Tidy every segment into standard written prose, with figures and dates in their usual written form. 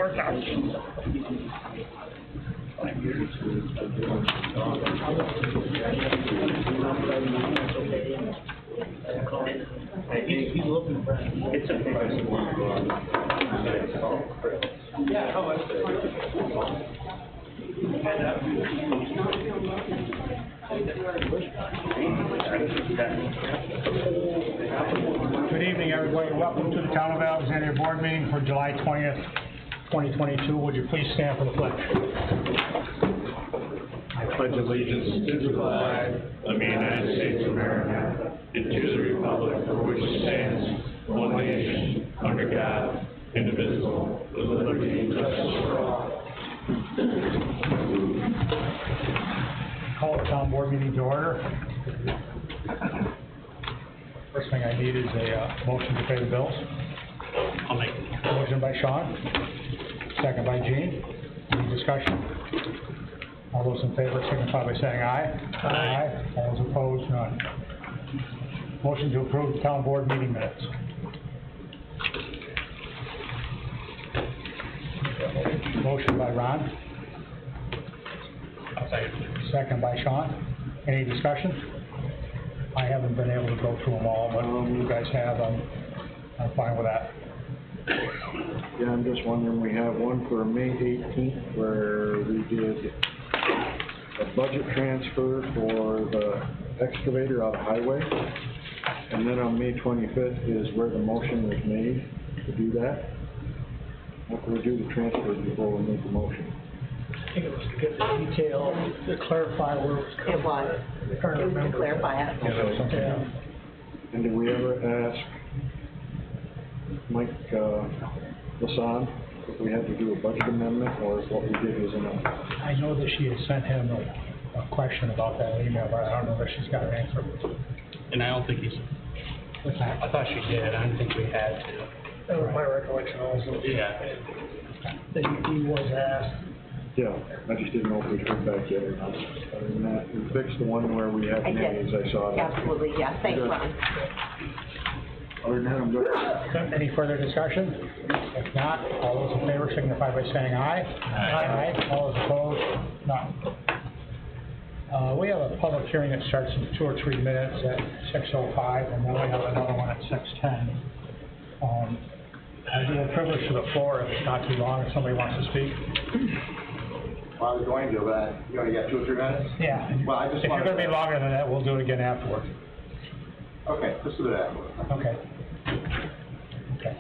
work out. He's looking for it. It's okay. Yeah, how much? Good evening, everybody. Welcome to the Town of Alexandria Board meeting for July 20th, 2022. Would you please stand for the pledge? I pledge allegiance to the flag of the United States of America and to the republic for which it stands, one nation, under God, indivisible, with liberty and justice for all. Call the town board meeting to order. First thing I need is a motion to pay the bills. I'll make it. Motion by Sean, second by Gene. Any discussion? All those in favor signify by saying aye. Aye. All those opposed, none. Motion to approve the town board meeting minutes. Motion by Ron. Second by Sean. Any discussion? I haven't been able to go through them all, but you guys have. I'm fine with that. Yeah, I'm just wondering, we have one for May 18th where we did a budget transfer for the excavator out of highway. And then on May 25th is where the motion was made to do that. After we do the transfer before we make the motion. I think it was to get the detail, to clarify where it was coming. It was. It was to clarify it. Yeah. And did we ever ask Mike Lasan if we had to do a budget amendment, or if what we did was enough? I know that she had sent him a question about that email, but I don't know if she's got an answer. And I don't think he's, What's that? I thought she did, I don't think we had to. That was my recollection also. Yeah. That he was asked. Yeah, I just didn't know if we'd heard back yet or not. Other than that, we fixed the one where we had I names, did. I saw that. Absolutely, yes. Thanks, Good. Ron. Other than that, I'm good. Any further discussion? If not, all those in favor signify by saying aye. Aye. All those opposed? None. We have a public hearing that starts in 2 or 3 minutes at 6:05, and then we have another one at 6:10. I do a privilege to the floor if it's not too long, if somebody wants to speak. Well, I was going to, but you only got 2 or 3 minutes? Yeah. Well, I just If you're going to be longer than that, we'll do it again afterwards. Okay, let's do that. Okay. Okay.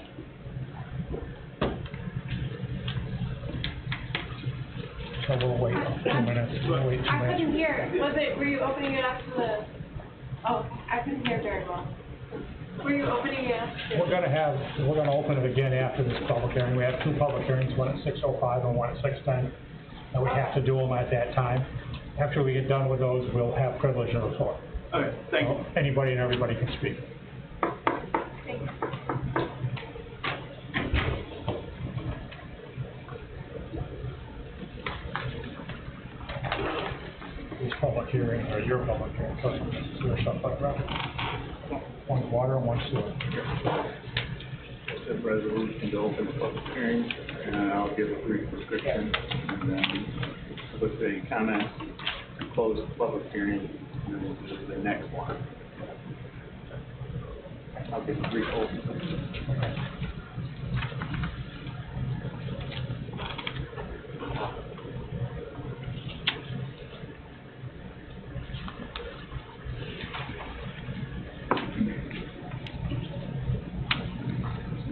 So we'll wait 2 minutes. We'll wait 2 I minutes. couldn't hear. Were you opening it up to the, oh, I couldn't hear very well. Were you opening it up to? We're gonna open it again after this public hearing. We have 2 public hearings, one at 6:05 and one at 6:10. And we have to do them at that time. After we get done with those, we'll have privilege of the floor. Okay, thank you. Anybody and everybody can speak. Thanks. These public hearings, or your public hearing, so there's stuff like that. One's water and one's sewer. A resolution to open the public hearing, and I'll give a brief description, and then with the comments, close the public hearing, and then we'll do the next one. I'll give a brief overview.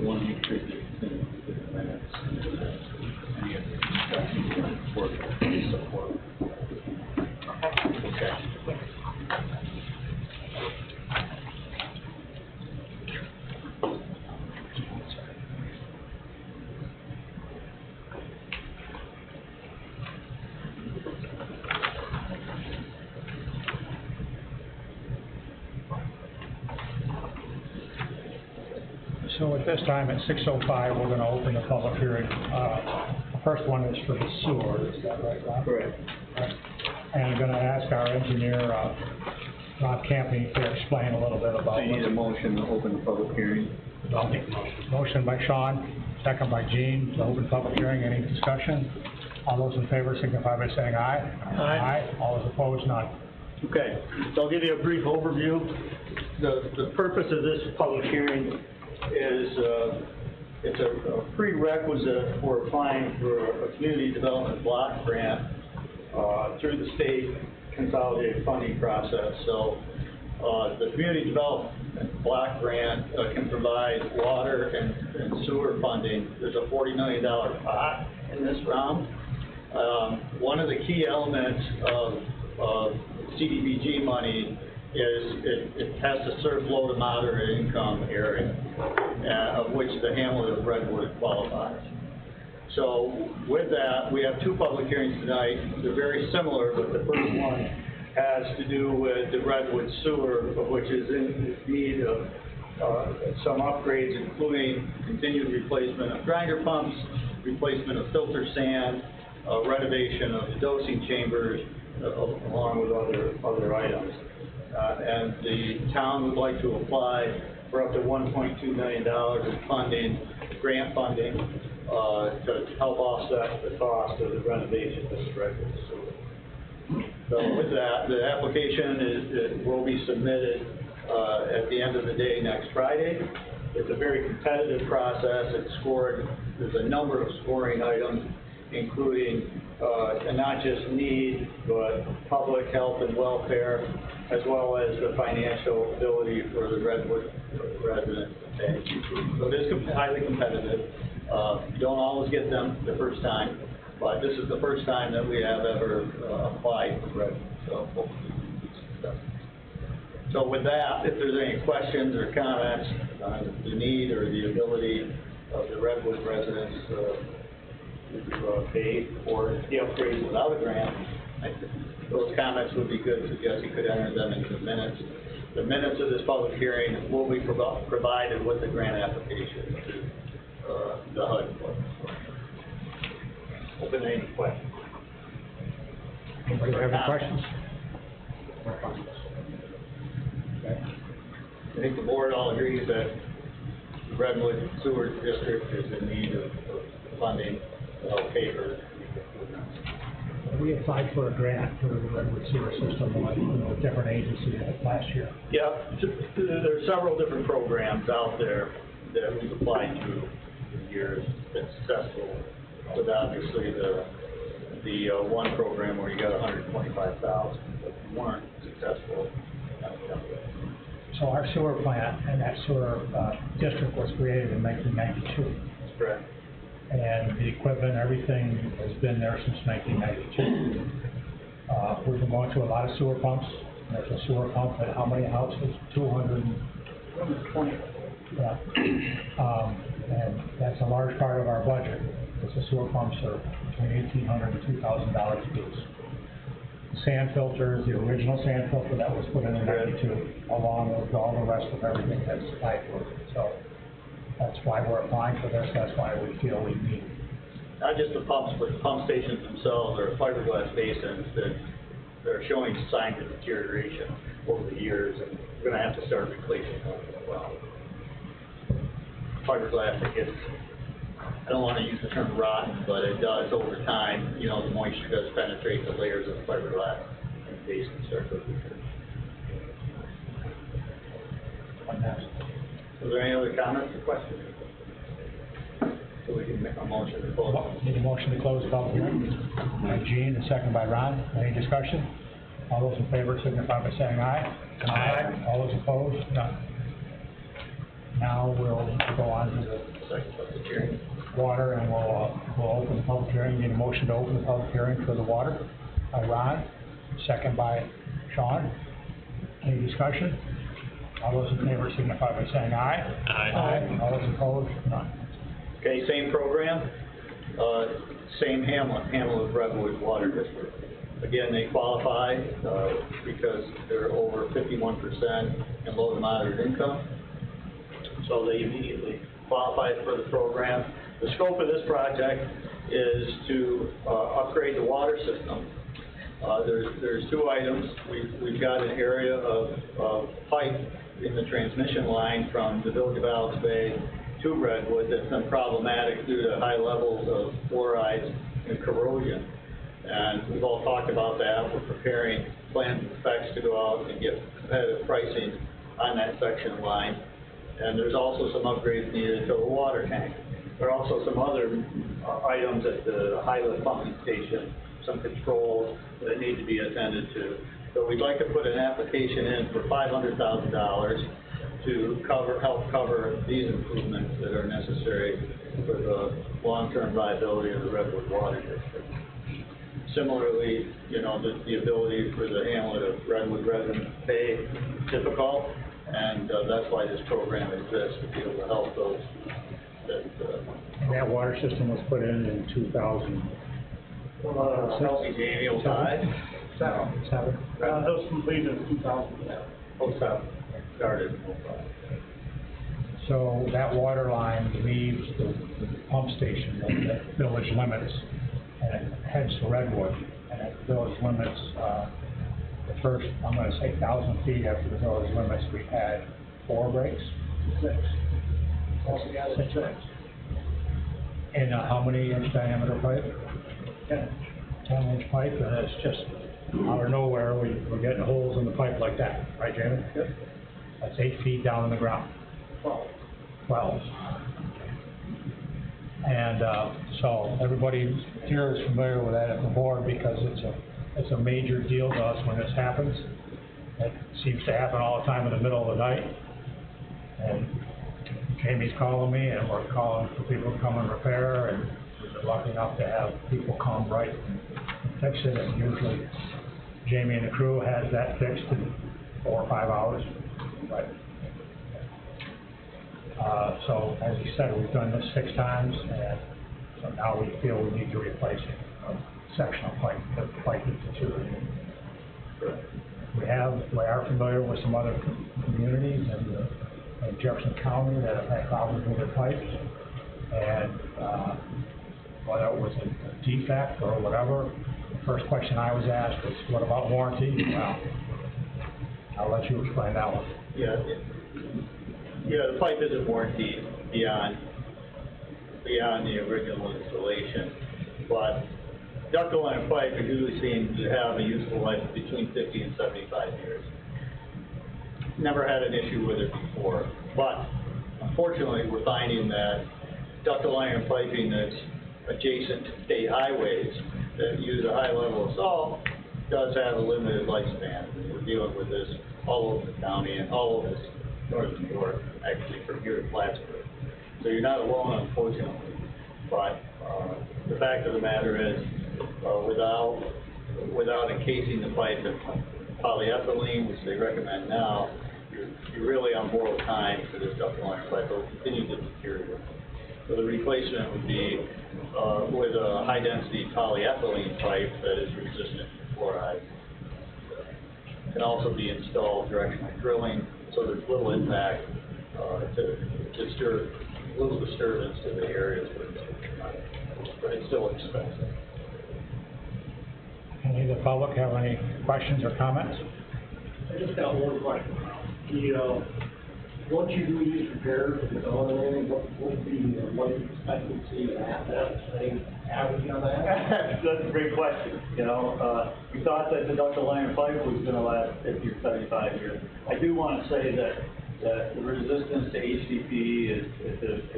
One picture minutes. Any other discussion or support? Okay. So at this time, at 6:05, we're gonna open the public hearing. The first one is for the sewer, is that right, Rob? Correct. Right. And I'm gonna ask our engineer, Rob Camping can explain a little bit about So you need a what. motion to open the public hearing? I'll make the motion. Motion by Sean, second by Gene, to open public hearing. Any discussion? All those in favor signify by saying aye. Aye. All those opposed, none. Okay, so I'll give you a brief overview. The purpose of this public hearing is, it's a prerequisite for applying for a community development block grant through the state consolidated funding process. So the community development block grant can provide water and sewer funding. There's a $40 million pot in this round. One of the key elements of CDBG money is it has to serve low to moderate income area, of which the hamlet of Redwood qualifies. So with that, we have two public hearings tonight. They're very similar, but the first one has to do with the Redwood sewer, which is in need of some upgrades, including continued replacement of grinder pumps, replacement of filter sand, renovation of the dosing chambers, along with other items. And the town would like to apply for up to $1.2 million in funding, grant funding, to help offset the cost of the renovation of this Redwood sewer. So with that, the application will be submitted at the end of the day next Friday. It's a very competitive process. It's scored, there's a number of scoring items, including and not just need, but public health and welfare, as well as the financial ability for the Redwood residents to pay. So this is highly competitive. You don't always get them the first time, but this is the first time that we have ever applied for Redwood. So hopefully successful. So with that, if there's any questions or comments on the need or the ability of the Redwood residents to pay for the upgrades without a grant, those comments would be good. So Jesse could enter them into the minutes. The minutes of this public hearing will be provided with the grant application to the HUD. Open to any questions. Anybody have any questions? Okay. I think the board all agrees that the Redwood Sewer District is in need of funding to help pay for it. We applied for a grant for the Redwood sewer system, like, different agencies last year. Yeah, there are several different programs out there that we've applied to for years, been successful, with obviously the one program where you got $125,000, but we weren't successful. So our sewer plant and that sewer district was created in 1992. That's correct. And the equipment, everything has been there since 1992. We've been going through a lot of sewer pumps. There's a sewer pump at how many houses? 220. Yeah. And that's a large part of our budget, because the sewer pumps are between $1,800 and $2,000 a piece. The sand filter is the original sand filter that was put in 92, along with all the rest of everything that's supplied for it. So that's why we're applying for this. That's why we feel we need. Not just the pumps, but the pump stations themselves are fiberglass basins that are showing signs of deterioration over the years, and we're going to have to start replacing them as well. Fiberglass, it gets, I don't want to use the term rotten, but it does over time. You know, the moisture does penetrate the layers of fiberglass, and the basins start to deteriorate. Are there any other comments or questions? So we can make a motion to close. Need a motion to close the public hearing by Gene, and second by Ron. Any discussion? All those in favor signify by saying aye. Aye. All those opposed? None. Now we'll go on to the Second public hearing. water, and we'll open the public hearing. Need a motion to open the public hearing for the water by Ron, second by Sean. Any discussion? All those in favor signify by saying aye. Aye. All those opposed? None. Okay, same program, same hamlet of Redwood Water District. Again, they qualify because they're over 51% in low to moderate income. So they immediately qualify for the program. The scope of this project is to upgrade the water system There's two items. We've got an area of pipe in the transmission line from the Village of Alex Bay to Redwood that's been problematic due to high levels of fluorides and corrosion. And we've all talked about that. We're preparing planned specs to go out and get competitive pricing on that section of line. And there's also some upgrades needed to the water tank. There are also some other items at the high-lift pumping station, some controls that need to be attended to. So we'd like to put an application in for $500,000 to help cover these improvements that are necessary for the long-term viability of the Redwood Water District. Similarly, you know, the ability for the hamlet of Redwood residents to pay is difficult, and that's why this program exists, to be able to help those that. That water system was put in 2000. Help me, Jamie, 05? Seven. That was completed in 2007. 07, started in 05. So that water line leaves the pump station at the village limits, and it heads to Redwood, and at the village limits, the first, I'm gonna say 1,000 feet after the village limits, we had 4 breaks? 6. Altogether, 6 breaks. And how many inch diameter pipe? 10-inch pipe, and it's just out of nowhere, we're getting holes in the pipe like that, right, Jamie? Yep. That's 8 feet down in the ground. 12. And so everybody here is familiar with that at the board because it's a major deal to us when this happens. It seems to happen all the time in the middle of the night. And Jamie's calling me, and we're calling for people to come and repair, and we're lucky enough to have people come right and fix it. And usually Jamie and the crew has that fixed in 4 or 5 hours. Right. So as you said, we've done this 6 times, and so now we feel we need to replace a section of pipe, the pipe is deteriorating. We are familiar with some other communities in Jefferson County that have had problems with their pipes, and whether it was a defect or whatever, the first question I was asked was, what about warranty? Well, I'll let you explain that one. Yeah, the pipe isn't warranted beyond the original installation, but ductile iron pipe is usually seen to have a useful life of between 50 and 75 years. Never had an issue with it before, but unfortunately we're finding that ductile iron piping that's adjacent to state highways that use a high level of salt does have a limited lifespan. We're dealing with this all over the county and all over northern New York, actually from here to Plattsburgh. So you're not alone, unfortunately. But the fact of the matter is, without encasing the pipe in polyethylene, which they recommend now, you're really on borrowed time for this ductile iron pipe. It will continue to deteriorate. So the replacement would be with a high-density polyethylene pipe that is resistant to fluoride. It can also be installed directional drilling, so there's little impact to disturb, little disturbance to the areas where it's but it's still expensive. Any of the public have any questions or comments? I just got one question. Once you do these repairs, if it's on and everything, what would be the life expectancy of that thing, average on that? That's a great question. You know, we thought that the ductile iron pipe was going to last 50 or 75 years. I do want to say that the resistance to HDPE is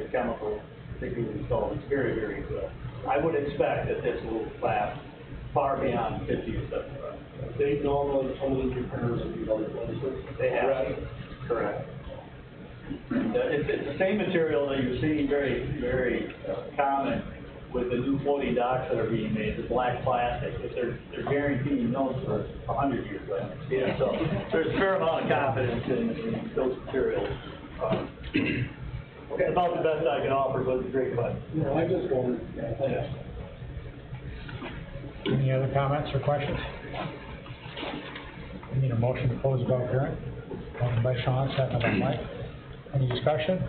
a chemical, particularly salt, is very, very good. I would expect that this will last far beyond 50 or 75. They normally, some of these repairs will be other places. They have. Correct. It's the same material that you're seeing very, very common with the new floating docks that are being made, the black plastic. They're guaranteeing those for 100 years later. Yeah, so there's a fair amount of confidence in those materials. Okay, about the best I can offer, but it's a great question. No, I just wondered. Yeah. Any other comments or questions? We need a motion to close the public hearing. Motion by Sean, second by Mike. Any discussion?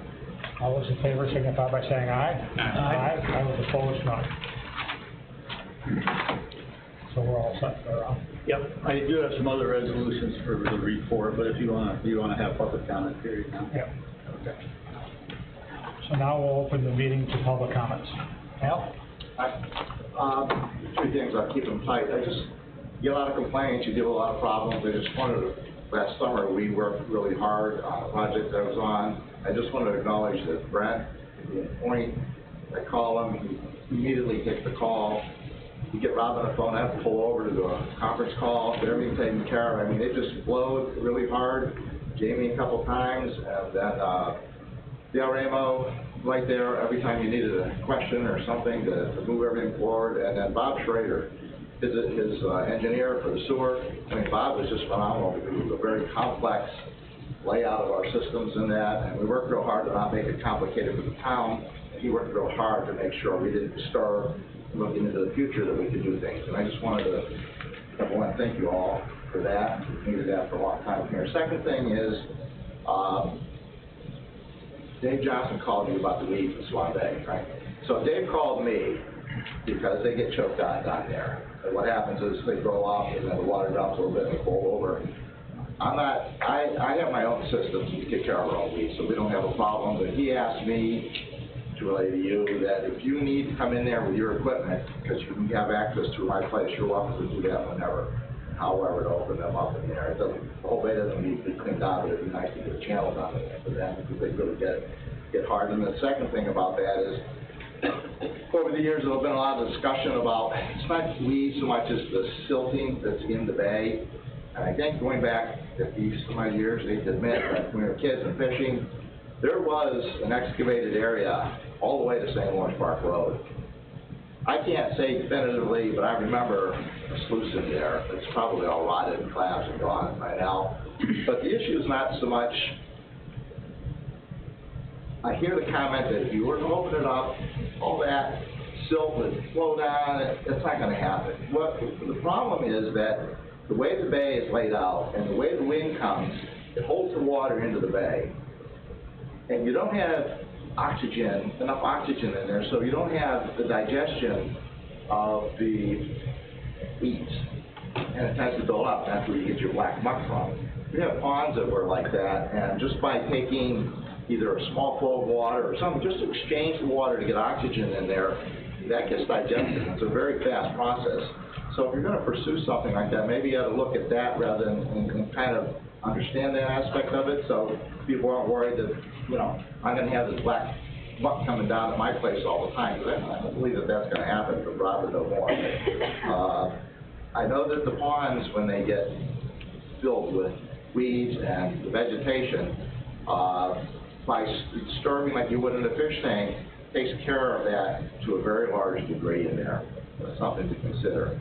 All those in favor signify by saying aye. Aye. All those opposed, none. So so we're all set there. Yep, I do have some other resolutions for the report, but if you wanna have public comment period now. Yeah, okay. So now we'll open the meeting to public comments. Al? Three things, I'll keep them tight. I just get a lot of complaints, you deal with a lot of problems. I just wanted to, last summer, we worked really hard on a project that I was on. I just wanted to acknowledge that Brent, at the point, I call him, he immediately takes the call. You get Rob on the phone, I have to pull over to do a conference call, get everything taken care of. I mean, it just flowed really hard. Jamie a couple times, and then Dale Ramo right there every time you needed a question or something to move everything forward. And then Bob Schrader, his engineer for the sewer. I mean, Bob was just phenomenal because it was a very complex layout of our systems in that, and we worked real hard to not make it complicated for the town. And he worked real hard to make sure we didn't disturb looking into the future that we could do things. And I just wanted to, number one, thank you all for that. We needed that for a long time here. Second thing is, Dave Johnson called you about the weeds in Swan Bay, right? So Dave called me because they get choked out down there. And what happens is they grow up and then the water dumps a little bit and they fall over. I have my own systems to take care of our own weeds, so we don't have a problem. But he asked me to relay to you that if you need to come in there with your equipment, because you have access to my place, you're welcome to do that whenever. However, to open them up in there. It doesn't, the whole bay doesn't need to be cleaned out, but it'd be nice to get a channel down there for them because they really get hard. And the second thing about that is, over the years, there's been a lot of discussion about, it's not weeds so much as the silting that's in the bay. And I think going back 50 some odd years, they admit that when we were kids and fishing, there was an excavated area all the way to St. Lawrence Park Road. I can't say definitively, but I remember a sluice in there. It's probably all rotted and collapsed and gone by now. But the issue is not so much, I hear the comment that if you were to open it up, all that silt would flow down. That's not going to happen. The problem is that the way the bay is laid out and the way the wind comes, it holds the water into the bay. And you don't have enough oxygen in there, so you don't have the digestion of the weeds. And it tends to build up. That's where you get your black muck from. We have ponds that were like that, and just by taking either a small flow of water or something, just to exchange the water to get oxygen in there, that gets digested. It's a very fast process. So if you're going to pursue something like that, maybe you ought to look at that rather than and kind of understand that aspect of it, so people aren't worried that, you know, I'm going to have this black muck coming down at my place all the time. Because I don't believe that that's going to happen, but rather no more. I know that the ponds, when they get filled with weeds and the vegetation, by disturbing like you would in a fish tank, takes care of that to a very large degree in there. That's something to consider.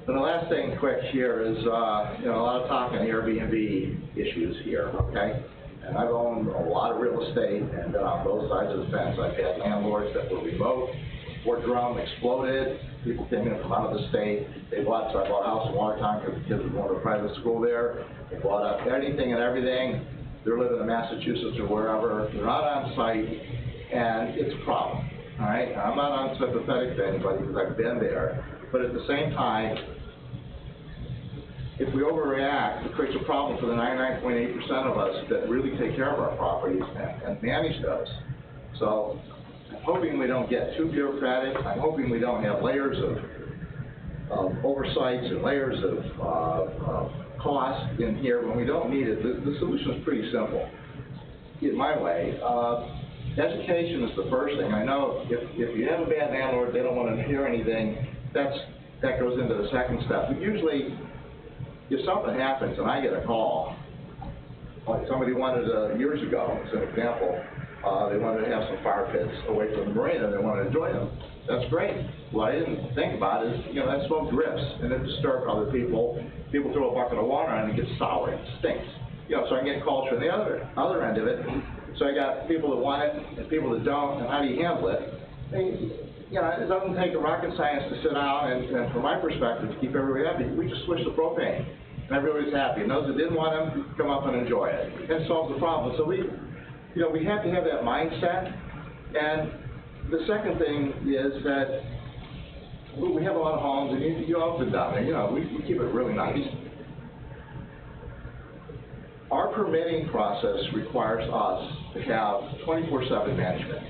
And the last thing quick here is, you know, a lot of talk on Airbnb issues here, okay? And I've owned a lot of real estate and been on both sides of the fence. I've had landlords that were remote, Fort Drum exploded, people came in from out of the state. I bought a house in Watertown because the kids were going to private school there. They bought up anything and everything. They're living in Massachusetts or wherever. They're not on site, and it's a problem, all right? I'm not unsympathetic to anybody because I've been there. But at the same time, if we overreact, it creates a problem for the 99.8% of us that really take care of our properties and manage those. So I'm hoping we don't get too bureaucratic. I'm hoping we don't have layers of oversights and layers of cost in here when we don't need it. The solution is pretty simple, in my way. Education is the first thing. I know if you have a bad landlord, they don't want to hear anything, that goes into the second step. But usually, if something happens and I get a call, like somebody wanted years ago, as an example, they wanted to have some fire pits away from the marina, they wanted to enjoy them. That's great. What I didn't think about is, you know, that smoke drifts and it disturbs other people. People throw a bucket of water on it and it gets sour and it stinks. You know, so I get calls from the other end of it. So I got people that want it and people that don't, and how do you handle it? You know, it doesn't take a rocket science to sit down and from my perspective, to keep everybody happy, we just switch the propane and everybody's happy. And those that didn't want them, come up and enjoy it. That solves the problem. So we have to have that mindset. And the second thing is that we have a lot of homes, and you up and down there, you know, we keep it really nice. Our permitting process requires us to have 24/7 management,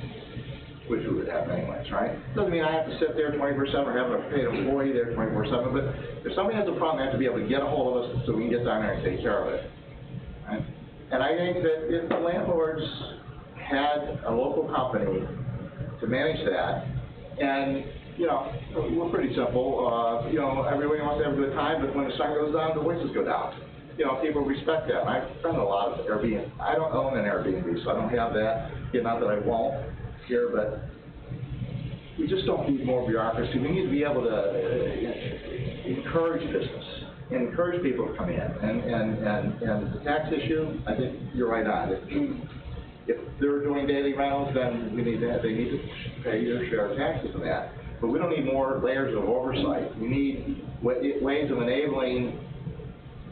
which we would have anyways, right? Doesn't mean I have to sit there 24/7 or have a paid employee there 24/7, but if somebody has a problem, they have to be able to get a hold of us so we can get down there and take care of it. Right? And I think that if the landlords had a local company to manage that, and, you know, we're pretty simple, you know, everybody wants to have a good time, but when the sun goes down, the voices go down. You know, people respect that. I've done a lot of Airbnb. I don't own an Airbnb, so I don't have that. You know, not that I won't here, but we just don't need more bureaucracy. We need to be able to encourage business and encourage people to come in. And the tax issue, I think you're right on. If they're doing daily rentals, then they need to pay their share of taxes on that. But we don't need more layers of oversight. We need ways of enabling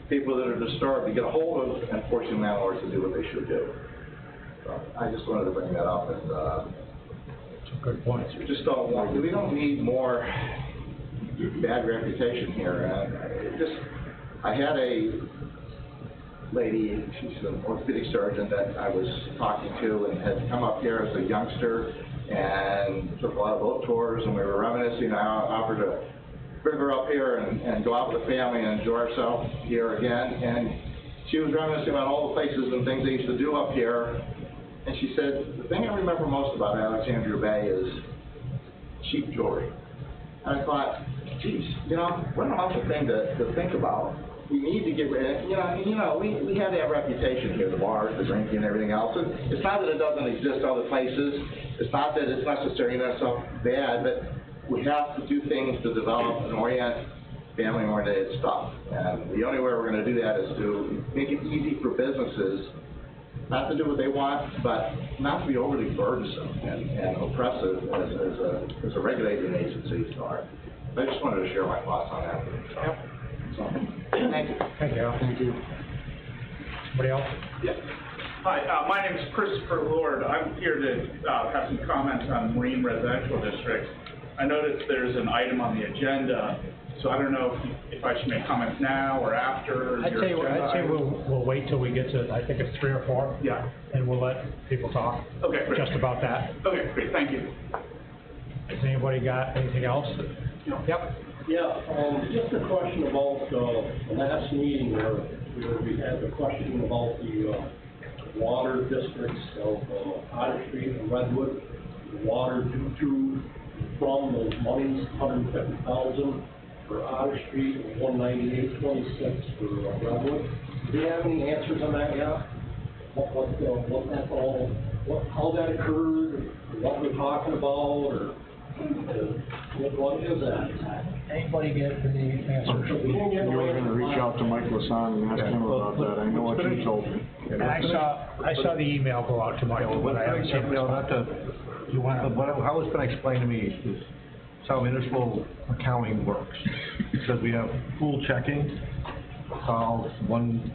people that are disturbed to get a hold of and forcing landlords to do what they should do. So I just wanted to bring that up, and Good point. we just don't want, we don't need more bad reputation here. I had a lady, she's an orthopedic surgeon that I was talking to, and had come up here as a youngster and took a lot of boat tours, and we were reminiscing. I offered to bring her up here and go out with the family and enjoy ourselves here again. And she was reminiscing about all the places and things they used to do up here. And she said, the thing I remember most about Alexandria Bay is cheap jewelry. And I thought, geez, you know, what an awful thing to think about. We need to get rid of, we have that reputation here, the bars, the drinking, and everything else. It's not that it doesn't exist other places. It's not that it's necessary, that's so bad, but we have to do things to develop and orient family-oriented stuff. And the only way we're going to do that is to make it easy for businesses not to do what they want, but not to be overly burdensome and oppressive as a regulating agency. So I just wanted to share my thoughts on that. Yep. So, thank you. Thank you. Thank you. Somebody else? Yeah. Hi, my name is Christopher Lord. I'm here to have some comments on marine residential districts. I noticed there's an item on the agenda, so I don't know if I should make comments now or after. I'd say we'll wait till we get to, I think it's 3 or 4. Yeah. And we'll let people talk. Okay, great. Just about that. Okay, great, thank you. Has anybody got anything else? Yep. Yeah, just a question about the last meeting where we had the question about the water districts of Otter Street and Redwood. The water due to from those monies, $150,000 for Otter Street and $198.26 for Redwood. Do you have any answers on that yet? What that's all, how that occurred, what we're talking about, or what is that? Anybody get the answer? You were gonna reach out to Mike Lasan and ask him about that. I know what you told me. And I saw the email go out to Michael, but I haven't seen it. You want to? How it's been explained to me is how municipal accounting works. Because we have pool checking, one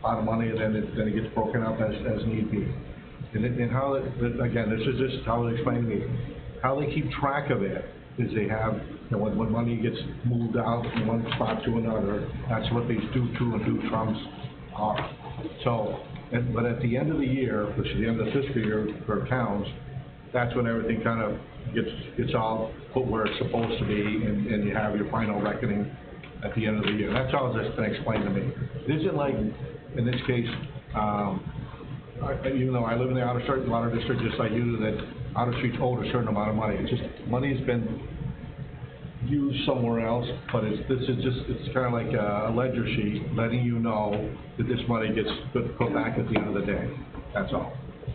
pot of money, and then it gets broken up as need be. And how again, this is just how it explained to me. How they keep track of it is they have, when money gets moved out from one spot to another, that's what these due to and due trumps are. So, but at the end of the year, which is the end of the fiscal year for towns, that's when everything kind of gets all put where it's supposed to be, and you have your final reckoning at the end of the year. That's all that's been explained to me. It isn't like, in this case, even though I live in the Outer Street Water District, just like you do, that Outer Street's owed a certain amount of money. It's just, money's been used somewhere else, but it's kind of like a ledger sheet letting you know that this money gets put back at the end of the day. That's all.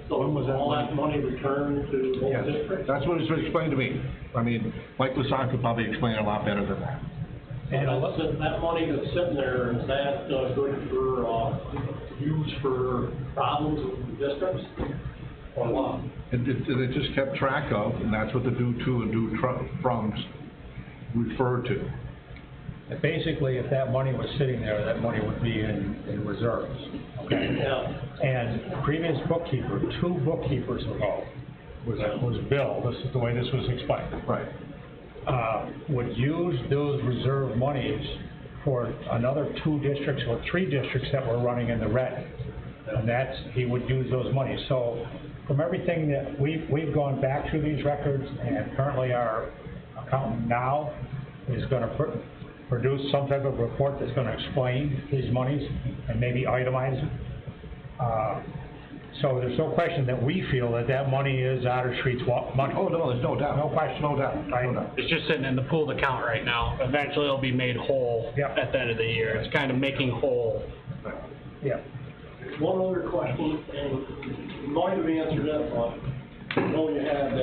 So when was all that money returned to the district? That's what it's explained to me. I mean, Mike Lasan could probably explain it a lot better than that. And that money that's sitting there, is that good for, used for problems with the districts? Or what? It just kept track of, and that's what the due to and due froms refer to. And basically, if that money was sitting there, that money would be in reserves. Okay. Yeah. And previous bookkeeper, 2 bookkeepers ago, was Bill. This is the way this was explained. Right. would use those reserve monies for another 2 districts or 3 districts that were running in the red. And that's, he would use those monies. So from everything that we've gone back through these records, and currently our accountant now is gonna produce some type of report that's gonna explain these monies and maybe itemize them. So there's no question that we feel that that money is Otter Street's money. Oh, no, there's no doubt. No question. No doubt, no doubt. It's just sitting in the pooled account right now. Eventually it'll be made whole Yep. at the end of the year. It's kind of making whole. Yeah. One other question, and you might have answered that one. I know you had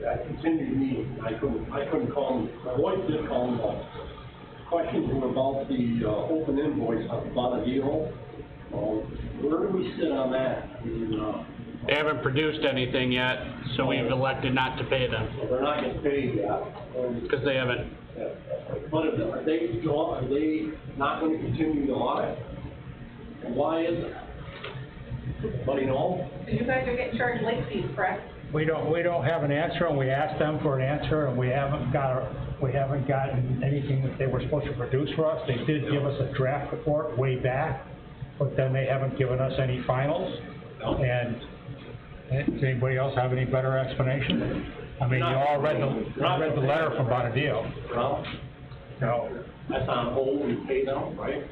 that continued meeting. I couldn't call him. My wife did call him. Questions were about the open invoice on Bonadillo. Where do we sit on that? I mean, They haven't produced anything yet, so we've elected not to pay them they're not getting paid yet. because they haven't. But are they not going to continue the audit? And why is it? Anybody know? You guys are getting charged late fees, correct? We don't have an answer, and we asked them for an answer, and we haven't gotten anything that they were supposed to produce for us. They did give us a draft report way back, but then they haven't given us any finals. And does anybody else have any better explanation? I mean, you all read the letter from Bonadillo. Well, No, that's on hold, we pay them, right?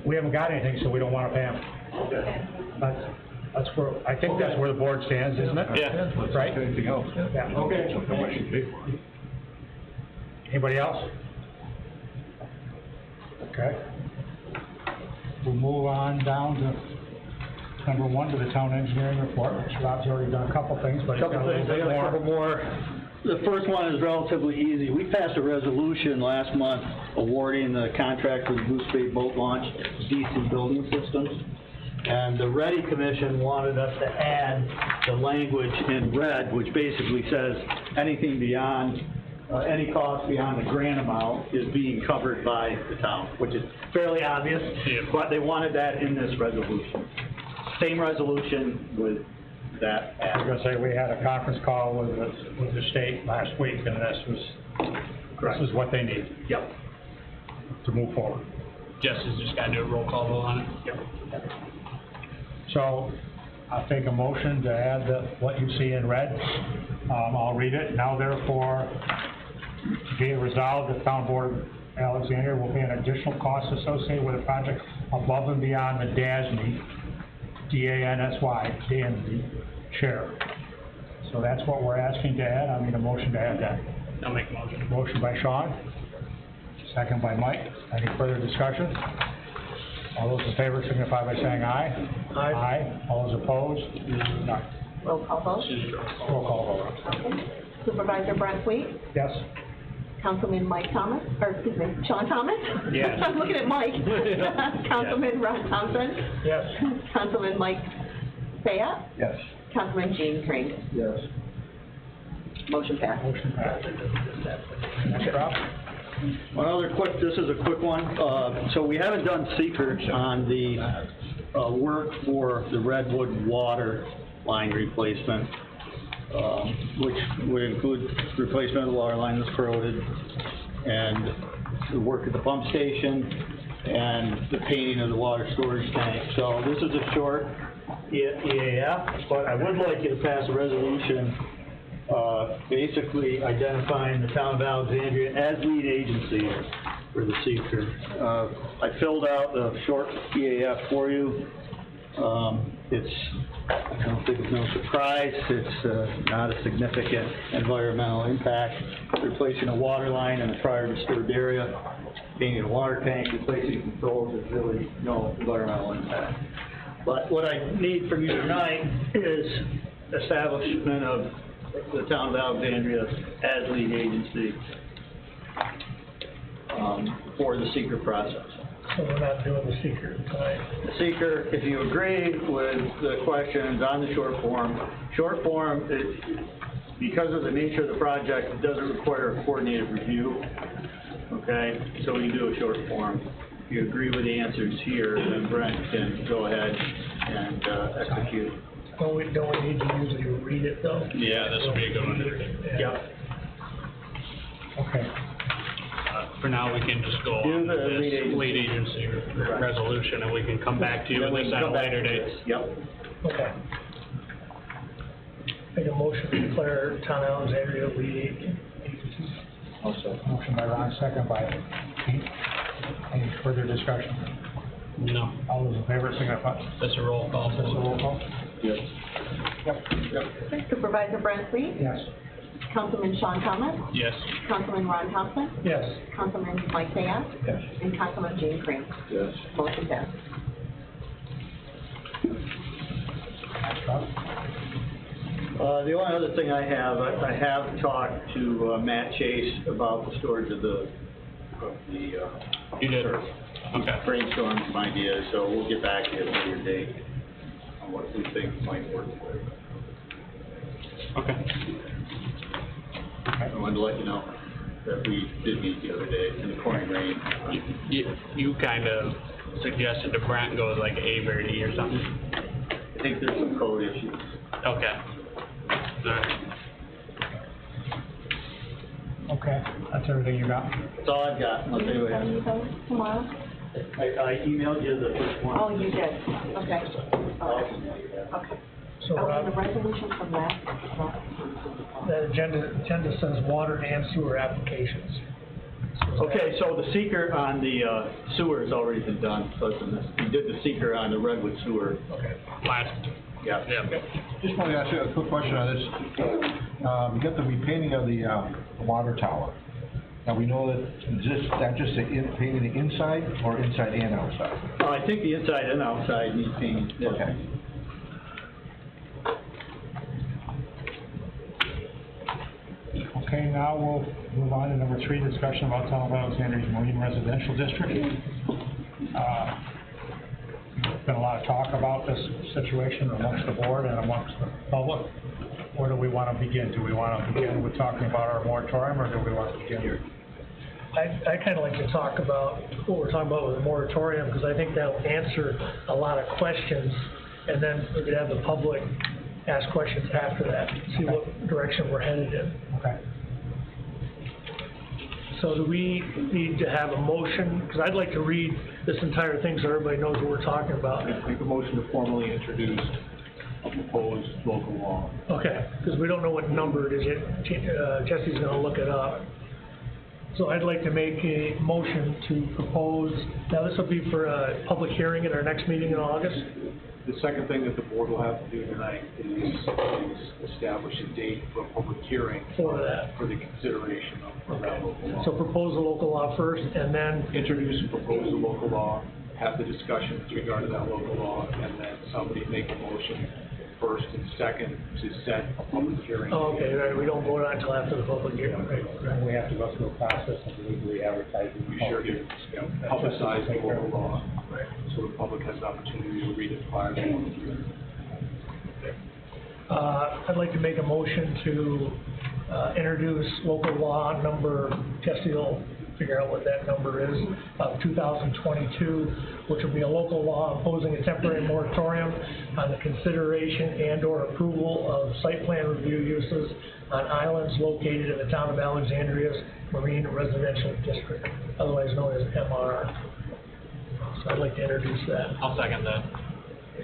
we haven't got anything, so we don't want to pay them. Okay. That's where, I think that's where the board stands, isn't it? Yeah. Right? Anything else? Yeah. Okay. So how much you pay for it? Anybody else? Okay. We'll move on down to number 1, to the town engineering report, which Rob's already done a couple things, but he's got a little bit I got a couple more. The first one is relatively easy. We passed a resolution last month awarding the contract for the Goose Bay boat launch to DC Building Systems. And the Ready Commission wanted us to add the language in red, which basically says anything beyond, any cost beyond the grant amount is being covered by the town, which is fairly obvious, but they wanted that in this resolution. Same resolution with that I was added. gonna say, we had a conference call with the state last week, and this is what they need. Yep. To move forward. Jess has just got to do a roll call vote on it. Yep. So, I'll take a motion to add what you see in red. I'll read it. Now therefore, be it resolved, the town board of Alexandria will pay an additional cost associated with the project above and beyond the DASNY, D-A-N-S-Y, share. So that's what we're asking to add. I need a motion to add that. I'll make a motion. Motion by Sean, second by Mike. Any further discussion? All those in favor signify by saying aye. Aye. Aye. All those opposed? None. Roll call vote. Roll call vote. Okay. Supervisor Brent Sweet, Yes? Councilman Mike Thomas, or excuse me, Sean Thomas? Yes. I'm looking at Mike. Councilman Ron Thompson, Yes. Councilman Mike Fayette, Yes. Councilman Gene Crane. Yes. Motion passed. Motion passed. Next, Rob? One other quick, this is a quick one. So we haven't done seeker on the work for the Redwood water line replacement, which would include replacement of the water line that's corroded, and the work at the pump station, and the painting of the water storage tank. So this is a short EAF, but I would like you to pass a resolution basically identifying the town of Alexandria as lead agency for the seeker. I filled out the short EAF for you. I don't think it's no surprise, it's not a significant environmental impact. Replacing a water line in a prior disturbed area, painting a water tank, replacing controls is really no environmental impact. But what I need from you tonight is establishment of the town of Alexandria as lead agency for the seeker process. So we're not doing the seeker tonight. The seeker, if you agree with the questions on the short form, because of the nature of the project, it doesn't require a coordinated review, okay? So we can do a short form. If you agree with the answers here, then Brent can go ahead and execute. Don't we need to usually read it though? Yeah, this will be a good one. Yep. Okay. For now, we can just go Do on the with lead this agency. lead agency resolution, and we can come back to you with this at a later date. Yep. Okay. Make a motion to declare Town of Alexandria lead agency. Motion by Ron, second by Pete. Any further discussion? No, All those in favor, signify. that's a roll call. Is this a roll call? Yes. Yep. Supervisor Brent Sweet, Yes. Councilman Sean Thomas, Yes. Councilman Ron Thompson, Yes. Councilman Mike Sayat, Yes. and Councilman Gene Cream. Yes. Motion passed. The only other thing I have talked to Matt Chase about the storage of the You did. turf. Okay. Brainstormed some ideas, so we'll get back to you at a later date on what we think might work. Okay. I wanted to let you know that we did meet the other day in the pouring rain. You kind of suggested to Brent go with like A or D or something. I think there's some code issues. Okay. Alright. Okay, that's everything you got? That's all I've got, unless anybody has. Send me those tomorrow? I emailed you the first one. Oh, you did, okay. Okay. So, Oh, and the resolution from that, the agenda says water and sewer applications. Okay, so the seeker on the sewer has already been done, so we did the seeker on the Redwood sewer. Okay. Last. Yeah. Just wanted to ask you a quick question on this. You got the repainting of the water tower. Now, we know that, is that just painting the inside or inside and outside? I think the inside and outside need painting. Yeah. Okay. Okay, now we'll move on to number 3, discussion about Town of Alexandria's Marine Residential District. There's been a lot of talk about this situation amongst the board and amongst the public. Where do we want to begin? Do we want to begin with talking about our moratorium, or do we want to begin here? I kind of like to talk about what we're talking about with the moratorium, because I think that'll answer a lot of questions, and then we could have the public ask questions after that, see what direction we're headed in. Okay. So do we need to have a motion? Because I'd like to read this entire thing so everybody knows what we're talking about. Make a motion to formally introduce a proposed local law. Okay, because we don't know what number it is yet. Jesse's gonna look it up. So I'd like to make a motion to propose, now this will be for a public hearing at our next meeting in August. The second thing that the board will have to do tonight is establish a date for a public hearing For that. for the consideration of that local law. So propose a local law first, and then, Introduce and propose the local law, have the discussion with regard to that local law, and then somebody make a motion first and second to set a public hearing. oh, okay, right, we don't vote on until after the public hearing, right? And we have to go through a process of legally advertising. We sure do, publicize the local law, so the public has an opportunity to read it prior to the public hearing. I'd like to make a motion to introduce local law number, Jesse will figure out what that number is, of 2022, which will be a local law imposing a temporary moratorium on the consideration and/or approval of site plan review uses on islands located in the Town of Alexandria's Marine Residential District, otherwise known as MR. So I'd like to introduce that. I'll second that.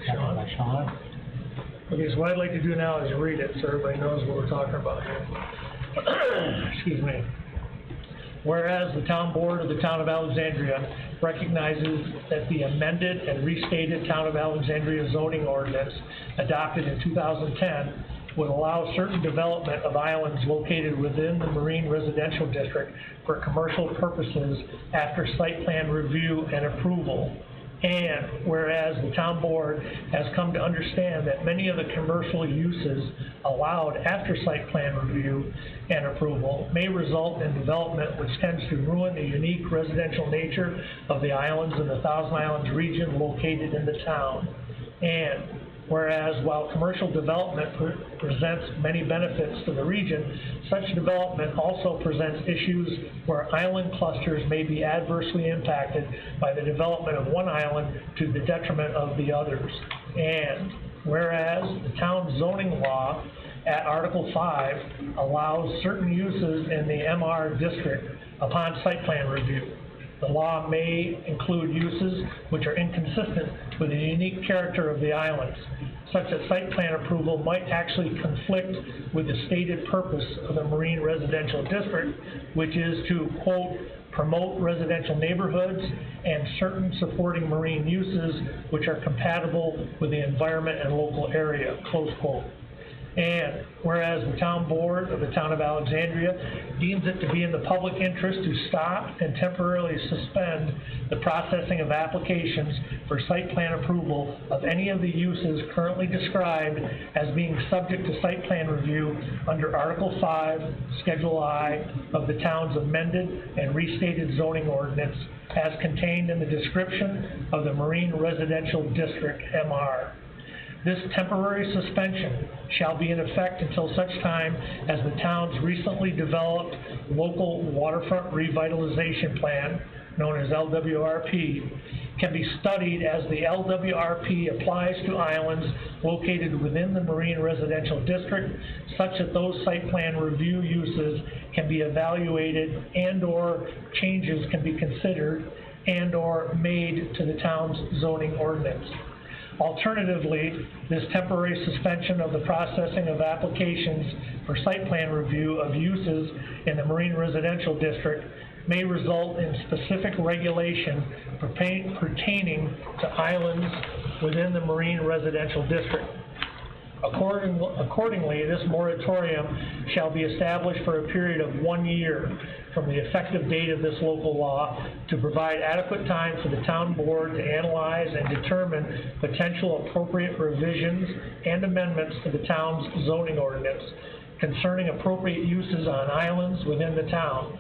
Second by Sean. Okay, so what I'd like to do now is read it so everybody knows what we're talking about here. Excuse me. Whereas the Town Board of the Town of Alexandria recognizes that the amended and restated Town of Alexandria zoning ordinance adopted in 2010 would allow certain development of islands located within the Marine Residential District for commercial purposes after site plan review and approval. And whereas the town board has come to understand that many of the commercial uses allowed after site plan review and approval may result in development which tends to ruin the unique residential nature of the islands in the Thousand Islands region located in the town. And whereas while commercial development presents many benefits to the region, such development also presents issues where island clusters may be adversely impacted by the development of one island to the detriment of the others. And whereas the town zoning law at Article 5 allows certain uses in the MR district upon site plan review. The law may include uses which are inconsistent with the unique character of the islands, such that site plan approval might actually conflict with the stated purpose of the marine residential district, which is to, quote, promote residential neighborhoods and certain supporting marine uses which are compatible with the environment and local area, close quote. And whereas the town board of the town of Alexandria deems it to be in the public interest to stop and temporarily suspend the processing of applications for site plan approval of any of the uses currently described as being subject to site plan review under Article 5, Schedule I of the town's amended and restated zoning ordinance as contained in the description of the Marine Residential District, MR. This temporary suspension shall be in effect until such time as the town's recently developed local waterfront revitalization plan, known as LWRP, can be studied as the LWRP applies to islands located within the Marine Residential District, such that those site plan review uses can be evaluated and/or changes can be considered and/or made to the town's zoning ordinance. Alternatively, this temporary suspension of the processing of applications for site plan review of uses in the Marine Residential District may result in specific regulation pertaining to islands within the Marine Residential District. Accordingly, this moratorium shall be established for a period of 1 year from the effective date of this local law to provide adequate time for the town board to analyze and determine potential appropriate revisions and amendments to the town's zoning ordinance concerning appropriate uses on islands within the town.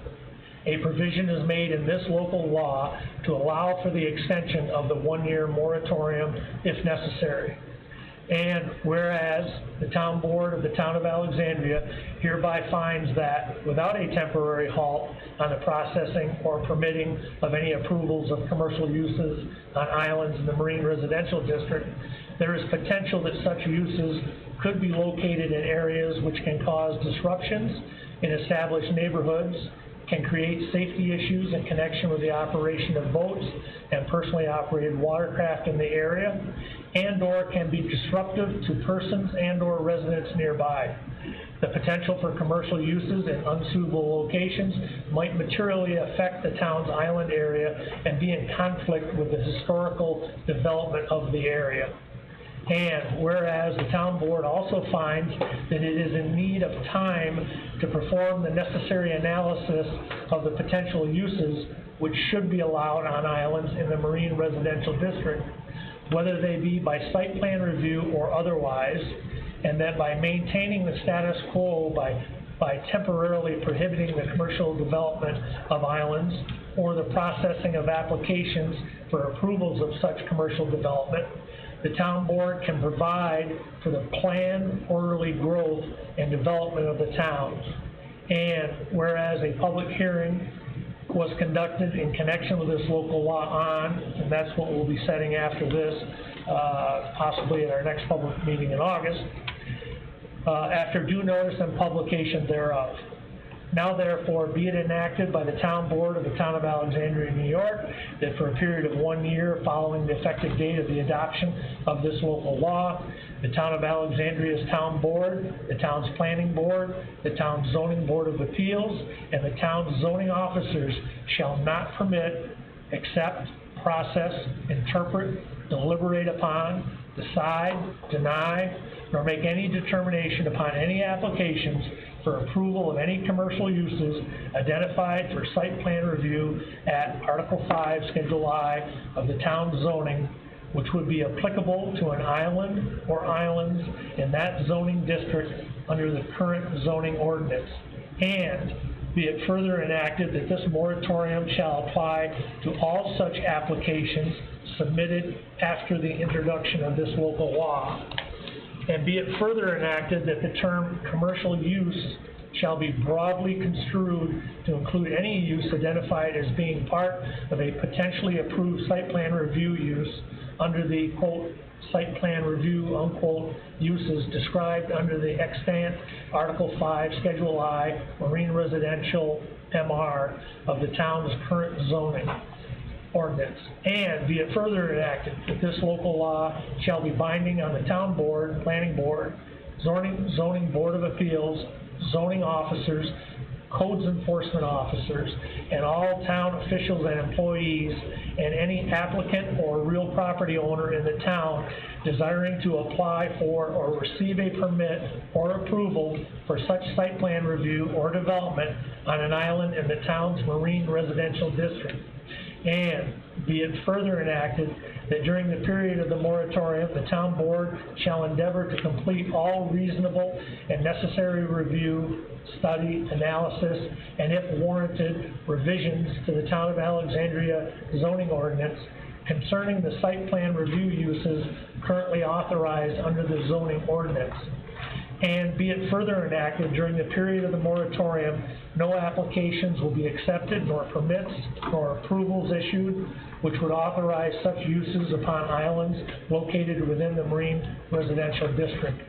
A provision is made in this local law to allow for the extension of the 1-year moratorium if necessary. And whereas the town board of the town of Alexandria hereby finds that without a temporary halt on the processing or permitting of any approvals of commercial uses on islands in the Marine Residential District, there is potential that such uses could be located in areas which can cause disruptions in established neighborhoods, can create safety issues in connection with the operation of boats and personally operated watercraft in the area, and/or can be disruptive to persons and/or residents nearby. The potential for commercial uses in unsuitable locations might materially affect the town's island area and be in conflict with the historical development of the area. And whereas the town board also finds that it is in need of time to perform the necessary analysis of the potential uses which should be allowed on islands in the Marine Residential District, whether they be by site plan review or otherwise, and that by maintaining the status quo by temporarily prohibiting the commercial development of islands or the processing of applications for approvals of such commercial development, the town board can provide for the planned orderly growth and development of the town. And whereas a public hearing was conducted in connection with this local law on, and that's what we'll be setting after this, possibly at our next public meeting in August, after due notice and publication thereof. Now therefore be it enacted by the town board of the town of Alexandria, New York, that for a period of 1 year following the effective date of the adoption of this local law, the town of Alexandria's town board, the town's planning board, the town's zoning board of appeals, and the town's zoning officers shall not permit, accept, process, interpret, deliberate upon, decide, deny, nor make any determination upon any applications for approval of any commercial uses identified for site plan review at Article 5, Schedule I of the town zoning, which would be applicable to an island or islands in that zoning district under the current zoning ordinance. And be it further enacted that this moratorium shall apply to all such applications submitted after the introduction of this local law. And be it further enacted that the term commercial use shall be broadly construed to include any use identified as being part of a potentially approved site plan review use under the, quote, site plan review, unquote, uses described under the extant Article 5, Schedule I, Marine Residential MR of the town's current zoning ordinance. And be it further enacted that this local law shall be binding on the town board, planning board, zoning board of appeals, zoning officers, codes enforcement officers, and all town officials and employees, and any applicant or real property owner in the town desiring to apply for or receive a permit or approval for such site plan review or development on an island in the town's marine residential district. And be it further enacted that during the period of the moratorium, the town board shall endeavor to complete all reasonable and necessary review, study, analysis, and if warranted, revisions to the Town of Alexandria zoning ordinance concerning the site plan review uses currently authorized under the zoning ordinance. And be it further enacted during the period of the moratorium, no applications will be accepted, nor permits, nor approvals issued, which would authorize such uses upon islands located within the marine residential district.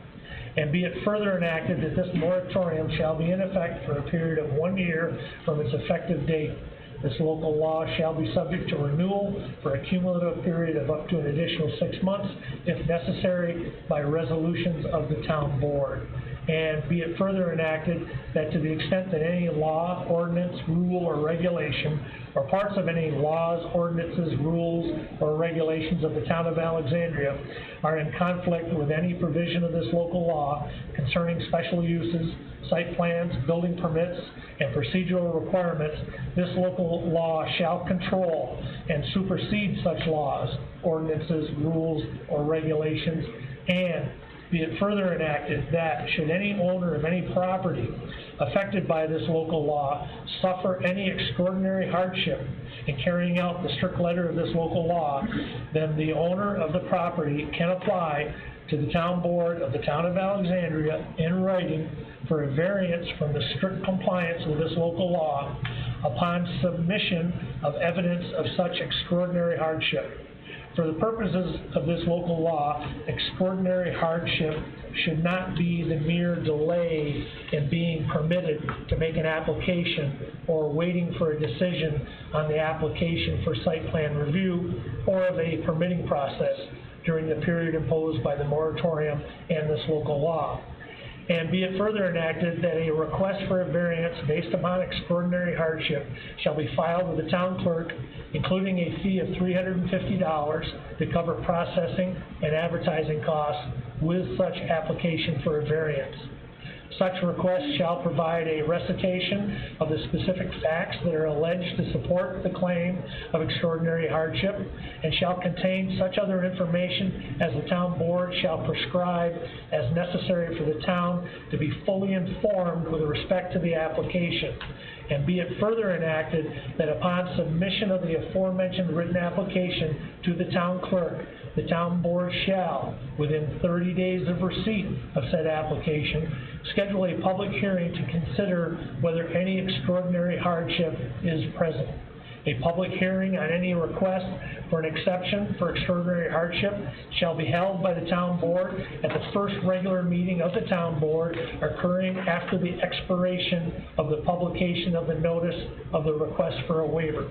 And be it further enacted that this moratorium shall be in effect for a period of 1 year from its effective date. This local law shall be subject to renewal for a cumulative period of up to an additional 6 months, if necessary, by resolutions of the town board. And be it further enacted that to the extent that any law, ordinance, rule, or regulation, or parts of any laws, ordinances, rules, or regulations of the town of Alexandria are in conflict with any provision of this local law concerning special uses, site plans, building permits, and procedural requirements, this local law shall control and supersede such laws, ordinances, rules, or regulations. And be it further enacted that should any owner of any property affected by this local law suffer any extraordinary hardship in carrying out the strict letter of this local law, then the owner of the property can apply to the town board of the town of Alexandria in writing for a variance from the strict compliance with this local law upon submission of evidence of such extraordinary hardship. For the purposes of this local law, extraordinary hardship should not be the mere delay in being permitted to make an application or waiting for a decision on the application for site plan review or of a permitting process during the period imposed by the moratorium and this local law. And be it further enacted that a request for a variance based upon extraordinary hardship shall be filed with the town clerk, including a fee of $350 to cover processing and advertising costs with such application for a variance. Such request shall provide a recitation of the specific facts that are alleged to support the claim of extraordinary hardship, and shall contain such other information as the town board shall prescribe as necessary for the town to be fully informed with respect to the application. And be it further enacted that upon submission of the aforementioned written application to the town clerk, the town board shall, within 30 days of receipt of said application, schedule a public hearing to consider whether any extraordinary hardship is present. A public hearing on any request for an exception for extraordinary hardship shall be held by the town board at the first regular meeting of the town board occurring after the expiration of the publication of the notice of the request for a waiver.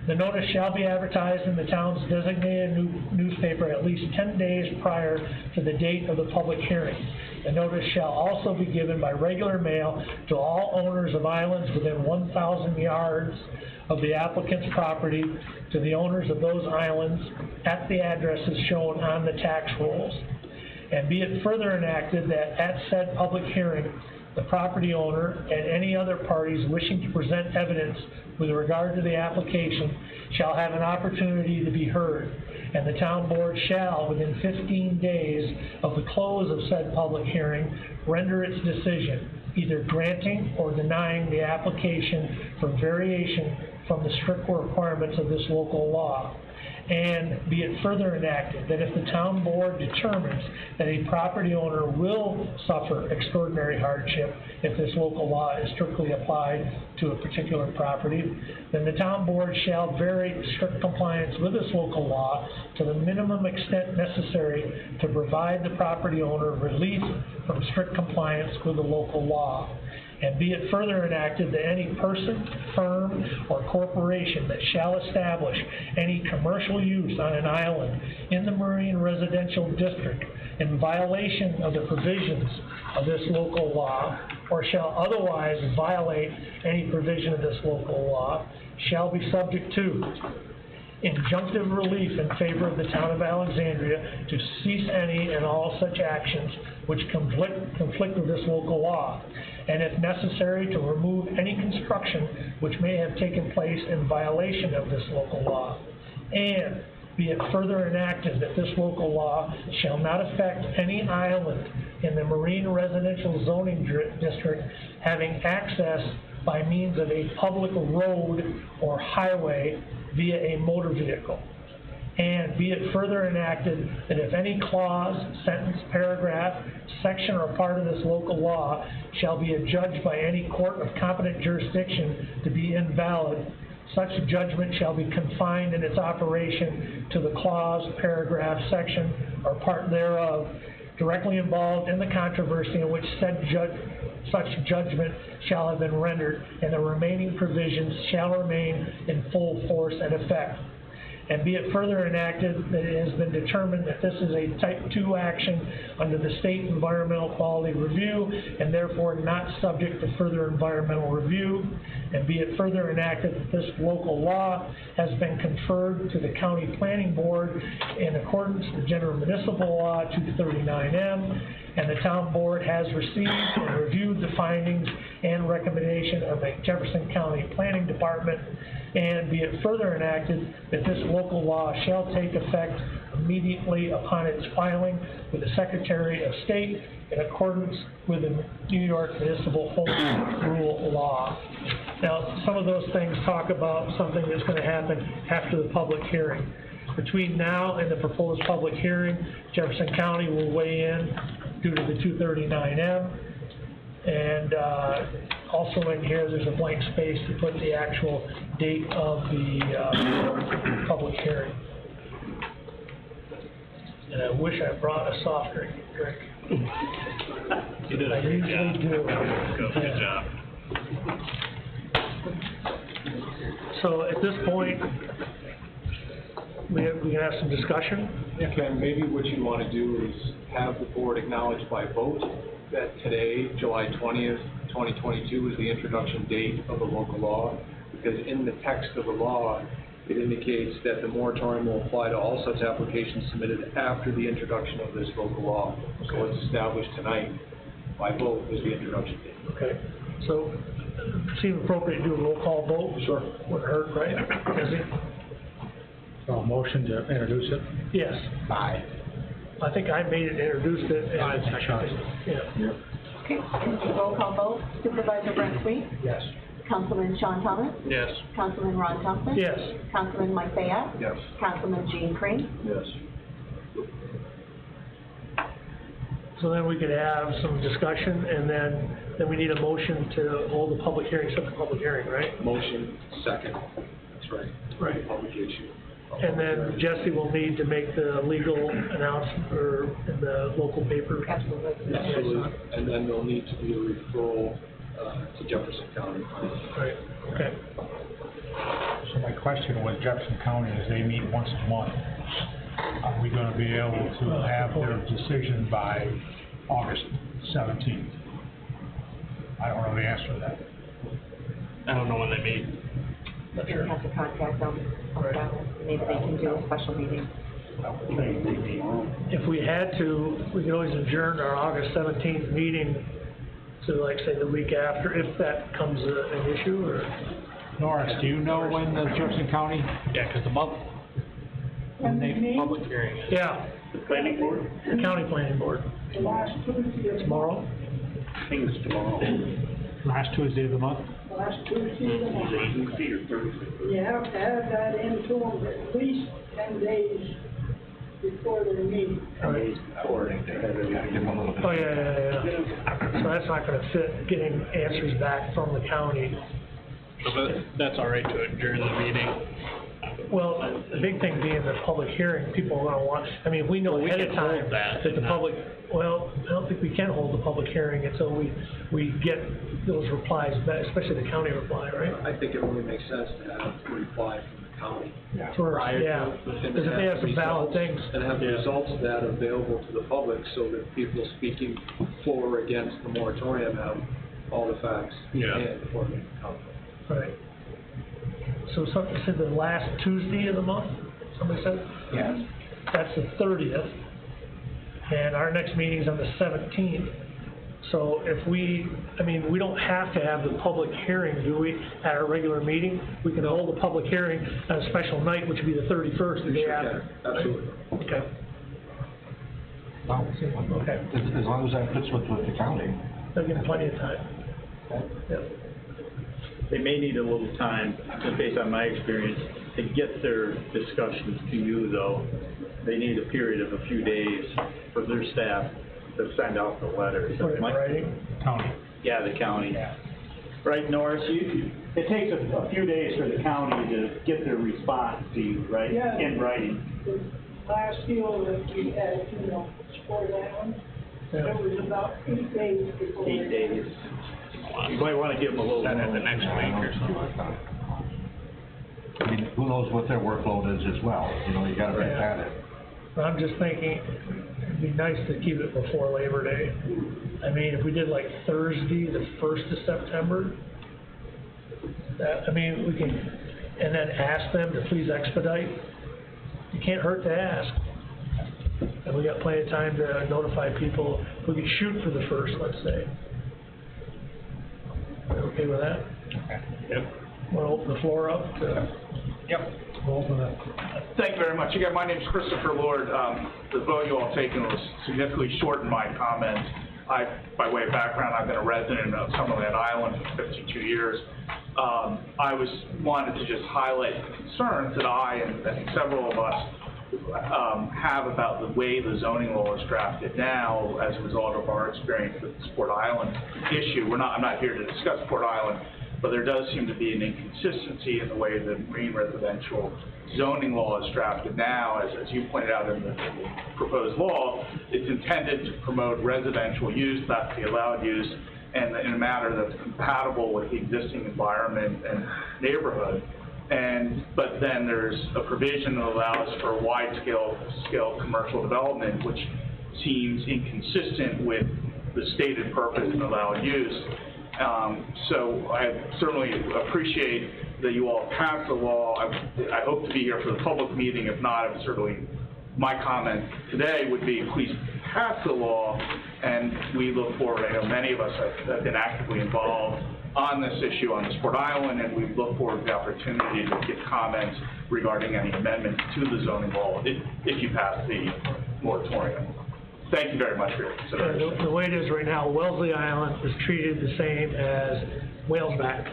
The notice shall be advertised in the town's designated newspaper at least 10 days prior to the date of the public hearing. The notice shall also be given by regular mail to all owners of islands within 1,000 yards of the applicant's property, to the owners of those islands at the addresses shown on the tax rolls. And be it further enacted that at said public hearing, the property owner and any other parties wishing to present evidence with regard to the application shall have an opportunity to be heard, and the town board shall, within 15 days of the close of said public hearing, render its decision, either granting or denying the application for variation from the strict requirements of this local law. And be it further enacted that if the town board determines that a property owner will suffer extraordinary hardship if this local law is strictly applied to a particular property, then the town board shall vary strict compliance with this local law to the minimum extent necessary to provide the property owner relief from strict compliance with the local law. And be it further enacted that any person, firm, or corporation that shall establish any commercial use on an island in the marine residential district in violation of the provisions of this local law, or shall otherwise violate any provision of this local law, shall be subject to injunctive relief in favor of the town of Alexandria to cease any and all such actions which conflict with this local law, and if necessary, to remove any construction which may have taken place in violation of this local law. And be it further enacted that this local law shall not affect any island in the marine residential zoning district having access by means of a public road or highway via a motor vehicle. And be it further enacted that if any clause, sentence, paragraph, section, or part of this local law shall be adjudged by any court of competent jurisdiction to be invalid, such judgment shall be confined in its operation to the clause, paragraph, section, or part thereof directly involved in the controversy in which such judgment shall have been rendered, and the remaining provisions shall remain in full force and effect. And be it further enacted that it has been determined that this is a type 2 action under the State Environmental Quality Review and therefore not subject to further environmental review. And be it further enacted that this local law has been conferred to the County Planning Board in accordance with General Municipal Law 239M, and the Town Board has received and reviewed the findings and recommendation of the Jefferson County Planning Department. And be it further enacted that this local law shall take effect immediately upon its filing with the Secretary of State in accordance with the New York Municipal Home Rule Law. Now, some of those things talk about something that's going to happen after the public hearing. Between now and the proposed public hearing, Jefferson County will weigh in due to the 239M. And also in here, there's a blank space to put the actual date of the public hearing. And I wish I brought a soft drink. You did a great job. I usually do. Good job. So at this point, we can have some discussion. Ken, maybe what you want to do is have the board acknowledge by vote that today, July 20th, 2022, is the introduction date of the local law, because in the text of the law, it indicates that the moratorium will apply to all such applications submitted after the introduction of this local law. So it's established tonight by vote as the introduction date. Okay, so seem appropriate to do a roll call vote? Sure. Wouldn't hurt, right? Jesse? So motion to introduce it? Yes. Aye. I think I made it, introduced it. And Aye, second. Yeah. Okay, roll call vote. Supervisor Brent Sweet? Yes. Councilman Sean Thomas? Yes. Councilman Ron Thompson? Yes. Councilman Mike Bayat? Yes. Councilman Gene Crean? Yes. So then we could have some discussion, and then we need a motion to hold the public hearing, set the public hearing, right? Motion, second. That's right. Right. Public issue. And then Jesse will need to make the legal announcement or in the local paper. Absolutely. Absolutely. And then there'll need to be a referral to Jefferson County. Right, okay. So my question with Jefferson County is they meet once a month. Are we going to be able to have their decision by August 17th? I don't know the answer to that. I don't know when they meet. But you have to contact them about maybe they can do a special meeting. If we had to, we could always adjourn our August 17th meeting to, like, say, the week after, if that becomes an issue, or? Norris, do you know when the Jefferson County? Yeah, because the public hearing is. Yeah. The planning board? The county planning board. Tomorrow? I think it's tomorrow. Last Tuesday of the month? last Tuesday of the month. You have to have that into them at least 10 days before their meeting. Oh, yeah. So that's not gonna fit getting answers back from the county. But that's all right to adjourn the meeting. Well, the big thing being the public hearing, people are gonna want, I mean, we know Well, we ahead of can hold time that that the and public, well, I don't think we can hold the public hearing until we get those replies, especially the county reply, right? I think it really makes sense to have a reply from the county. First, prior to- yeah, and because if they have some valid results- things. And have the results of that available to the public so that people speaking for or against the moratorium have all the facts in Yeah. hand before making a comment. Right. So something said the last Tuesday of the month, somebody said? Yes. That's the 30th, and our next meeting's on the 17th. So if we don't have to have the public hearing, do we, at our regular meeting? We can hold a public hearing on a special night, which would be the 31st, the day after. Absolutely. Okay. Well, Okay. as long as that fits with the county. They'll give plenty of time. Yep. They may need a little time, just based on my experience, to get their discussions to you, though. They need a period of a few days for their staff to send out the letters. Put it in writing? County. Yeah, the county. Right, Norris, it takes a few days for the county to get their response to you, right? Yeah. In writing. The last deal that we had, Sport Island, it was about 8 days before. 8 days. You might want to give them a little. Set it the next week or something. I mean, who knows what their workload is as well, you know, you gotta make that in. But I'm just thinking, it'd be nice to keep it before Labor Day. I mean, if we did like Thursday, the 1st of September, we can, and then ask them to please expedite. It can't hurt to ask. And we got plenty of time to notify people. If we could shoot for the 1st, let's say. Okay with that? Yep. Want to open the floor up to? Yep. We'll open it. Thank you very much. Again, my name is Christopher Lord. The vote you all taken was significantly short in my comments. By way of background, I've been a resident of Summerland Island for 52 years. I wanted to just highlight the concerns that I and I think several of us have about the way the zoning law is drafted now as a result of our experience with the Sport Island issue. I'm not here to discuss Sport Island, but there does seem to be an inconsistency in the way the marine residential zoning law is drafted now. As you pointed out in the proposed law, it's intended to promote residential use, that's the allowed use, and in a manner that's compatible with the existing environment and neighborhood. But then there's a provision that allows for wide-scale commercial development, which seems inconsistent with the stated purpose and allowed use. So I certainly appreciate that you all passed the law. I hope to be here for the public meeting. If not, my comment today would be please pass the law, and we look forward. I know many of us have been actively involved on this issue on the Sport Island, and we look forward to the opportunity to give comments regarding any amendments to the zoning law if you pass the moratorium. Thank you very much for your consideration. The way it is right now, Wellesley Island is treated the same as Whalesback.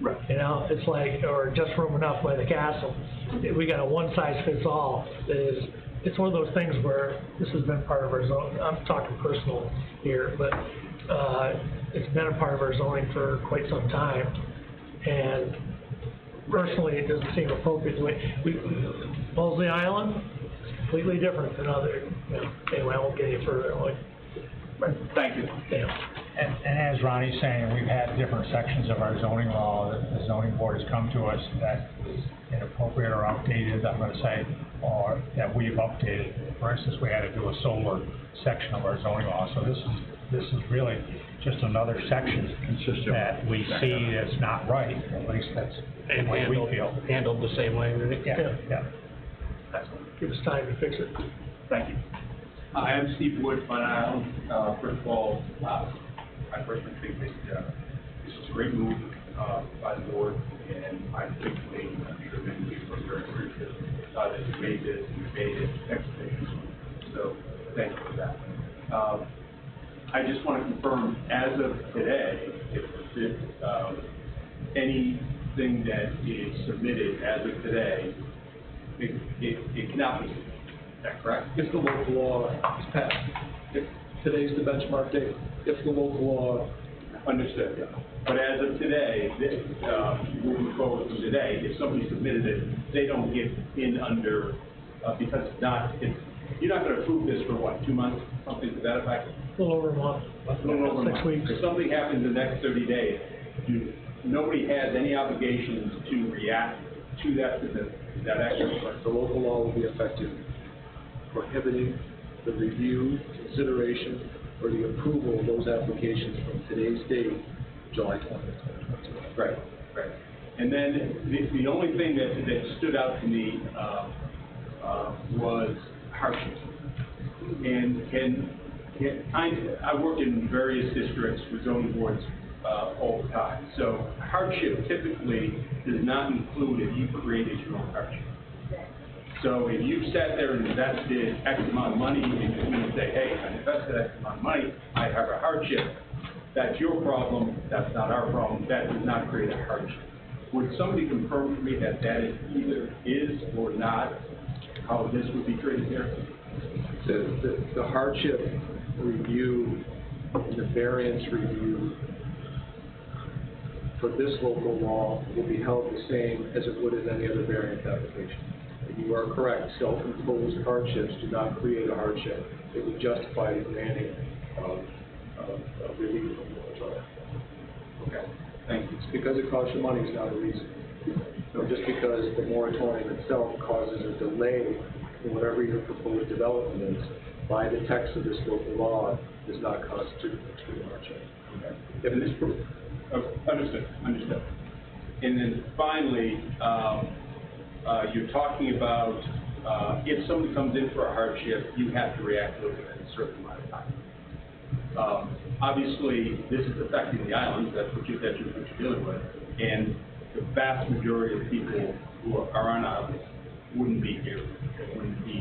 Right. You know, it's like, or just room enough by the castle. We got a one-size-fits-all. It's one of those things where this has been part of our zone. I'm talking personal here, but it's been a part of our zoning for quite some time. And personally, it doesn't seem appropriate. Wellesley Island is completely different than other. Anyway, I won't get any further. Thank you. Yeah. And as Ronnie's saying, we've had different sections of our zoning law that the zoning board has come to us that is inappropriate or outdated, I'm gonna say, or that we've updated. For instance, we had to do a solar section of our zoning law, so this is really just another section that we see as not right, at least that's the way we feel. Handled the same way, right? Yeah. Give us time to fix it. Thank you. Hi, I'm Steve Wood, Fun Island. First of all, I personally think that this is a great move by the board, and I particularly, I'm sure many people are very appreciative that you made this and you made it expeditious. So thank you for that. I just want to confirm, as of today, if anything that is submitted as of today, it cannot be submitted. Is that correct? If the local law is passed, if today's the benchmark date, if the local law. Understood. But as of today, moving forward from today, if somebody submitted it, they don't get in under, because you're not going to approve this for what, 2 months, something to that effect? A little over a month, A little over a 6 month. weeks. If something happens in the next 30 days, nobody has any obligations to react to that action. The local law will be effective prohibiting the review, consideration, or the approval of those applications from today's date, July 20th, 2022. Right. And then the only thing that stood out to me was hardship. And I work in various districts with zoning boards all the time. So hardship typically does not include if you created your own hardship. So if you sat there and invested X amount of money, and you come in and say, hey, I invested X amount of money, I have a hardship, that's your problem, that's not our problem, that does not create a hardship. Would somebody confirm for me that either is or not how this would be treated here? The hardship review, the variance review for this local law will be held the same as it would in any other variance application. And you are correct, self-imposed hardships do not create a hardship. It would justify the granting of relief from the moratorium. Okay, thank you. It's because it costs you money is not a reason. So just because the moratorium itself causes a delay in whatever your proposed development is, by the text of this local law, does not constitute a hardship. Okay. If it is proved. Understood. And then finally, you're talking about if somebody comes in for a hardship, you have to react to it within a certain amount of time. Obviously, this is affecting the islands, that's what you're dealing with, and the vast majority of people who are on islands wouldn't be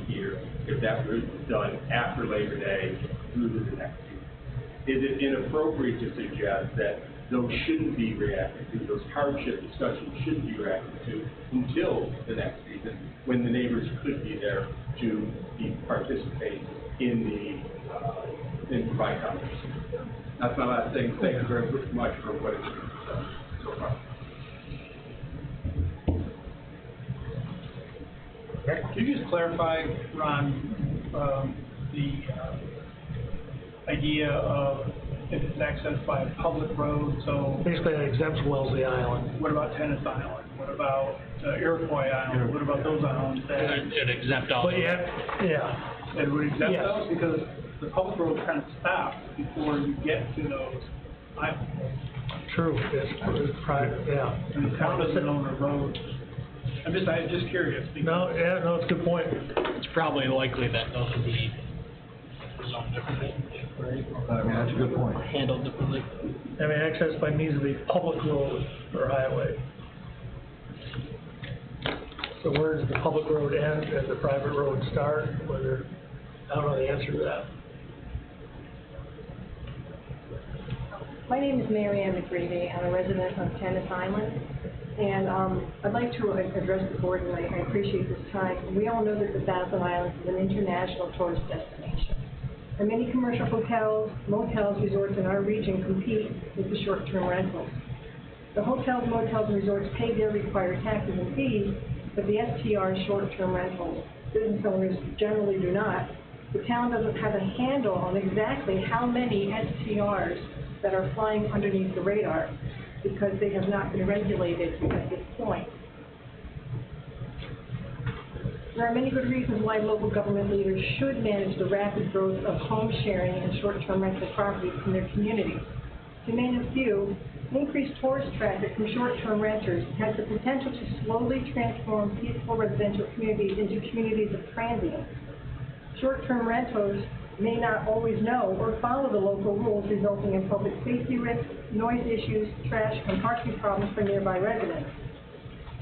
here if that was done after Labor Day through to the next season. Is it inappropriate to suggest that those shouldn't be reacted to, those hardship discussions shouldn't be reacted to until the next season, when the neighbors could be there to participate in provide comments? That's my last thing. Thank you very much for what it's done so far. Can you just clarify, Ron, the idea of if it's accessed by a public road, so... Basically, it exempts Wellesley Island. What about Tennis Island? What about Iroquois Island? What about those islands that... It exempt all But those. yeah. It would exempt Yes. those because the public road kind of stops before you get to those islands. True, it's private, yeah. And the town doesn't own a road. I'm just curious. No, it's a good point. It's probably likely that those would be zoned differently, right? I mean, that's a good point. Handled differently. I mean, access by means of the public road or highway. So where does the public road end and the private road start? Whether, I don't know the answer to that. My name is Mary Ann McGreevy. I'm a resident of Tennis Island. And I'd like to address the board, and I appreciate this time. We all know that the Thousand Islands is an international tourist destination. And many commercial hotels, motels, resorts in our region compete with the short-term rentals. The hotels, motels, and resorts pay their required taxes and fees, but the STR short-term rentals, business owners generally do not. The town doesn't have a handle on exactly how many STRs that are flying underneath the radar, because they have not been regulated at this point. There are many good reasons why local government leaders should manage the rapid growth of home sharing and short-term rental properties in their communities. To name a few, increased tourist traffic from short-term renters has the potential to slowly transform peaceful residential communities into communities of transience. Short-term renters may not always know or follow the local rules, resulting in public safety risks, noise issues, trash, and parking problems for nearby residents.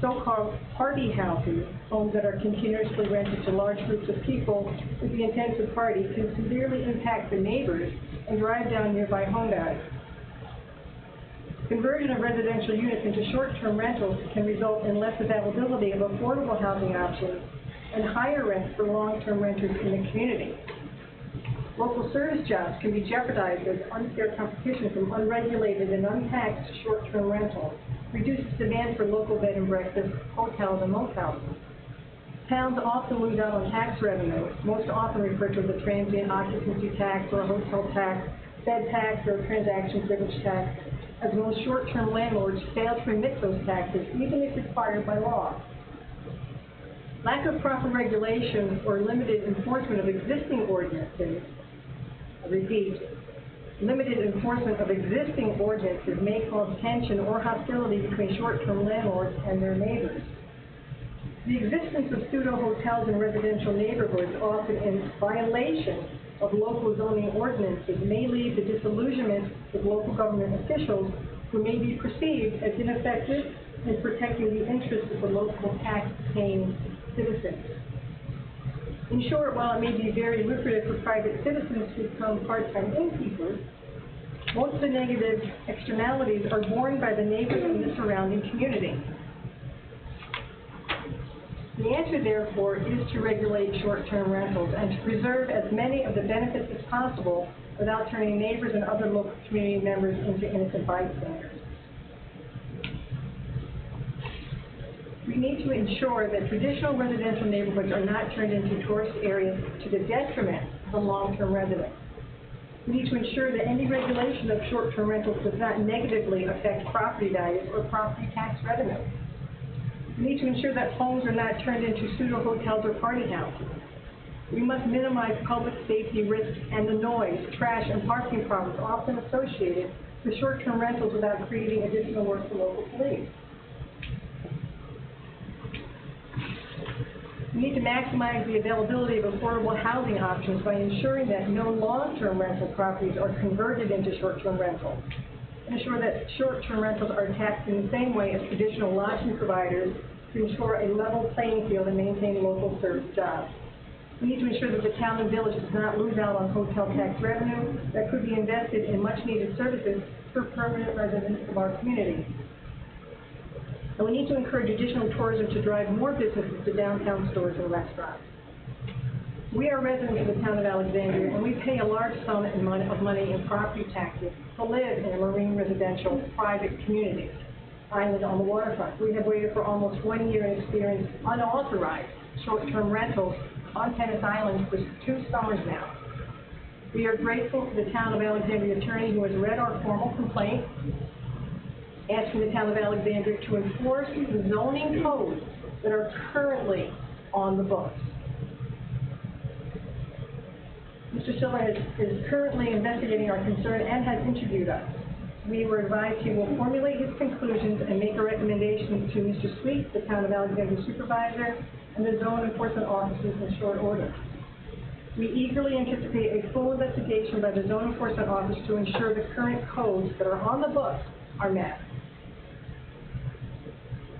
So-called party houses, homes that are continuously rented to large groups of people with the intent to party, can severely impact the neighbors and drive down nearby home values. Conversion of residential units into short-term rentals can result in less availability of affordable housing options and higher rents for long-term renters in the community. Local service jobs can be jeopardized as unfair competition from unregulated and untaxed short-term rentals reduces demand for local bed and breakfast, hotels, and motels. Towns often lose out on tax revenue, most often referred to as a transient occupancy tax or a hotel tax, bed tax, or a transaction privilege tax, as most short-term landlords fail to remit those taxes, even if required by law. Lack of proper regulation or limited enforcement of existing ordinances, I repeat, limited enforcement of existing ordinances may cause tension or hostility between short-term landlords and their neighbors. The existence of pseudo-hotels in residential neighborhoods, often in violation of local zoning ordinances, may lead to disillusionment with local government officials who may be perceived as ineffective in protecting the interests of the local tax-paying citizens. In short, while it may be very lucrative for private citizens to become part-time innkeepers, most of the negative externalities are borne by the neighbors in the surrounding community. The answer, therefore, is to regulate short-term rentals and to preserve as many of the benefits as possible without turning neighbors and other local community members into innocent bystanders. We need to ensure that traditional residential neighborhoods are not turned into tourist areas to the detriment of the long-term residents. We need to ensure that any regulation of short-term rentals does not negatively affect property values or property tax revenue. We need to ensure that homes are not turned into pseudo-hotels or party houses. We must minimize public safety risks and the noise, trash, and parking problems often associated with short-term rentals without creating additional work for local police. We need to maximize the availability of affordable housing options by ensuring that no long-term rental properties are converted into short-term rentals. Ensure that short-term rentals are taxed in the same way as traditional lodging providers to ensure a level playing field and maintain local service jobs. We need to ensure that the town and village does not lose out on hotel tax revenue that could be invested in much-needed services for permanent residents of our community. And we need to encourage additional tourism to drive more businesses to downtown stores and restaurants. We are residents of the town of Alexandria, and we pay a large sum of money in property taxes to live in a marine residential private community island on the waterfront. We have waited for almost 1 year and experienced unauthorized short-term rentals on Tennis Island for 2 summers now. We are grateful to the town of Alexandria attorney who has read our formal complaint, asking the town of Alexandria to enforce the zoning codes that are currently on the books. Mr. Silva is currently investigating our concern and has interviewed us. We were advised he will formulate his conclusions and make a recommendation to Mr. Sweet, the town of Alexandria supervisor, and the zone enforcement officers in short order. We eagerly anticipate a full investigation by the zone enforcement office to ensure the current codes that are on the books are met.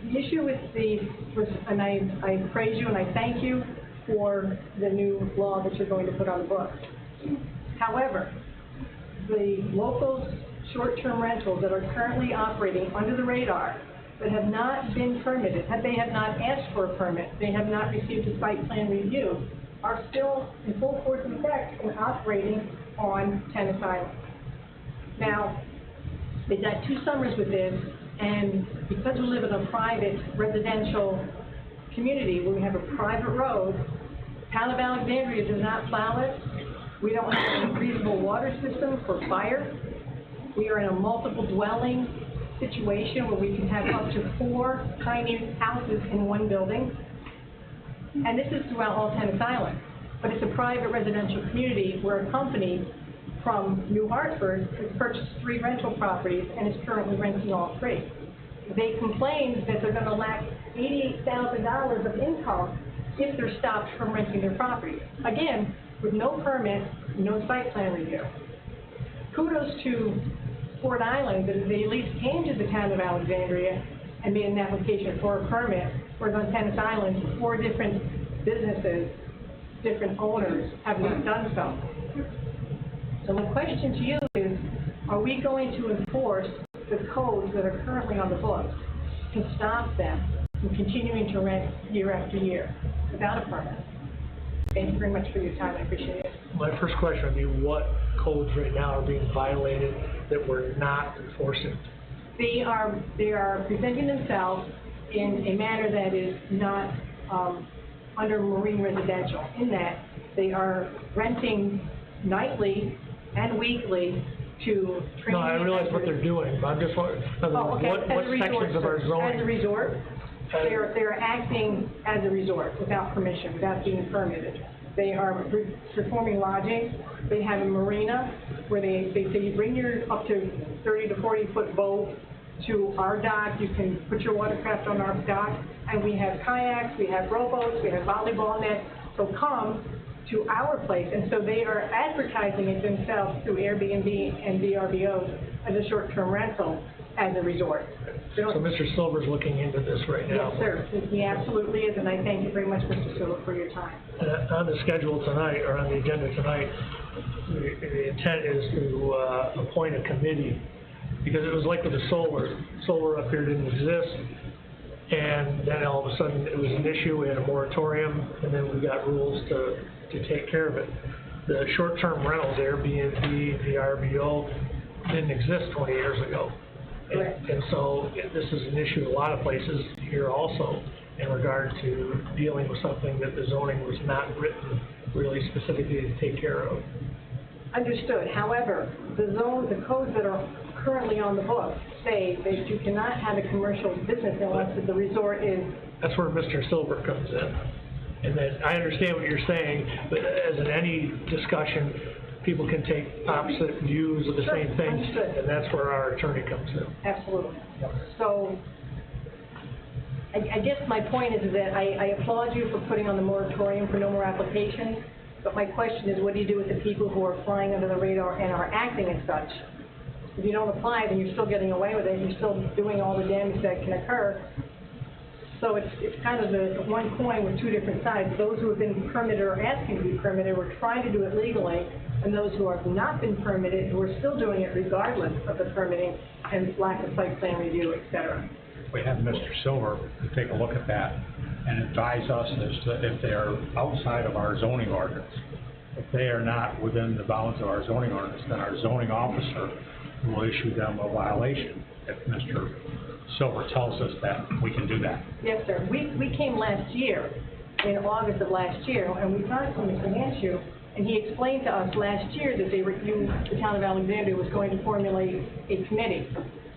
The issue and I praise you and I thank you for the new law that you're going to put on the books. However, the local short-term rentals that are currently operating under the radar that have not been permitted, they have not asked for a permit, they have not received a site plan review, are still in full force and effect and operating on Tennis Island. Now, they've got 2 summers with this, and because we live in a private residential community where we have a private road, town of Alexandria does not plow it. We don't have a reasonable water system for fire. We are in a multiple dwelling situation where we can have up to 4 tiny houses in one building. And this is throughout all Tennis Island. But it's a private residential community where a company from New Hartford has purchased 3 rental properties and is currently renting all 3. They complained that they're going to lack $88,000 of income if they're stopped from renting their property. Again, with no permit, no site plan review. Kudos to Fort Island that they at least came to the town of Alexandria and made an application for a permit, whereas on Tennis Island, 4 different businesses, different owners have not done so. So my question to you is, are we going to enforce the codes that are currently on the books to stop them from continuing to rent year after year without a permit. Thank you very much for your time, I appreciate it. My first question would be, what codes right now are being violated that we're not enforcing? They are presenting themselves in a manner that is not under marine residential, in that they are renting nightly and weekly to training. No, I realize what they're doing, but I'm just wondering, Oh, okay. what sections of our zoning? As a resort, they're acting as a resort without permission, without being permitted. They are performing lodging. They have a marina where they say you bring your up to 30 to 40 foot boat to our dock. You can put your watercraft on our dock, and we have kayaks, we have rowboats, we have volleyball nets. So come to our place, and so they are advertising it themselves through Airbnb and VRBOs as a short-term rental as a resort. So Mr. Silver's looking into this right now. Yes, sir. He absolutely is, and I thank you very much, Mr. Silver, for your time. On the schedule tonight, or on the agenda tonight, the intent is to appoint a committee, because it was like with the solar up here didn't exist, and then all of a sudden it was an issue, we had a moratorium, and then we got rules to take care of it. The short-term rentals, Airbnb, VRBO, didn't exist 20 years ago. And so this is an issue in a lot of places here also in regard to dealing with something that the zoning was not written really specifically to take care of. Understood. However, the codes that are currently on the books say that you cannot have a commercial business unless the resort is. That's where Mr. Silver comes in. And then I understand what you're saying, but as in any discussion, people can take opposite views of the same thing. Understood. And that's where our attorney comes in. Absolutely. So, I guess my point is that I applaud you for putting on the moratorium for no more applications, but my question is, what do you do with the people who are flying under the radar and are acting as such? If you don't apply, then you're still getting away with it, you're still doing all the damage that can occur. So it's kind of the one coin with two different sides. Those who have been permitted or asking to be permitted, we're trying to do it legally, and those who have not been permitted, who are still doing it regardless of the permitting and lack of site plan review, et cetera. We have Mr. Silver to take a look at that and advise us as to if they are outside of our zoning ordinance. If they are not within the bounds of our zoning ordinance, then our zoning officer will issue them a violation if Mr. Silver tells us that we can do that. Yes, sir. We came last year, in August of last year, and we talked to Mr. Hanshew, and he explained to us last year that the town of Alexandria was going to formulate a committee.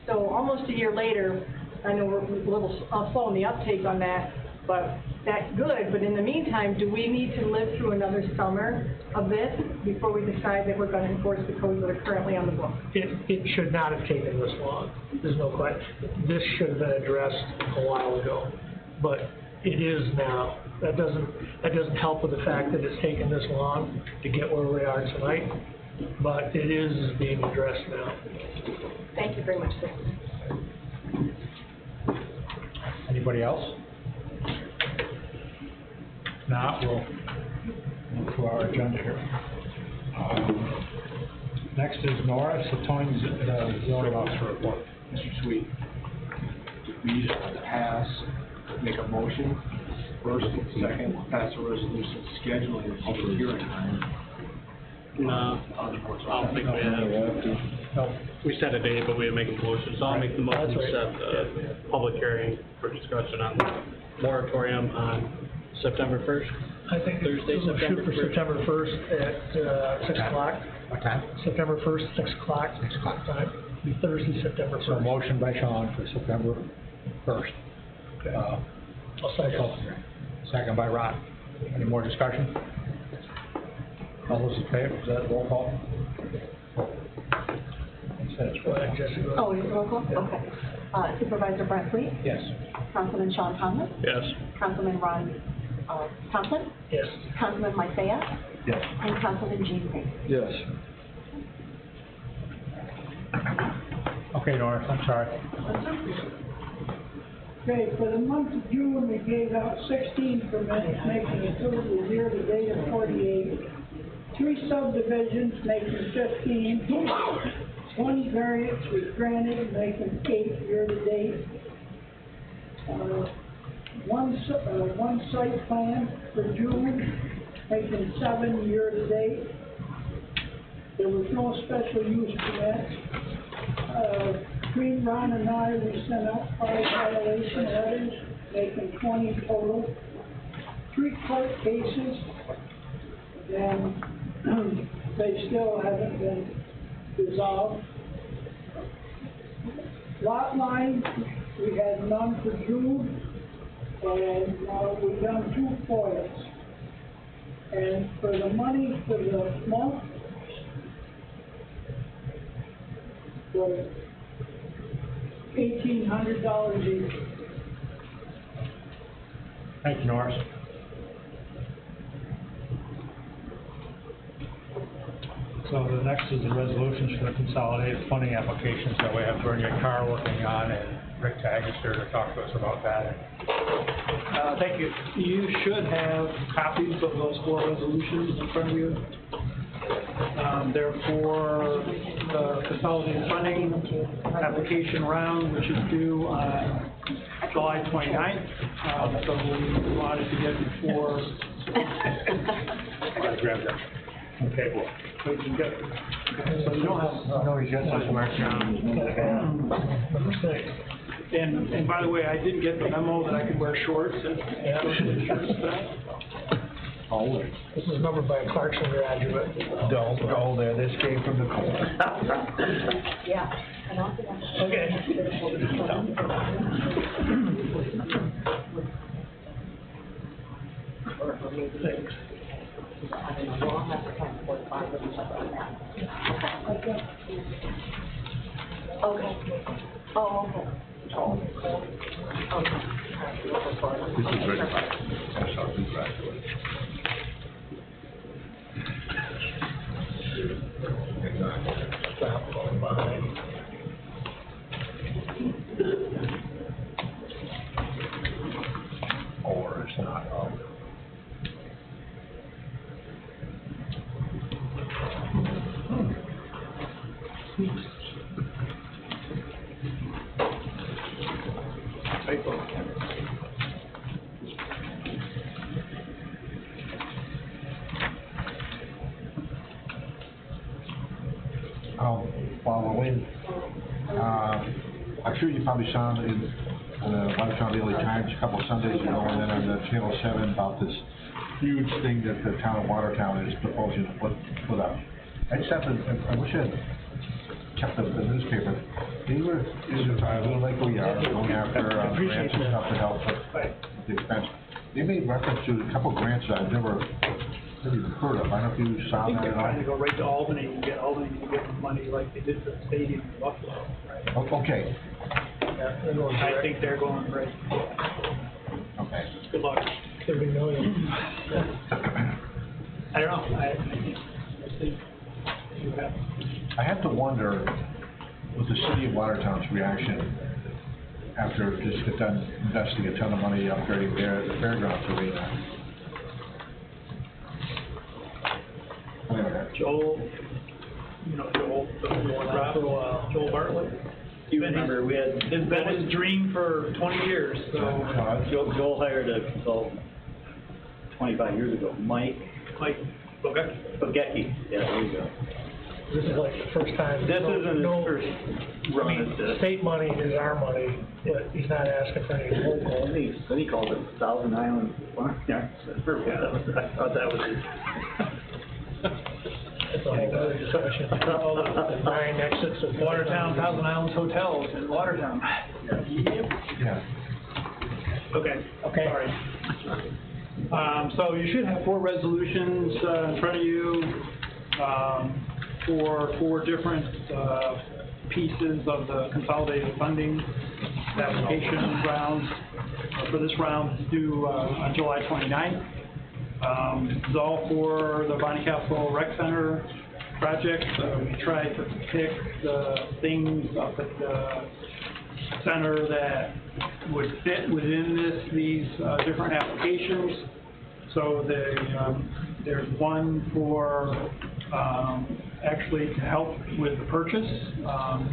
So almost a year later, I know we're a little slow in the uptake on that, but that's good. But in the meantime, do we need to live through another summer of this before we decide that we're going to enforce the codes that are currently on the book? It should not have taken this long. There's no question. This should have been addressed a while ago, but it is now. That doesn't help with the fact that it's taken this long to get where we are tonight, but it is being addressed now. Thank you very much, sir. Anybody else? If not, we'll move to our agenda here. Next is Nora Satone's zoning officer report. Mr. Sweet, we pass, make a motion, first and second, pass a resolution scheduling the public hearing time. No, I don't think we have. No. We set a date, but we didn't make a motion, so I'll make the motion to set the public hearing for discussion on the moratorium on September 1st. I think Thursday, we'll September shoot for 1st. September 1st at 6 o'clock. What time? September 1st, 6 o'clock. 6 o'clock. Time. Be Thursday, September 1st. So motion by Sean for September 1st. Okay. I'll second. Second by Rod. Any more discussion? All those in favor, is that roll call? Go ahead, Jessica. Oh, is it roll call? Okay. Supervisor Brent Sweet? Yes. Councilman Sean Thomas? Yes. Councilman Ron Thompson? Yes. Councilman Mike Bayat? Yes. And Councilman Gene Green? Yes. Okay, Nora, I'm sorry. Okay, for the month of June, we gave out 16 permits, making a total year-to-date of 48. 3 subdivisions, making 15. One variance was granted, making 8 year-to-date. One site plan for June, making 7 year-to-date. There was no special use permit. Between Ron and I, we sent out 5 violation letters, making 20 total. 3 court cases, and they still haven't been resolved. Lot line, we had none for June, and we've done 2 foils. And for the money for the month, was $1,800 each. Thank you, Norris. So the next is the resolutions for the consolidated funding applications that we have Bernie Carr working on, and Rick Tag is here to talk to us about that. Thank you. You should have copies of those 4 resolutions in front of you. They're for the consolidated funding application round, which is due on July 29th. So we wanted to get before. I gotta grab that. Okay, well. So you can get, so you don't have. No, he's got some marks down. Number 6. And by the way, I did get the memo that I could wear shorts and shirts tonight. Always. This is numbered by a Clarkson graduate. Don't go there, this came from the court. Yeah. Okay. Thanks. Okay. Oh, okay. This is ready. That's our congratulations. Stop going behind. Or it's not. While we're waiting, I'm sure you probably saw in the Watertown Daily Times a couple of Sundays ago, and then on the Channel 7 about this huge thing that the town of Watertown is proposing to put up. I just have to, I wish I had kept the newspaper. They were, like we are, going after grants and stuff to help with the expense. They made reference to a couple of grants that I've never even heard of. I don't know if you saw I think that they're at all. trying to go right to Albany and get Albany to get money like they did for the stadium in Buffalo, right? Okay. I think they're going right. Okay. Good luck. 30 million. I don't know. I think you have. I have to wonder with the city of Watertown's reaction after just got done investing a ton of money upgrading the fairgrounds arena. Joel, you know Joel, the one drop for a while. Joel Bartlett. You remember, we had. It's been his dream for 20 years, so. Joel hired a consultant 25 years ago, Mike Bogecki. Yeah, there you go. This is like the first time. This isn't his first run at this. State money is our money, but he's not asking for any local. Then he called it Thousand Island Farm. Yeah, I thought that was it. That's a whole other discussion. All the 9 exits of Watertown, Thousand Islands Hotels in Watertown. Yeah. Okay. Sorry. So you should have 4 resolutions in front of you for 4 different pieces of the consolidated funding application round. For this round, it's due on July 29th. This is all for the Bonnie Castle Rec Center project. We tried to pick the things up at the center that would fit within these different applications. So there's one for actually to help with the purchase.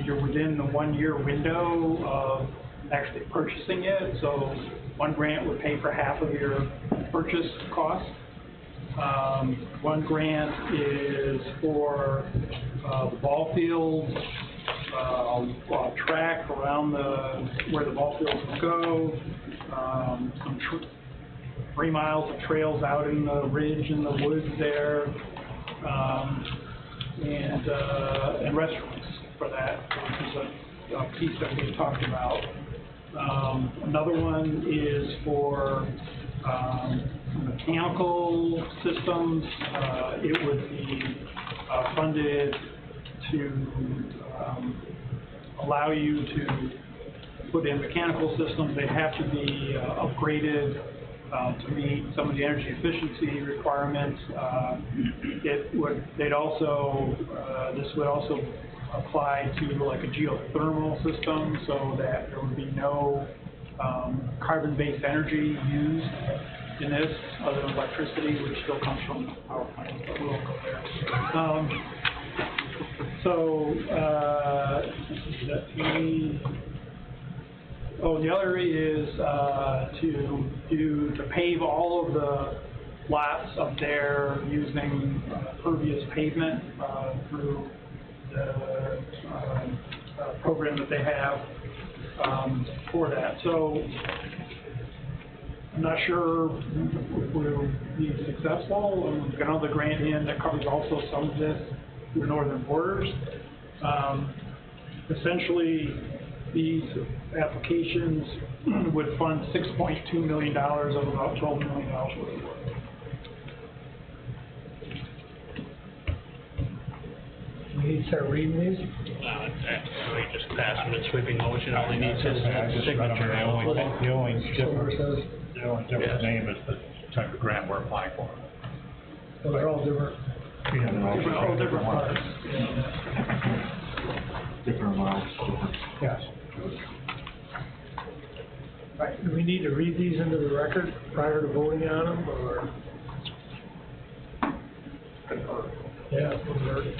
You're within the 1-year window of actually purchasing it, so one grant would pay for half of your purchase cost. One grant is for the ball field, track around where the ball fields will go, some 3 miles of trails out in the ridge and the woods there, and restrooms for that, which is a piece that we talked about. Another one is for mechanical systems. It would be funded to allow you to put in mechanical systems. They have to be upgraded to meet some of the energy efficiency requirements. This would also apply to like a geothermal system, so that there would be no carbon-based energy used in this other than electricity, which still comes from power plants, but we won't go there. The other is to pave all of the lots up there using pervious pavement through the program that they have for that. So I'm not sure if we'll be successful. We've got another grant in that covers also some of this through the northern borders. Essentially, these applications would fund $6.2 million of about $12 million worth of work. We need to start reading these? We just passed them in sweeping motion, only needs his signature. The only different name is the type of grant we're applying for. Well, they're all different. All different parts. Different amounts, different. Yes. Right, do we need to read these into the record prior to voting on them, or? Yeah, we'll heard it.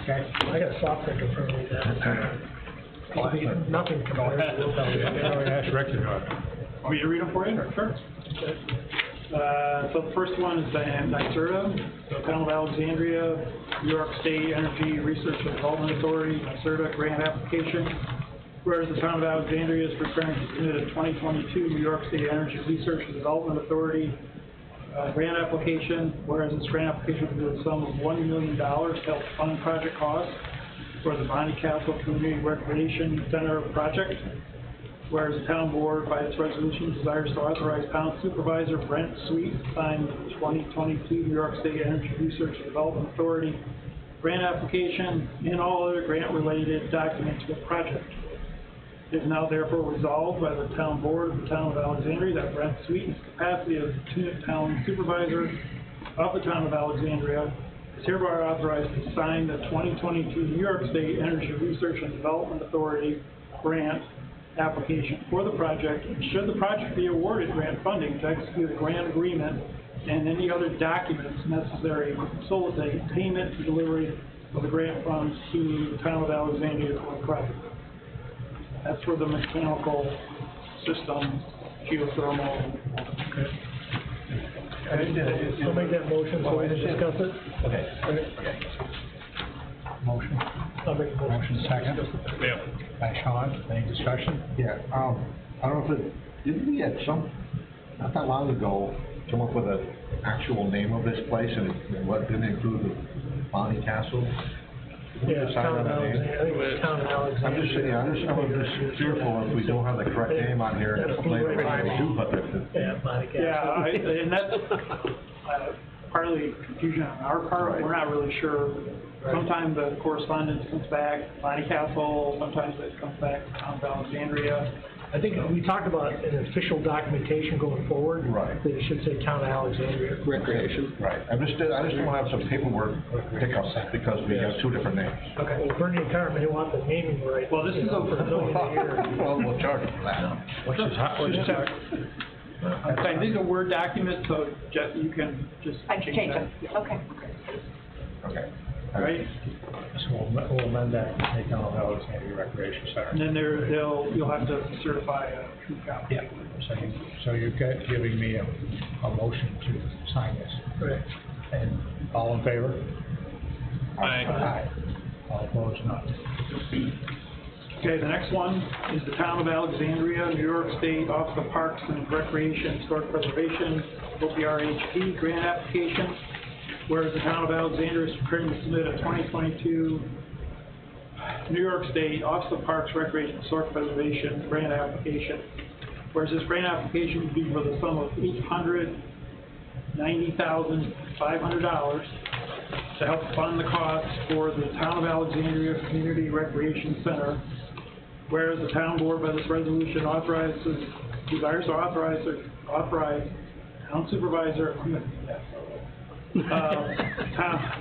Okay. I got a soft drink in front of me now. Nothing compared to this. Ask Rick to do it. Want me to read them for you? Sure. Okay. So the first one is NYSERDA, the Town of Alexandria, New York State Energy Research and Development Authority, NYSERDA grant application. Whereas the Town of Alexandria is preparing to submit a 2022 New York State Energy Research and Development Authority grant application, whereas this grant application will be a sum of $1 million to help fund project costs for the Bonnie Castle Community Recreation Center project. Whereas the town board, by its resolution, desires to authorize Town Supervisor Brent Sweet to sign the 2022 New York State Energy Research and Development Authority grant application and all other grant-related documents for the project. It is now therefore resolved by the town board of the Town of Alexandria that Brent Sweet, in his capacity as Town Supervisor of the Town of Alexandria, is hereby authorized to sign the 2022 New York State Energy Research and Development Authority grant application for the project, and should the project be awarded grant funding, to execute a grant agreement and any other documents necessary to facilitate payment and delivery of the grant funds to the Town of Alexandria for the project. That's for the mechanical system, geothermal. Okay. I'll make that motion so we can discuss it. Okay. Motion. I'll make a Motion second. Yeah. By Sean. Any discussion? Yeah, I don't know if didn't we not that long ago, come up with an actual name of this place, and what didn't include the Bonnie Castle? Did we Yeah, decide on Town of that name? Alexandria. I think it's Town of Alexandria. I'm just fearful if we don't have the correct name on here, later we do put it. Yeah, Bonnie Castle. Yeah, and that's partly confusion on our part. Right. We're not really sure. Sometimes the correspondence comes back, Bonnie Castle, sometimes it comes back to Town of Alexandria. I think we talked about an official documentation going forward. Right. That it should say Town of Alexandria. Recreation. Right, I just want to have some paperwork hiccups, because we have two different names. Okay. Well, Bernie and Carmen, they want the naming right. Well, this is for $1 million a year. Well, we'll charge them for that. Which is I'm saying these are Word documents, so Jeff, you can just I can change them. Okay. Okay. right? So we'll amend that, to take down Alexandria Recreation And Center. then you'll have to certify a true copy. Yeah, so you're giving me a motion to sign this. Right. And all in favor? Aye. Aye. All opposed, none. Okay, the next one is the Town of Alexandria, New York State Office of Parks and Recreation, Historic Preservation, OPRHP grant application. Whereas the Town of Alexandria is preparing to submit a 2022 New York State Office of Parks, Recreation, Historic Preservation grant application. Whereas this grant application would be for the sum of $890,500 to help fund the costs for the Town of Alexandria Community Recreation Center. Whereas the town board by this resolution desires to authorize town supervisor,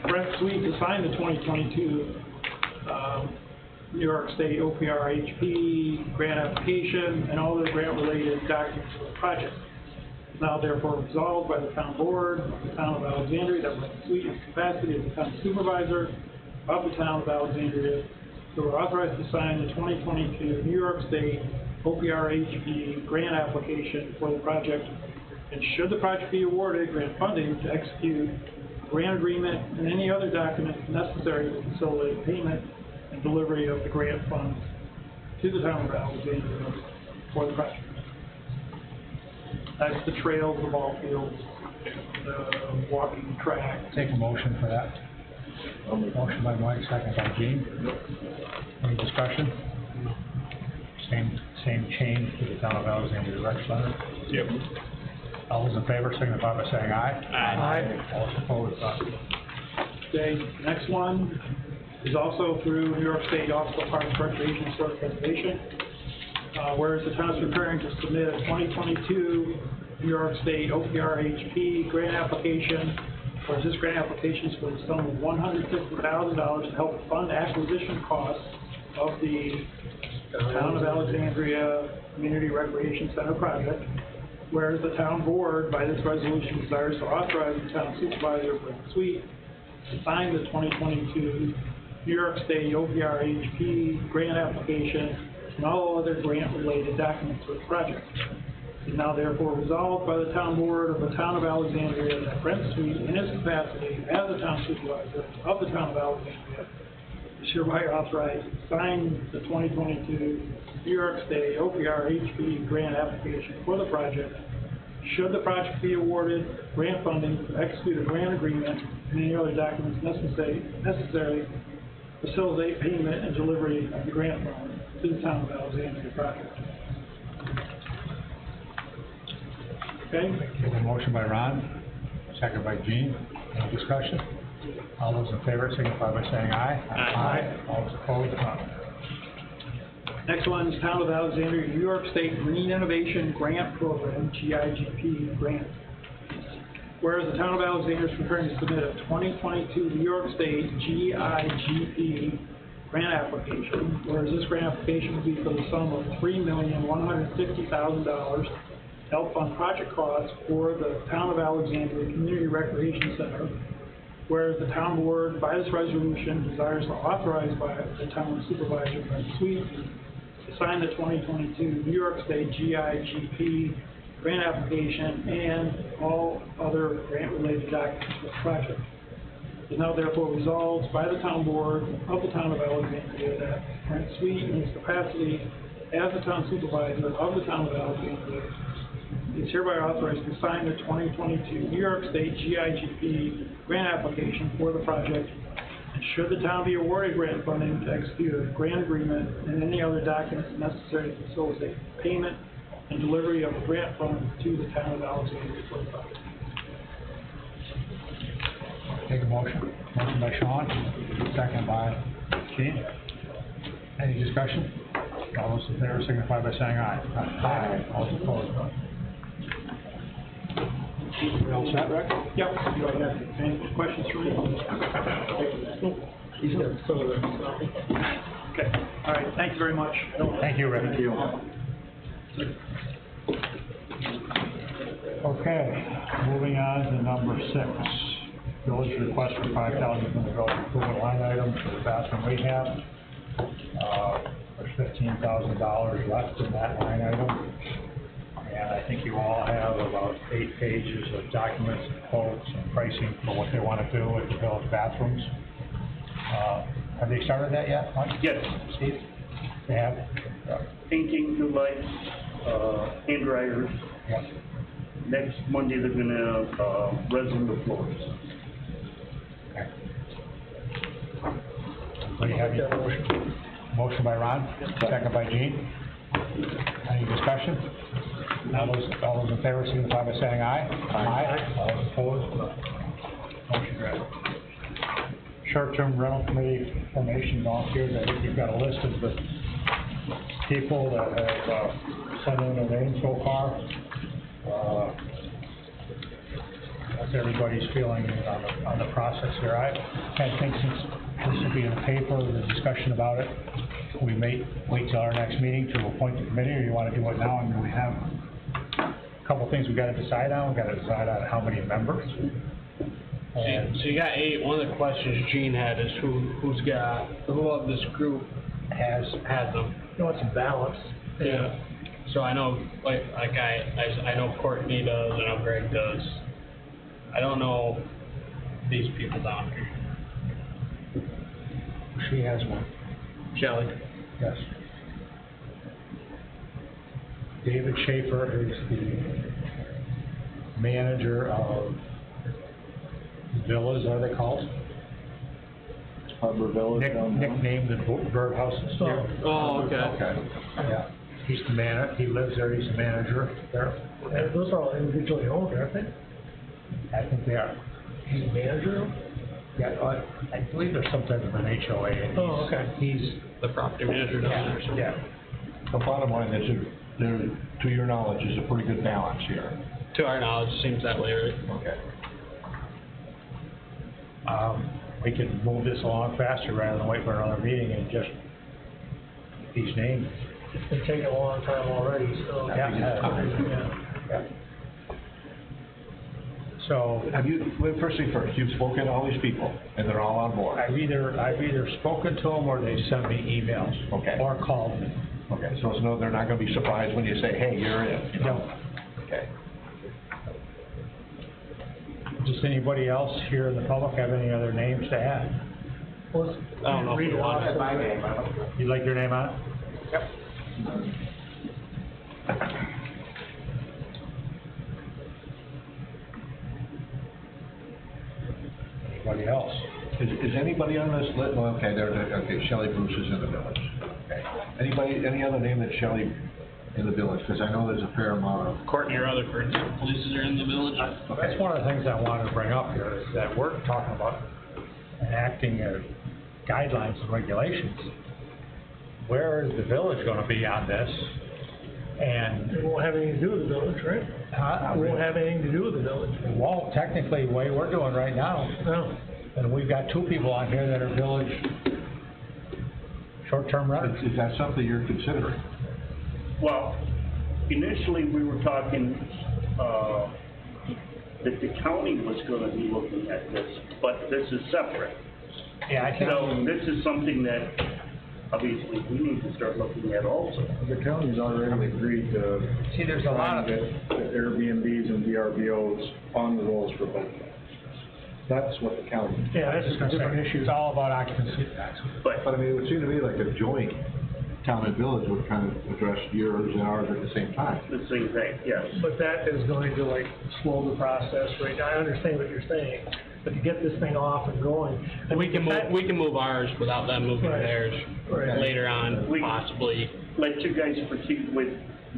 Brent Sweet to sign the 2022 New York State OPRHP grant application and all the grant-related documents for the project. Now therefore resolved by the town board of the Town of Alexandria that Brent Sweet, in capacity as the town supervisor of the Town of Alexandria, who are authorized to sign the 2022 New York State OPRHP grant application for the project. And should the project be awarded grant funding, to execute a grant agreement and any other documents necessary to facilitate payment and delivery of the grant funds to the Town of Alexandria for the project. That's the trails, the ball fields, the walking track. Take a motion for that. Motion by Mike, second by Gene. Any discussion? Same change to the Town of Alexandria Rec Center. Yep. All those in favor signify by saying aye. Aye. All those opposed, none. Okay, next one is also through New York State Office of Parks, Recreation, Historic Preservation. Whereas the town is preparing to submit a 2022 New York State OPRHP grant application. Whereas this grant application is for the sum of $150,000 to help fund acquisition costs of the Town of Alexandria Community Recreation Center project. Whereas the town board, by this resolution, desires to authorize the town supervisor, Brent Sweet, to sign the 2022 New York State OPRHP grant application and all other grant-related documents for the project. Is now therefore resolved by the town board of the Town of Alexandria that Brent Sweet, in his capacity as the town supervisor of the Town of Alexandria, is hereby authorized to sign the 2022 New York State OPRHP grant application for the project. Should the project be awarded grant funding, to execute a grant agreement and any other documents necessary to facilitate payment and delivery of the grant funds to the Town of Alexandria project. Okay? Take a motion by Ron, second by Gene. Any discussion? All those in favor signify by saying aye. Aye. All those opposed, none. Next one is Town of Alexandria, New York State Green Innovation Grant Program, GIGP grant. Whereas the Town of Alexandria is preparing to submit a 2022 New York State GIGP grant application, whereas this grant application will be for the sum of $3,160,000 to help fund project costs for the Town of Alexandria Community Recreation Center. Whereas the town board, by this resolution, desires to authorize by the town supervisor, Brent Sweet, to sign the 2022 New York State GIGP grant application and all other grant-related documents for the project. Is now therefore resolved by the town board of the Town of Alexandria that Brent Sweet, in his capacity as the town supervisor of the Town of Alexandria, is hereby authorized to sign the 2022 New York State GIGP grant application for the project. And should the town be awarded grant funding, to execute a grant agreement and any other documents necessary to facilitate payment and delivery of the grant funds to the Town of Alexandria for the project. Take a motion. Motion by Sean, second by Gene. Any discussion? All those in favor signify by saying aye. Aye. All those opposed, none. You all set, Rick? Yep. Do I have any questions for me? Okay. All right. Thank you very much. Thank you, Rick. Thank you. Okay, moving on to number 6. village request for $5,000 from the village improvement line item for the bathroom rehab. There's $15,000 left in that line item. And I think you all have about 8 pages of documents, and quotes, and pricing for what they want to do with the village bathrooms. Have they started that yet, Mike? Yes. Steve? They have? Yeah. Painting, new lights, hand dryers. Yeah. Next Monday, they're gonna, resin the floors. Okay. What do you have? Motion by Ron, second by Gene. Any discussion? All those in favor signify by saying aye. Aye. All those opposed? Motion carried. Short-term rental committee formation volunteers, I think you've got a list of the people that have sent in their names so far. That's everybody's feeling on the process here. I think since this will be in the paper, the discussion about it, we may wait till our next meeting to appoint the committee, or you want to do it now? I mean, we have a couple things we got to decide on. We got to decide on how many members. And so you got 8. One of the questions Gene had is who of this group has them. You want some balance. Yeah. So I know, I know Courtney does, I know Greg does. I don't know these people down here. She has one. Shelley? Yes. David Schaefer is the manager of villas, are they called? Harbor Village. Nicknamed the birdhouse. Oh, okay. Okay. Yeah. He's the man. He lives there. He's the manager there. And those are all individually owned, aren't they? I think they are. He's the manager? Yeah, I believe there's some type of an HOA. And Oh, okay. He's the property manager down there. So. Yeah. The bottom line is, there, to your knowledge, is a pretty good balance here. To our knowledge, it seems that way, right? Okay. We can move this along faster rather than wait for another meeting and just these names. It's been taking a long time already, so. Yeah. So Well, first thing first, you've spoken to all these people, and they're all on board. I've either spoken to them or they sent me emails. Okay. Or called me. Okay, so no, they're not gonna be surprised when you say, hey, you're in. No. Okay. Does anybody else here in the public have any other names to add? Well, I don't know if you want it. my name. You'd like your name on it? Yep. Anybody else? Is anybody on this list? Well, okay, okay, Shelley Bruce is in the village. Okay. Any other name that's Shelley in the village? Because I know there's a fair amount of. Courtney Rutherford, police are in the village. That's one of the things I wanted to bring up here, is that we're talking about enacting guidelines and regulations. Where is the village gonna be on this? And It won't have anything to do with the village, right? It won't have anything to do with the village. Well, technically, the way we're doing right now, No. and we've got 2 people on here that are village short-term renters. Is that something you're considering? Well, initially, we were talking, that the county was gonna be looking at this, but this is separate. Yeah, I think. So this is something that, obviously, we need to start looking at also. The county's already agreed to. See, there's a lot of. Get Airbnbs and VRBOs on the rolls for both. That's what the county. Yeah, that's just a different issue. It's all about occupancy tax. But I mean, it would seem to me like a joint town and village would kind of address yours and ours at the same time. The same thing, yes. But that is going to like slow the process right now. I understand what you're saying, but to get this thing off and going. We can move ours without them moving Right. theirs Right. later on, possibly. Let you guys proceed with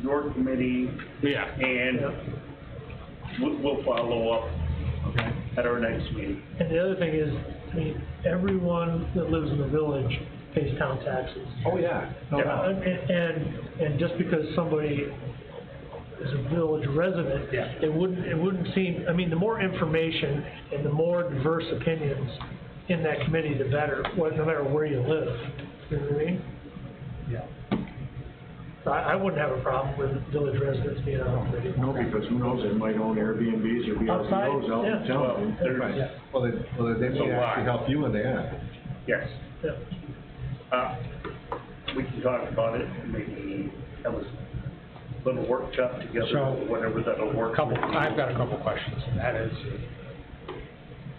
your committee. Yeah. And we'll follow up Okay. at our next meeting. And the other thing is, I mean, everyone that lives in the village pays town taxes. Oh, yeah. No doubt. And just because somebody is a village resident, Yeah. it wouldn't seem, I mean, the more information and the more diverse opinions in that committee, the better, no matter where you live. You know what I mean? Yeah. So I wouldn't have a problem with village residents being on the committee. No, because who knows, they might own Airbnbs or VRBOs out in yeah. town. There's, Yeah. Well, they may actually help you in the end. Yes. Yeah. We can talk about it, maybe have a little workshop together, So, whatever that'll work. I've got a couple questions, and that is,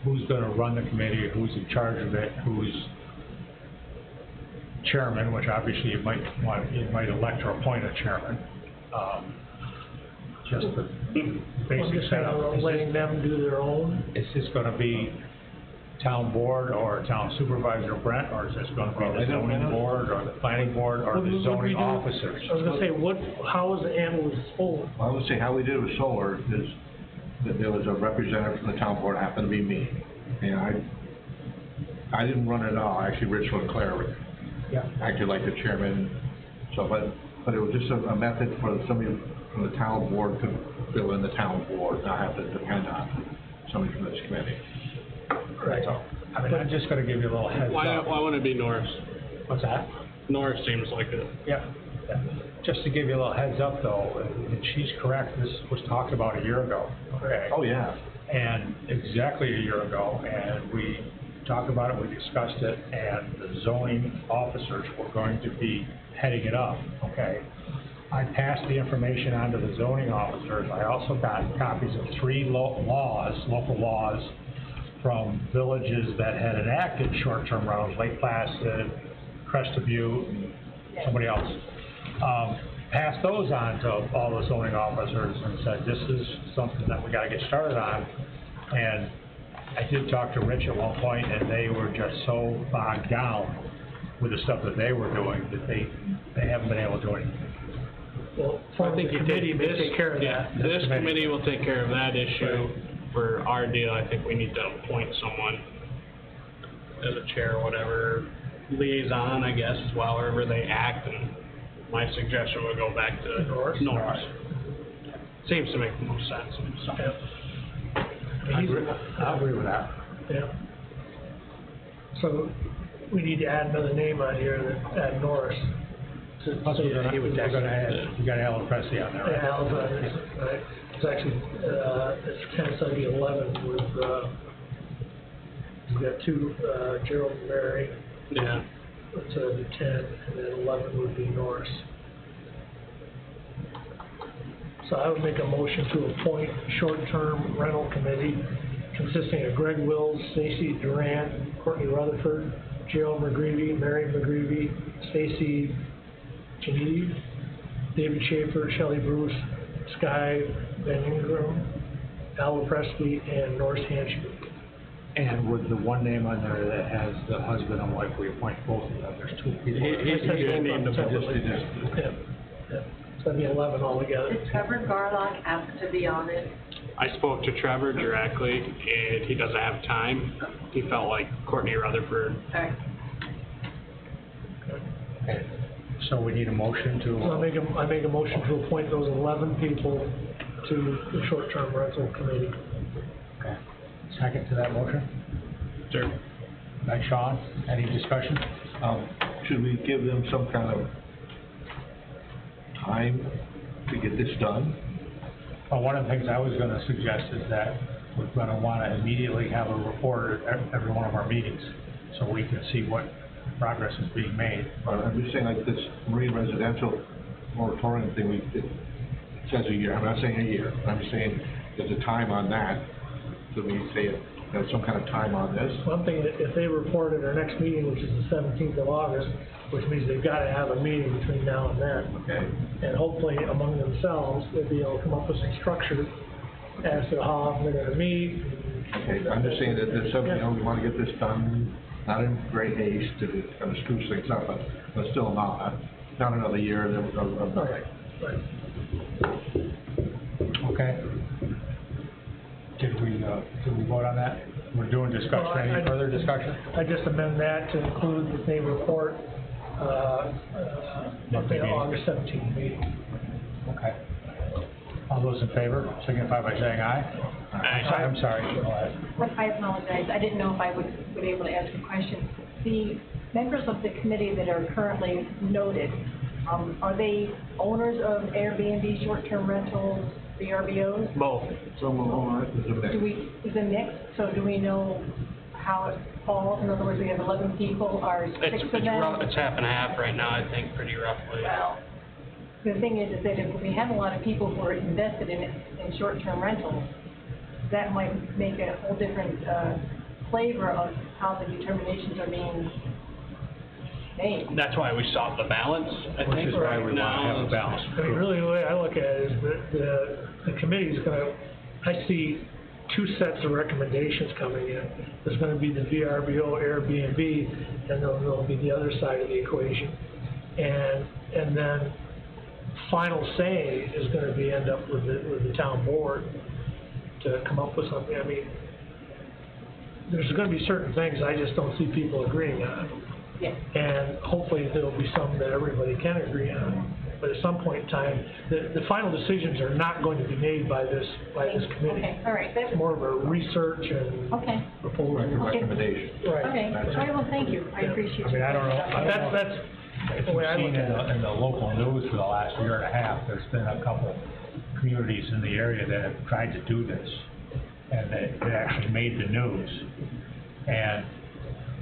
who's gonna run the committee, who's in charge of it, who's chairman, which obviously you might elect or appoint a chairman. Just the I'm basic just saying, setup. letting them do their own. Is this gonna be town board or town supervisor Brent, or is this gonna be the zoning board or the planning board or the zoning officers? I was gonna say, how is it handled with solar? I would say how we did it with solar is that there was a representative from the town board, happened to be me. And I didn't run it at all, actually Rich LeClaire acted like the chairman. So, but it was just a method for somebody from the town board to fill in the town board, not have to depend on somebody from this committee. Right. I mean, I'm just gonna give you a little heads Why up. wouldn't it be Norris? What's that? Norris seems like it. Yeah. Just to give you a little heads up though, and she's correct, this was talked about a year ago, okay? Oh, yeah. And exactly a year ago, and we talked about it, we discussed it, and the zoning officers were going to be heading it up, okay? I passed the information on to the zoning officers. I also got copies of 3 local laws from villages that had enacted short-term rentals, Lake Placid, Crested Butte, and somebody else. Passed those on to all the zoning officers and said, this is something that we gotta get started on. And I did talk to Rich at one point, and they were just so bogged down with the stuff that they were doing that they haven't been able to do anything. Well, I think the committee may take care of that. This committee will take care of that issue. For our deal, I think we need to appoint someone as a chair or whatever, liaison, I guess, however they act, and my suggestion would go back to Norris. Seems to make the most sense, so. I agree with that. Yeah. So, we need to add another name on here, add Norris. Plus, we're gonna add, you got Alan Presley on there, right? Yeah, Alan's on there, right? It's actually, it's 10/11 with, we've got 2, Gerald and Mary. Yeah. It's 10, and then 11 would be Norris. So I would make a motion to appoint short-term rental committee consisting of Greg Wills, Stacy Durant, Courtney Rutherford, Gerald McGreevy, Mary McGreevy, Stacy Geneve, David Schaefer, Shelley Bruce, Sky Van Ingram, Alan Presley, and Norris Hanschman. And with the one name on there that has the husband and wife, we appoint both of them, there's 2 people. He's gonna need to Yeah, yeah. So that'd be 11 altogether. Did Trevor Garlock ask to be on it? I spoke to Trevor directly, and he doesn't have time. He felt like Courtney Rutherford. Okay. Okay. So we need a motion to. So I make a motion to appoint those 11 people to the short-term rental committee. Okay. Second to that motion? Sure. Right, Sean, any discussion? Should we give them some kind of time to get this done? Well, one of the things I was gonna suggest is that we're gonna wanna immediately have a report at every one of our meetings, so we can see what progress is being made. I'm just saying, like this marine residential moratorium thing, it says a year, I'm not saying a year, I'm just saying there's a time on that, so we say there's some kind of time on this. One thing, if they report at our next meeting, which is the 17th of August, which means they've got to have a meeting between now and then. Okay. And hopefully among themselves, they'll be able to come up with some structure as to how often they're going to meet. Okay, I'm just saying that there's something, we want to get this done, not in great haste to kind of spruce things up, but still not another year. Right. Okay. Did we vote on that? We're doing discussion, Well, any further discussion? I just amend that to include the same report, August 17th meeting. Okay. All those in favor, signify by saying aye. Aye. I'm sorry, go ahead. I apologize, I didn't know if I would be able to ask a question. The members of the committee that are currently noted, are they owners of Airbnb, short-term rentals, VRBOs? Both. Some of them are, there's a mix. Is it mixed? So do we know how it falls? In other words, we have 11 people, are 6 of them? It's half and half right now, I think, pretty roughly. Well, the thing is that if we have a lot of people who are invested in short-term rentals, that might make a whole different flavor of how the determinations are being made. That's why we sought the balance, I think. Which is why we want to have a balance. I mean, really, the way I look at it is that the committee's gonna, I see 2 sets of recommendations coming in. There's gonna be the VRBO, Airbnb, and there'll be the other side of the equation. And then final say is gonna be end up with the town board to come up with something. I mean, there's gonna be certain things I just don't see people agreeing on. Yeah. And hopefully there'll be some that everybody can agree on. But at some point in time, the final decisions are not going to be made by this committee. Okay, all right. It's more of a research and proposal. Recommendation. Right. Okay, all right, well, thank you. I appreciate I mean, I don't know. That's If the you've way I seen look at it. in the local news for the last year and a half, there's been a couple communities in the area that have tried to do this. And they actually made the news. And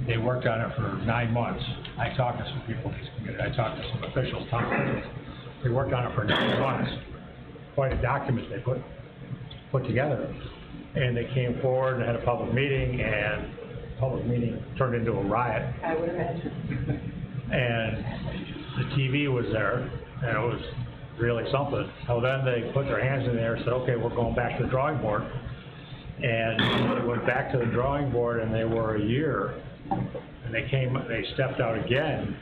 they worked on it for 9 months. I talked to some people in these communities. I talked to some officials, town officials. They worked on it for 9 months. Quite a document they put together. And they came forward and had a public meeting, and the public meeting turned into a riot. I would imagine. And the TV was there, and it was really something. So then they put their hands in the air and said, okay, we're going back to the drawing board. And they went back to the drawing board, and they were a year. And they stepped out again,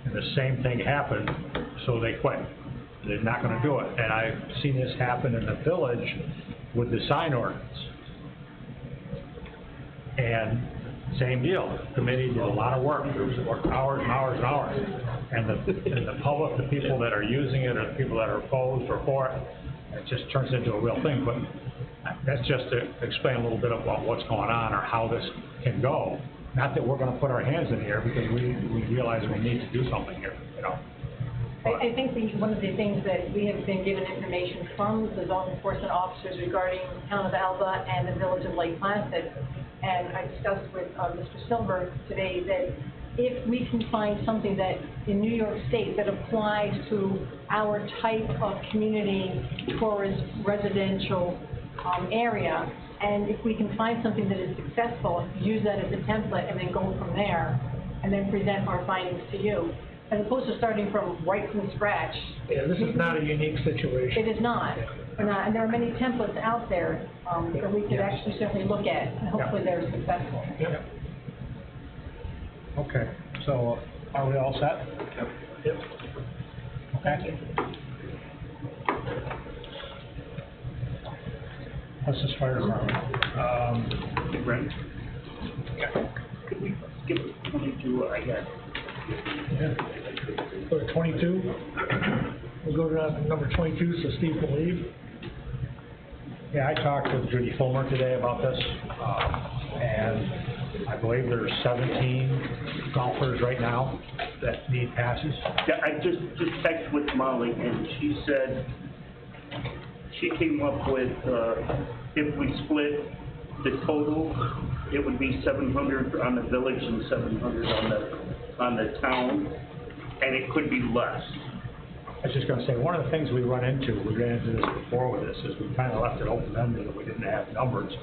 and the same thing happened, so they quit. They're not gonna do it. And I've seen this happen in the village with the sign ordinance. And same deal, the committee did a lot of work, they worked hours and hours and hours. And the public, the people that are using it, or the people that are opposed or for it, it just turns into a real thing. But that's just to explain a little bit about what's going on, or how this can go. Not that we're gonna put our hands in the air, because we realize we need to do something here, you know? I think one of the things that we have been given information from the zone enforcement officers regarding the town of Alba and the village of Lake Placid, and I discussed with Mr. Silver today that if we can find something that in New York State that applies to our type of community tourist residential area, and if we can find something that is successful, use that as a template and then go from there, and then present our findings to you, as opposed to starting from right from scratch. Yeah, this is not a unique situation. It is not. And there are many templates out there that we could actually certainly look at, and hopefully they're successful. Yep. Okay, so are we all set? Yep. Okay. What's this fire department? Brent? Could we skip 22, I guess? Yeah. Go to 22. We'll go to number 22, so Steve can leave. Yeah, I talked with Judy Fulmer today about this, and I believe there's 17 golfers right now that need passes. Yeah, I just texted with Molly, and she said she came up with, if we split the total, it would be 700 on the village and 700 on the town, and it could be less. I was just gonna say, one of the things we ran into this before with this, is we kinda left it open-ended and we didn't have numbers.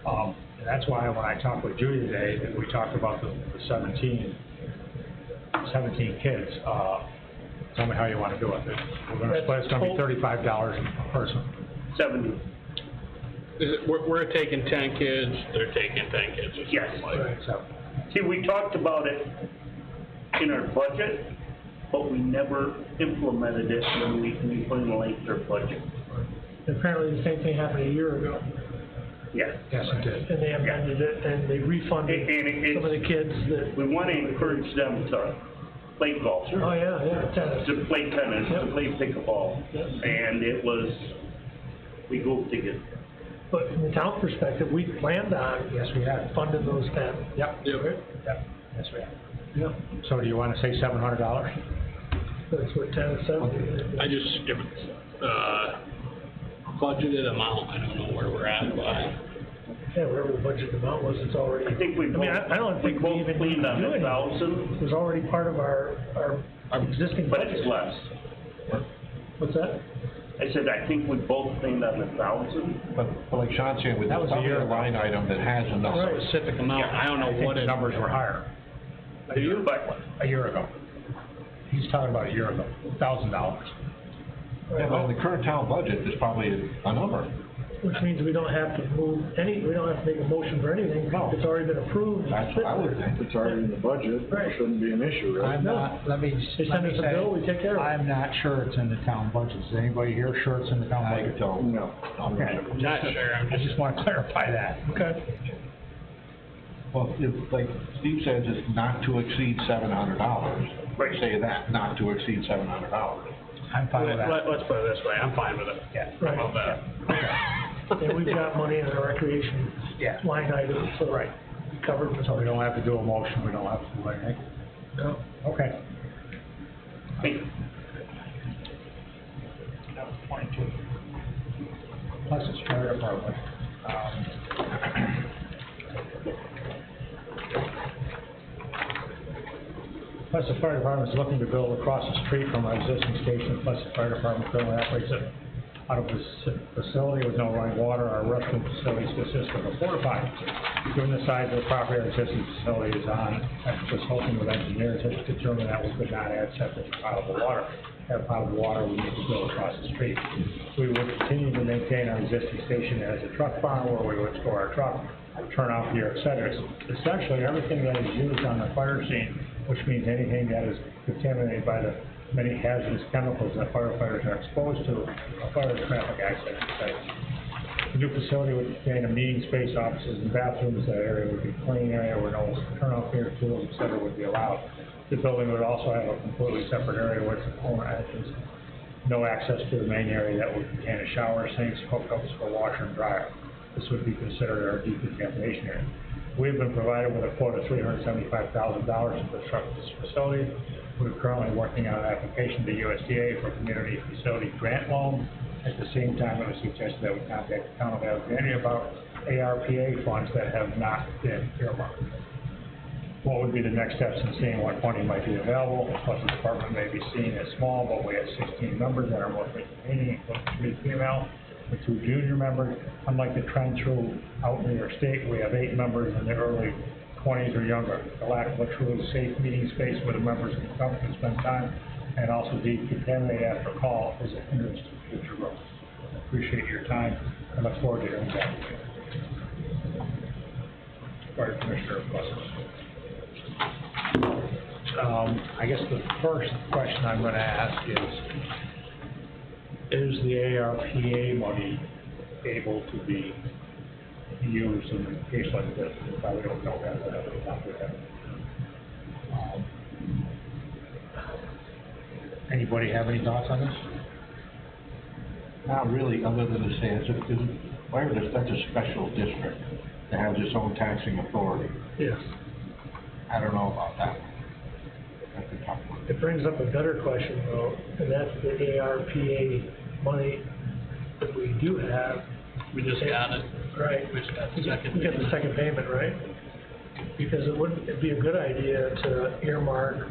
And that's why when I talked with Judy today, that we talked about the 17 kids. Tell me how you wanna do it. We're gonna split, it's gonna be $35 a person. 70. We're taking 10 kids, they're taking 10 kids. or Yes. something like that. So, See, we talked about it in our budget, but we never implemented it when we finalized our budget. Apparently the same thing happened a year ago. Yes. yes, it did. And they amended it, and they refunded some of the kids that... We want to encourage them to play golf. Oh, yeah, tennis. To play tennis, to play pickleball. And it was, we go together. But from the town perspective, we planned on... Yes, we have. Funding those 10. Yep. Yep. Yes, we have. Yep. So do you wanna say $700? That's what 10 is 70. I just, budgeted amount, I don't know where we're at, but Yeah, whatever the budget amount was, it's already. I think we both. I don't think we both even need cleaned to on do anything. 1,000. It was already part of our existing But budget. it's less. What's that? I said, I think we both cleaned on 1,000. But like Sean's saying, with That was a probably year a ago. line item that has enough. Specific amount, I don't know what the it. numbers were higher. Do you? But A year ago. He's talking about a year ago, $1,000. Yeah, but in the current town budget, there's probably a number. Which means we don't have to move we don't have to make a motion for anything. No. It's already been approved. That's what I would think. It's already in the budget, Right. it shouldn't be an issue, right? I'm not, let me They send us a say, bill, we take care of it. I'm not sure it's in the town budget. Is anybody here sure it's in the town I budget? don't. No. Okay. Not sure, I just want to clarify that. Okay. Well, if, like Steve says, it's not to exceed $700. Right. Say that, not to exceed $700. I'm fine with that. Let's put it this way, I'm fine with it. Yeah. Right. How about that? And we've got money in our recreation Yeah. line item, so. Right. Covered. So we don't have to do a motion, we don't have to do anything? No. Okay. Thank you. That was 22. Plus it's fire department. Plus the fire department is looking to build across the street from our existing station, plus the fire department currently operates it out of this facility with no running water. Our restroom facilities consist of a porta potty. Given the size of the property our existing facility is on, after consulting with engineers, has determined that we could not add septic to potable water. To have potable water, we need to build across the street. We would continue to maintain our existing station as a truck barn where we would store our truck, turn off gear, et cetera. Essentially, everything that is used on the fire scene, which means anything that is contaminated by the many hazardous chemicals that firefighters are exposed to, a fire traffic accident site. The new facility would contain a meeting space, offices, and bathrooms. That area would be a clean area where no turn-off gear, tools, et cetera, would be allowed. The building would also have a completely separate area with owner entrance, no access to the main area that would contain a shower, sinks, hookups for washer and dryer. This would be considered our decontamination area. We have been provided with a quote of $375,000 to construct this facility. We're currently working on an application to USDA for community facility grant loan. At the same time, it was suggested that we contact the town of Alexandria about ARPA funds that have not been earmarked. What would be the next steps in seeing what funding might be available? Plus, the department may be seen as small, but we have 16 members that are mostly Canadian, including 3 female and 2 junior members. Unlike the trend throughout New York State, we have 8 members in their early 20s or younger. The lack of a truly safe meeting space where the members can come and spend time and also decontaminate after call is a hindrance to future growth. I appreciate your time. I look forward to hearing back from you. Fire Commissioner Bussler. I guess the first question I'm going to ask is the ARPA money able to be used in a case like this? We probably don't know that, but that's not good. Anybody have any thoughts on this? Not really, other than to say, it's such a special district that has its own taxing authority. Yes. I don't know about that. That's a tough one. It brings up a better question though, and that's the ARPA money that we do have. We just got it. Right. We just got the second. We got the second payment, right? Because it'd be a good idea to earmark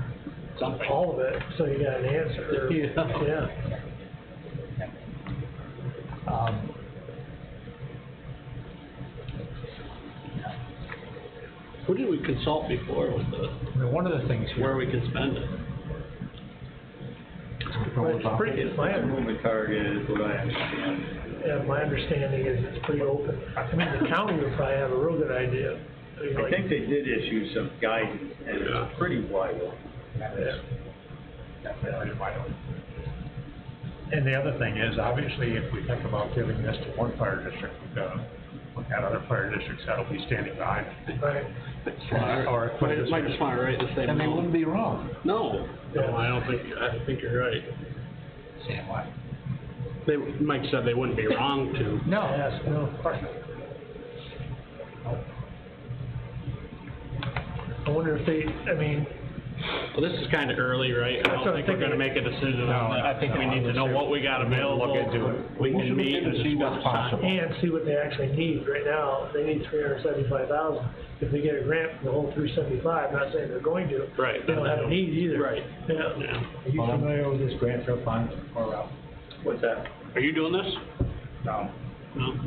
Something. all of it, so you got an answer. Yeah. Who did we consult before with One of the things here. where we could spend it? It's pretty, Moving target is what I understand. yeah, my understanding is it's pretty open. I mean, the county would probably have a real good idea. mean, I like- think they did issue some guidance, and it's pretty wide. And the other thing is, obviously, if we think about giving this to one fire district, we've got to look at other fire districts that'll be standing behind it. Right. Or Might just want to write the same. And they note. wouldn't be wrong. No, I think you're right. Saying what? Mike said they wouldn't be wrong to. No. Yes, no, of course not. I wonder if they, I mean, Well, this is kinda early, right? I don't think we're gonna make a decision on that. I think we need to know what we got available. We can meet and discuss time. And see what they actually need. Right now, they need $375,000. If they get a grant for the whole 375, not saying they're going to. Right. They don't have a need either. Right. Yeah. Yeah. Are you familiar with this grant fund or, What's that? Are you doing this? No. No?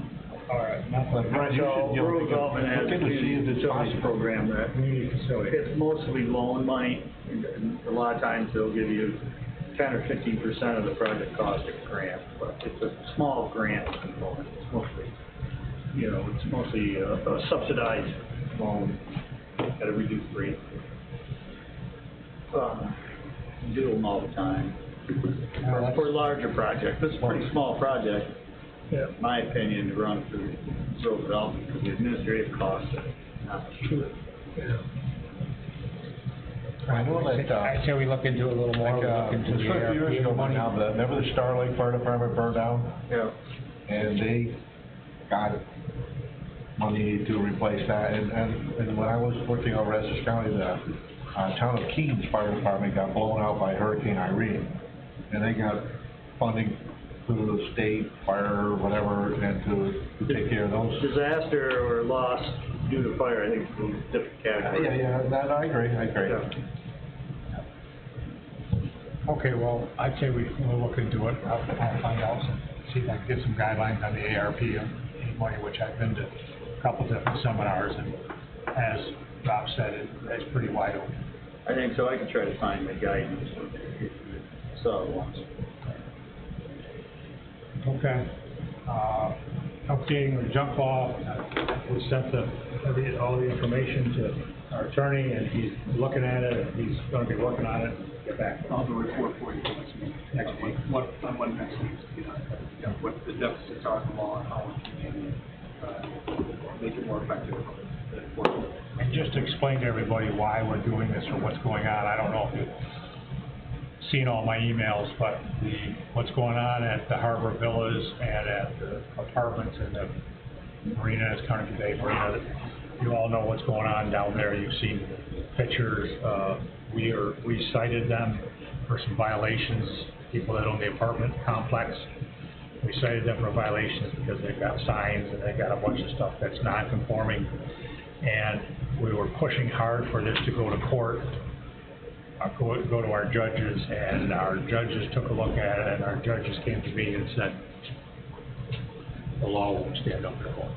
all right, But Brent, you should, you know, Rural development has look a into see if it's facilities possible. program that, community facility. it's mostly loan money, and a lot of times they'll give you 10 or 15% of the project cost of a grant, but it's a small grant component, it's mostly, you know, it's mostly a subsidized loan at a reduced rate. Do them all the time. For larger projects, this is a pretty small project, Yeah. in my opinion, to run through rural development, because the administrative costs are not much. Yeah. I know that, I say we look into it a little more, we look into it's the a few years ago money. now, remember the Starlight Fire Department burned down? Yeah. And they got money to replace that, and when I was working over Essex County, the town of Keens Fire Department got blown out by Hurricane Irene, and they got funding through the state, fire, whatever, and to take care of those. Disaster or loss due to fire, I think, is a different category. Yeah, that, I agree. Okay, well, I'd say we'll look into it, I'll find out, see if I can get some guidelines on the ARP and money, which I've been to a couple different seminars, and as Rob said, it's pretty wide open. I think so, I can try to find the guidance, so once. Okay. Updating the junk law, we sent all the information to our attorney, and he's looking at it, he's gonna be working on it, get back. I'll have a report for you next week. Next week. What next week, you know, what the deficits are in the law and how we can, make it more effective. And just to explain to everybody why we're doing this or what's going on, I don't know if you've seen all my emails, but what's going on at the Harbor Villas and at the apartments and the marinas, Carnegie Bay Marina, you all know what's going on down there, you've seen pictures, we cited them for some violations, people that own the apartment complex. We cited them for violations because they've got signs and they've got a bunch of stuff that's non-conforming. And we were pushing hard for this to go to court, go to our judges, and our judges took a look at it, and our judges came to me and said, the law won't stand up in court.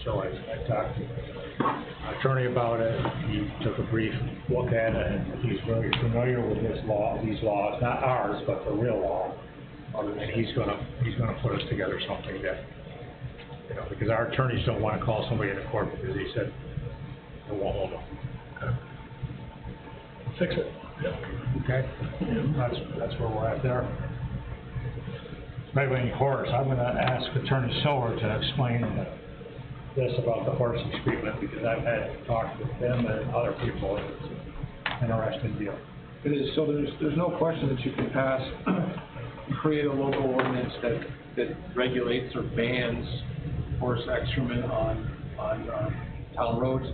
So I talked to the attorney about it, he took a brief look at it, and he's very familiar with these laws, not ours, but the real law. And he's gonna put us together something that, you know, because our attorneys don't wanna call somebody into court because he said it won't hold them. Fix it. Okay? That's where we're at there. Maybe in course, I'm gonna ask Attorney Silver to explain this about the horse treatment, because I've had talked with them and other people. It's an interesting deal. It is, so there's no question that you can pass, create a local ordinance that regulates or bans horse excrement on town roads.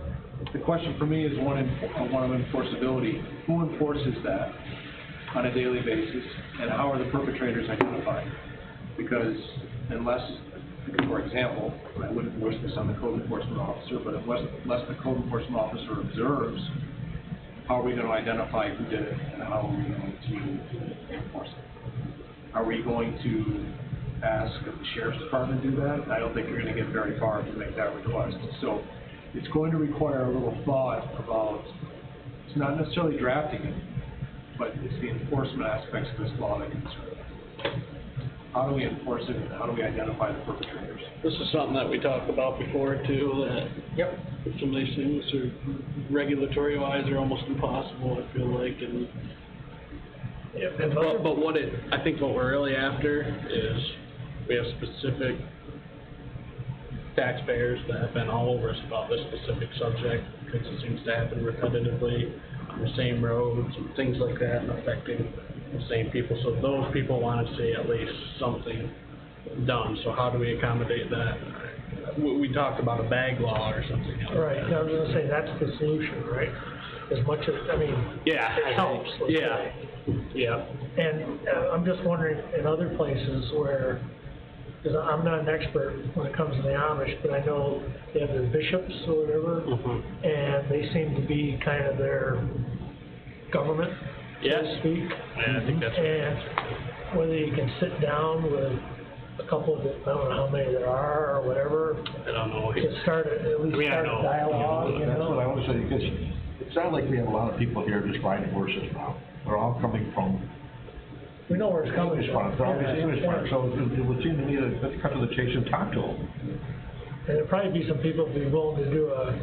The question for me is one of enforceability. Who enforces that on a daily basis, and how are the perpetrators identified? Because unless, for example, I wouldn't wish this on the code enforcement officer, but unless the code enforcement officer observes, how are we going to identify who did it, and how are we going to enforce it? Are we going to ask if the sheriff's department do that? I don't think you're going to get very far if you make that request. So it's going to require a little thought about, it's not necessarily drafting it, but it's the enforcement aspects of this law that concern us. How do we enforce it, and how do we identify the perpetrators? This is something that we talked about before too, that some of these things are regulatory wise are almost impossible, I feel like, and but I think what we're really after is we have specific taxpayers that have been all over us about this specific subject, because it seems to happen repetitively on the same roads and things like that, and affecting the same people. So those people want to see at least something done. So how do we accommodate that? We talked about a bag law or something else. Right, I was gonna say, that's the solution, right? as much as, I mean, Yeah. it helps. let's Yeah. say. Yeah. And I'm just wondering, in other places where, because I'm not an expert when it comes to the Amish, but I know they have their bishops or whatever, and they seem to be kind of their government, so Yes. to speak. Yeah, I think that's. And whether you can sit down with a couple of, I don't know how many there are or whatever, I don't know. to start, at least I start know. a dialogue, you That's what I know? want to say, because it's not like we have a lot of people here just riding horses now. They're all coming from We know where it's coming English from. farms, they're all Yeah, these English that's farms, so it would seem to me that let's cut to the chase and talk to them. And there'd probably be some people who'd be willing to do a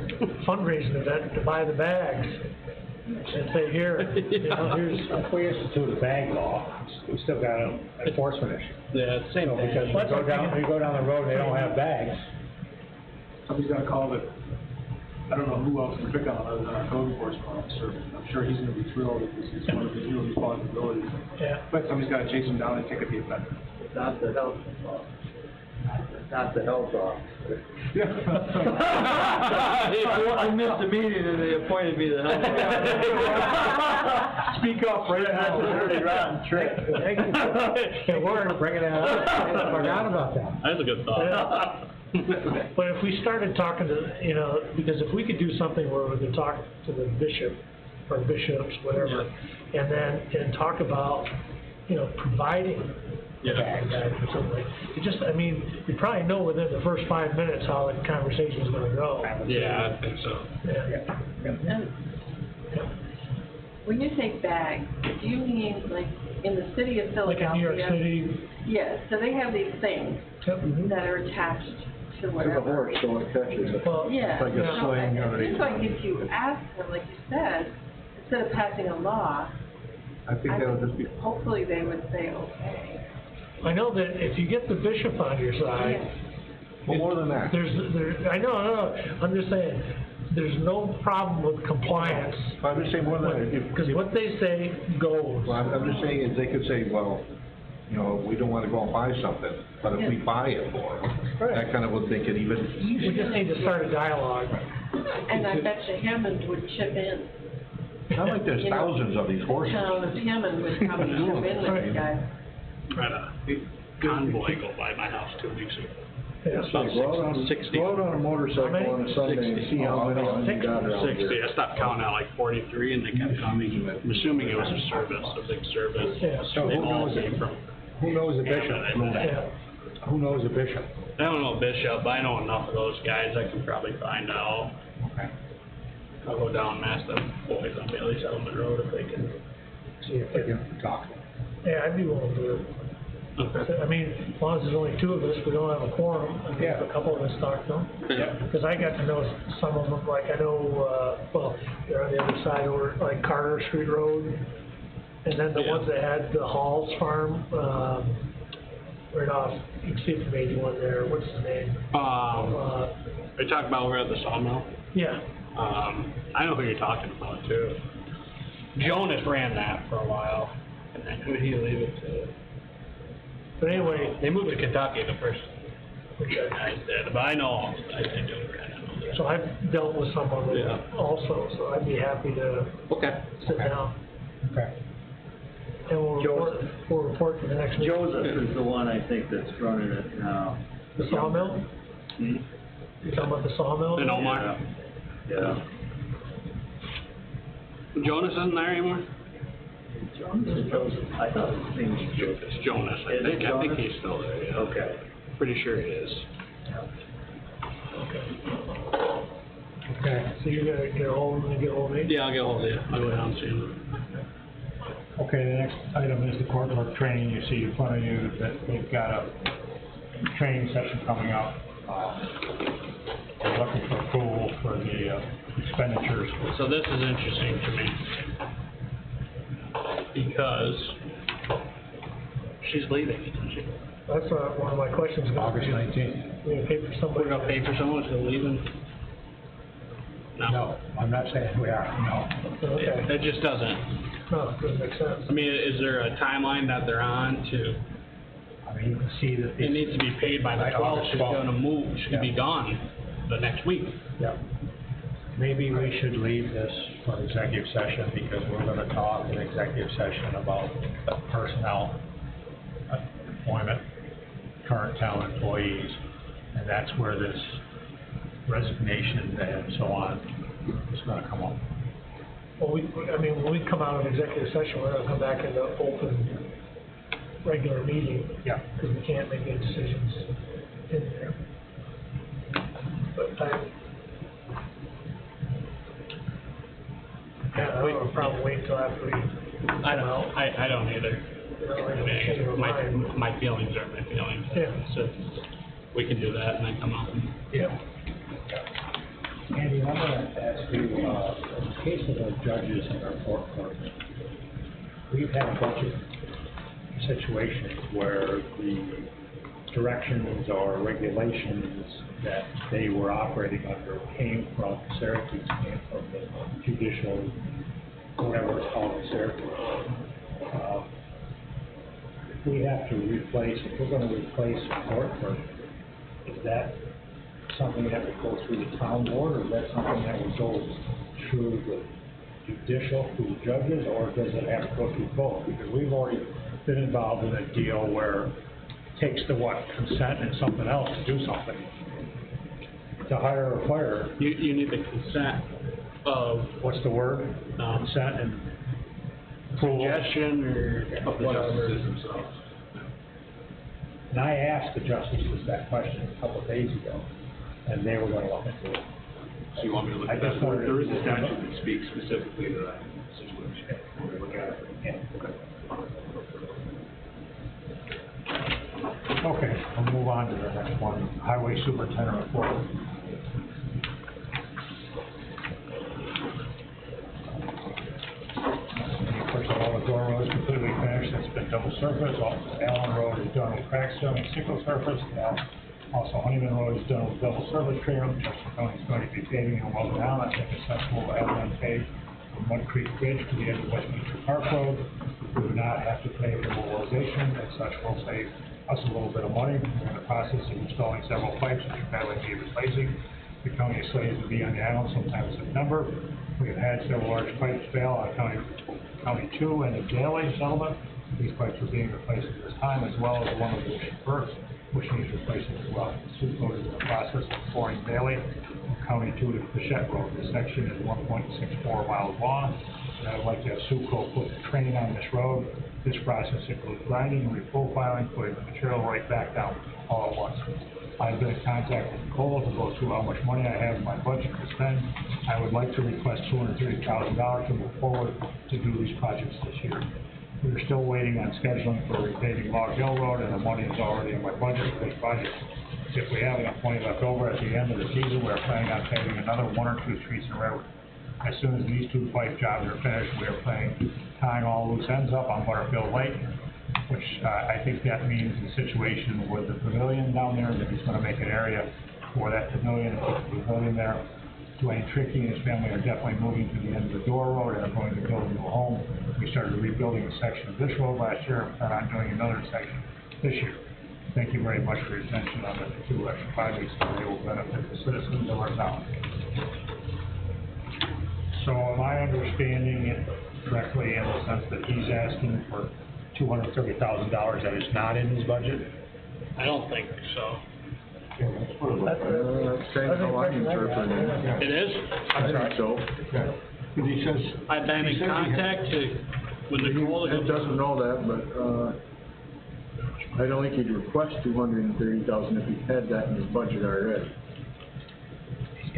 fundraising event to buy the bags and say, here, you know, here's. If we institute a bag law, we still got an enforcement issue. Yeah, same So, thing. because we go down the road, and they don't have bags. Somebody's gonna call it, I don't know who else to pick on other than our code enforcement officer. I'm sure he's gonna be thrilled because it's one of his new responsibilities. Yeah. But somebody's gotta chase him down and ticket the offender. Not the health, not the health officer. I missed the meeting and they appointed me the health officer. Speak up right now. That's a very rotten trick. Thank you for bringing that up. I forgot about that. That's a good thought. But if we started talking to, you know, because if we could do something where we could talk to the bishop, or bishops, whatever, and talk about, you know, providing Yeah. bags or something. It just, I mean, you probably know within the first 5 minutes how the conversation's gonna go. Yeah, I think so. Yeah. And when you say bag, do you mean like in the city of Like Philadelphia? in New York City. Yes, so they have these things that are attached to To the whatever. horse, so it catches it. Well, Yeah. Like a so sling it or seems like if you ask them, like you said, instead of passing a law, I think that would just be, hopefully they would say, okay. I know that if you get the bishop on your side. well, more than that. I know, I'm just saying, there's no problem with compliance. I'm just saying more than that. Because what they say goes. Well, I'm just saying is they could say, well, you know, we don't want to go and buy something, but if we buy it for them, that kind of would make it even easier. We just need to start a dialogue. And I bet you Hammond would chip in. It's not like there's You know, thousands of these horses. Town of Hammond would probably chip in with you guys. Had a convoy go by my house 2 weeks ago. Yeah. About Go out on, 60. go out on a motorcycle on a Sunday and see how many of them you got around 60. here. I stopped counting at like 43 and they kept coming. I'm assuming it was a service, a big service. Yeah. So They who all knows came from. Who knows a bishop? Yeah. Who knows a bishop? I don't know Bishop, but I know enough of those guys, I can probably find out. Okay. I'll go down and ask them boys on Bailey Settlement Road if they can. See if they can talk. Yeah, I'd be willing to do it. I mean, as long as there's only 2 of us, we don't have a quorum, I mean, Yeah. a couple of us talk to them. Yeah. Because I got to know some of them, like I know, well, they're on the other side over, like Carter Street Road. And then the Yeah. ones that had the Halls Farm, right off, you can see if maybe one there, what's his name? Are you talking about over at the sawmill? Yeah, I know who you're talking about too. Jonas ran that for a while, and then who did he leave it to? but anyway, They moved to Kentucky the first guys did, but I know, I do kind of know. so I've dealt with some of it Yeah. also, so I'd be happy to Okay. sit down. Okay. And we'll report to the next meeting. Joseph is the one I think that's running it now. The sawmill? Hmm? You talking about the sawmill? In Omar? Yeah. Jonas isn't there anymore? Joseph, I thought his name was Joseph. It's Jonas, I Is it think Jonas? he's still there, yeah. Okay. Pretty sure he is. Okay. So you're gonna get a hold of me? Yeah, I'll get hold of you, I'll go down and see him. Okay, the next item is the court clerk training. You see in front of you that they've got a training session coming up. They're looking for approval for the expenditures. So this is interesting to me. Because she's leaving, isn't she? That's one of my questions. August 19th. We're gonna pay for somebody. We're gonna pay for someone who's leaving? No, I'm not saying we are, no. Okay. It just doesn't. No, doesn't make sense. I mean, is there a timeline that they're on to, I mean, you can see that. it needs to be paid by the By 12th, August she's 12th. gonna move, she's gonna be Yeah. gone the next week. Yeah. maybe we should leave this for executive session, because we're gonna talk in executive session about personnel, employment, current town employees, and that's where this resignation and so on is gonna come up. Well, when we come out of executive session, we're gonna come back into open, regular meeting. Yeah. Because we can't make any decisions in there. But I don't have a problem waiting until after we come out. I don't either. My feelings are my feelings. Yeah. So we can do that and then come out. Yeah. Andy, I'm gonna ask you, in the case of the judges in our court, we've had a bunch of situations where the directions or regulations that they were operating under came from Syracuse, came from the judicial, whatever it's called in Syracuse. If we have to replace, if we're gonna replace a court clerk, is that something that would go through the town board, or is that something that would go through the judicial, through the judges, or does it have to go through both? Because we've already been involved in a deal where it takes the consent and something else to do something. To hire or fire. You need the consent of. What's the word? Consent and approval. Suggestion or whatever. themselves. And I asked the justices that question a couple of days ago, and they were gonna look into it. So you want me to look I at just that? wanted There is to- a statute that speaks specifically to that situation. We'll look at it. Yeah. Okay, we'll move on to the next one, Highway Superintendent report. First of all, the door road is completely finished, it's been double surface. Allen Road is done with crack sealing, single surface. Also, Honeyman Road is done with double surface trim. Chester County is going to be paving and well down. I think it's successful to have them paved from Mud Creek Bridge to the end of Westminster Park Road. We do not have to pay for mobilization, and such will save us a little bit of money. We're in the process of installing several pipes which are badly need replacing. The county is slated to be on the island sometime in September. We have had several large pipes fail on County 2 and the Daly settlement. These pipes are being replaced at this time, as well as one of the first, which needs replacing as well. Sioux is in the process of pouring Daly from County 2 to Pichette Road. This section is 1.64 miles long, and I would like to have Suco put the train on this road. This process includes grinding and reprofiling, putting the material right back down all at once. I've been in contact with Nicole to go through how much money I have in my budget to spend. I would like to request $230,000 to move forward to do these projects this year. We're still waiting on scheduling for repaving Log Hill Road, and the money is already in my budget for this project. If we have enough money left over at the end of the season, we're planning on paving another 1 or 2 streets in Redwood. As soon as these 2 pipe jobs are finished, we are planning tying all loose ends up on Butterfield Lake, which I think that means the situation with the pavilion down there, that he's gonna make an area for that pavilion, and put the pavilion there. Dwayne Trickey and his family are definitely moving to the end of the Door Road and are going to build a new home. We started rebuilding a section of this road last year, and plan on doing another section this year. Thank you very much for your attention on the 2 extra projects, and they will benefit the citizens of our town. So am I understanding it correctly in the sense that he's asking for $230,000 that is not in his budget? I don't think so. That's kind of how I'm interpreting it. It is? I think so. But he says. I've been in contact with Nicole. Ed doesn't know that, but, I don't think he'd request $230,000 if he had that in his budget already.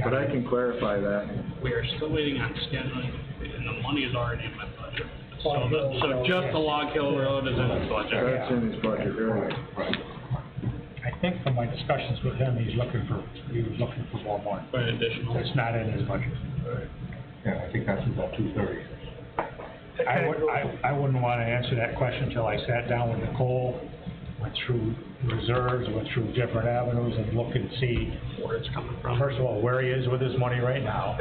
But I can clarify that. We are still waiting on scheduling, and the money is already in my budget. So just the Log Hill Road is in his budget. That's in his budget, right? I think from my discussions with him, he was looking for more money. For an additional. It's not in his budget. Yeah, I think that's about 230. I wouldn't want to answer that question until I sat down with Nicole, went through reserves, went through different avenues and look and see where it's coming from. First of all, where he is with his money right now,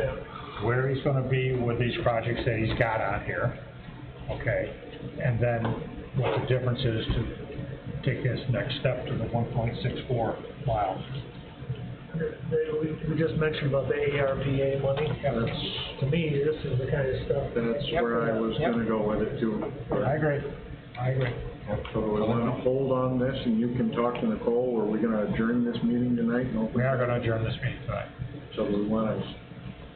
where he's going to be with these projects that he's got on here, okay, and then what the difference is to take his next step to the 1.64 miles. We just mentioned about the ARPA money. To me, this is the kind of stuff. That's where I was gonna go with it too. I agree. So we wanna hold on this and you can talk to Nicole, or are we gonna adjourn this meeting tonight? No. We are gonna adjourn this meeting tonight. So we wanna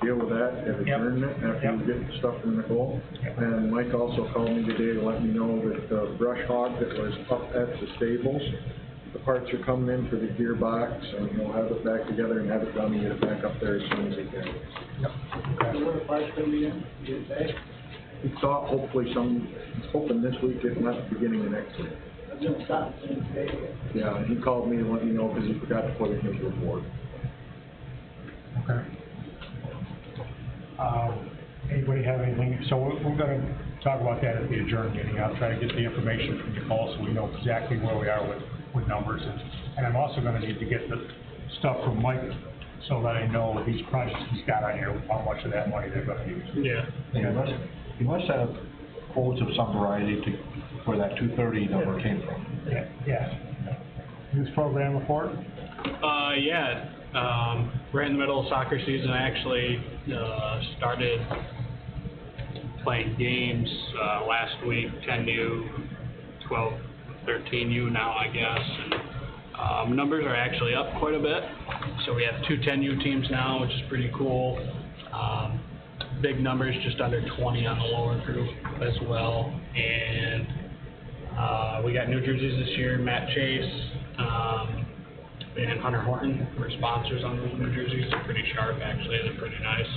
deal with that at adjournment after you get the stuff from Nicole? And Mike also called me today to let me know that the brush hog that was up at the stables, the parts are coming in for the gearbox, and he'll have it back together and have it done and get it back up there as soon as he can. Where the parts gonna be in, you say? He thought hopefully he's hoping this week, if not the beginning of next week. I'm gonna stop and say, Yeah, and he called me to let me know because he forgot to put it in his report. Okay. Anybody have anything? So we're gonna talk about that at the adjourned meeting. I'll try to get the information from Nicole so we know exactly where we are with numbers. And I'm also gonna need to get the stuff from Mike so that I know these projects he's got on here, how much of that money they're gonna use. Yeah. You must have quotes of some variety where that 230 number came from. Yeah. Youth program report? Yeah, right in the middle of soccer season, I actually, started playing games, last week, 10U, 12, 13U now, I guess. And, numbers are actually up quite a bit. So we have 2 10U teams now, which is pretty cool. Big numbers, just under 20 on the lower group as well. And, we got new jerseys this year, Matt Chase, and Hunter Horton were sponsors on those new jerseys. They're pretty sharp, actually. They're pretty nice.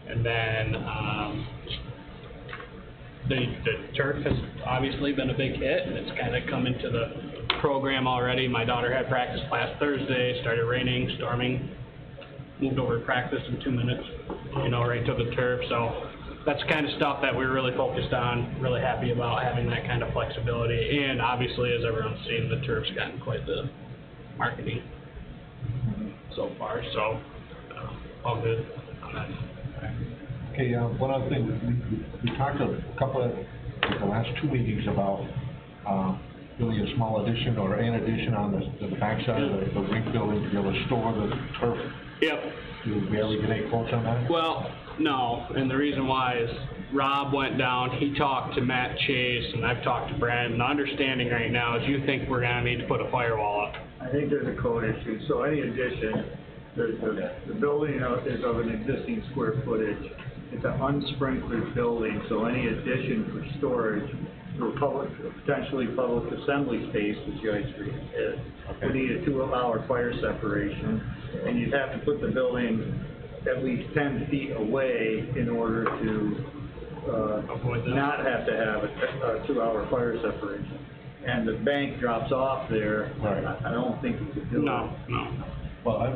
And then the turf has obviously been a big hit, and it's kind of come into the program already. My daughter had practice last Thursday. Started raining, storming. Moved over to practice in 2 minutes. Right to the turf. So that's the kind of stuff that we're really focused on. Really happy about having that kind of flexibility. And obviously, as everyone's seen, the turf's gotten quite the marketing so far, so all good on that. Okay, one other thing, we talked a couple of, the last 2 meetings about doing a small addition or an addition on the backside of the rink building to be able to store the turf. Yep. Did we ever get any quotes on that? Well, no, and the reason why is Rob went down, he talked to Matt Chase, and I've talked to Brad, and the understanding right now is you think we're gonna need to put a firewall up. I think there's a code issue, so any addition, the building is of an existing square footage. It's an unsprinklered building, so any addition for storage for potentially public assembly space, which the ice rink is, would need a 2-hour fire separation, and you'd have to put the building at least 10 feet away in order to not have to have a 2-hour fire separation. And the bank drops off there. Right. I don't think you could do it. No. Well, I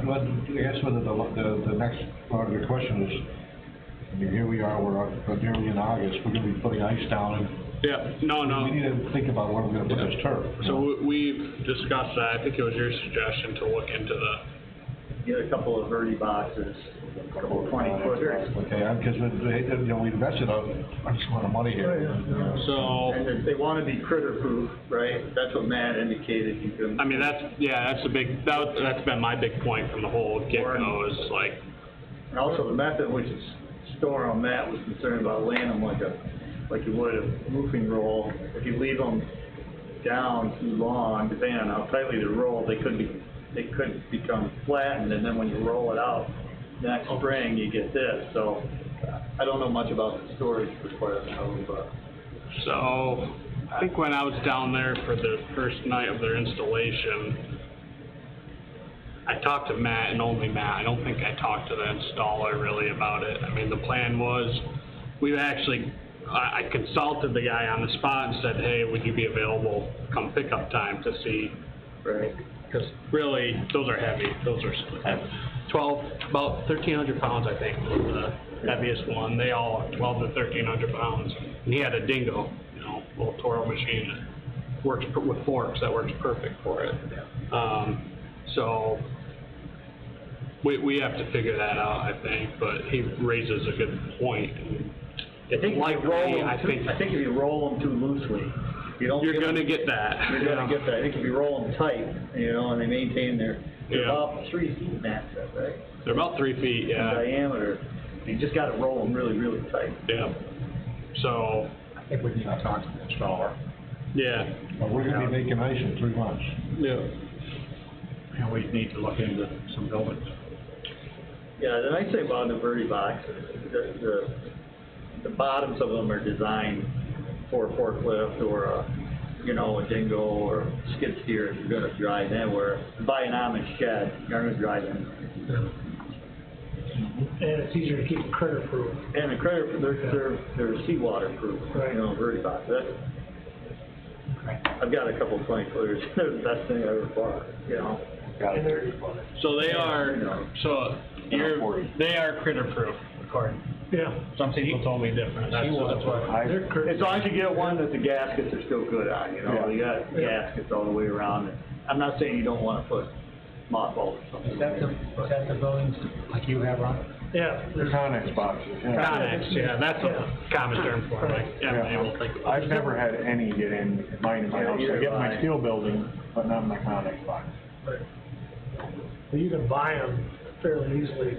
guess whether the next part of the question is, I mean, here we are, we're nearly in August, we're gonna be putting ice down, and Yeah, no. we need to think about where we're gonna put this turf. So we've discussed that. I think it was your suggestion to look into Get a couple of Verdi boxes, a couple of 20-footers. Okay, because we invested a amount of money here. So. And they want to be critter-proof, right? That's what Matt indicated. You can. I mean, that's been my big point from the whole get-go is like. And also the method in which it's stored on Matt was concerned about laying them like you would a roofing roll. If you leave them down too long, depending on how tightly they're rolled, they could become flattened, and then when you roll it out next spring, you get this. So I don't know much about the storage requirement, but. So I think when I was down there for the first night of their installation, I talked to Matt and only Matt. I don't think I talked to the installer really about it. I mean, the plan was, I consulted the guy on the spot and said, hey, would you be available come pickup time to see? Right. Because really, those are heavy. Those are about 1,300 pounds, I think, was the heaviest one. They all are 12 to 1,300 pounds. And he had a dingo, little Toro machine that works with forks, that works perfect for it. So we have to figure that out, I think, but he raises a good point. I think if you roll them too loosely, You're gonna get that. You're gonna get that. It can be rolling tight, and they maintain they're Yeah. about 3 feet max, right? They're about 3 feet, yeah. In diameter. You just gotta roll them really, really tight. Yeah. So, I think we need to talk to the installer. yeah. Well, we're gonna be making ice in 3 months. Yeah. And we need to look into some buildings. Yeah, the nice thing about the Verde box, the bottoms of them are designed for a forklift or a dingo or skid steer if you're gonna drive in, where buy an Amish shed, you're gonna drive in. And it's easier to keep critter proof. And the critter, they're seawater proof, Verde box. I've got a couple 20-footers, they're the best thing I ever bought, And they're, So they are, they are critter proof, according. yeah. Some people told me different. That's why. They're critter. As long as you get one that the gaskets are still good on, you got gaskets all the way around. I'm not saying you don't wanna put mothballs or something. Is that the buildings like you have, Ron? Yeah. The Connex boxes, yeah. Connex, yeah, that's a common term for it, like, yeah, we'll think about it. I've never had any get in mine in my house. I get my steel building, but not my Connex box. Right. Well, you can buy them fairly easily,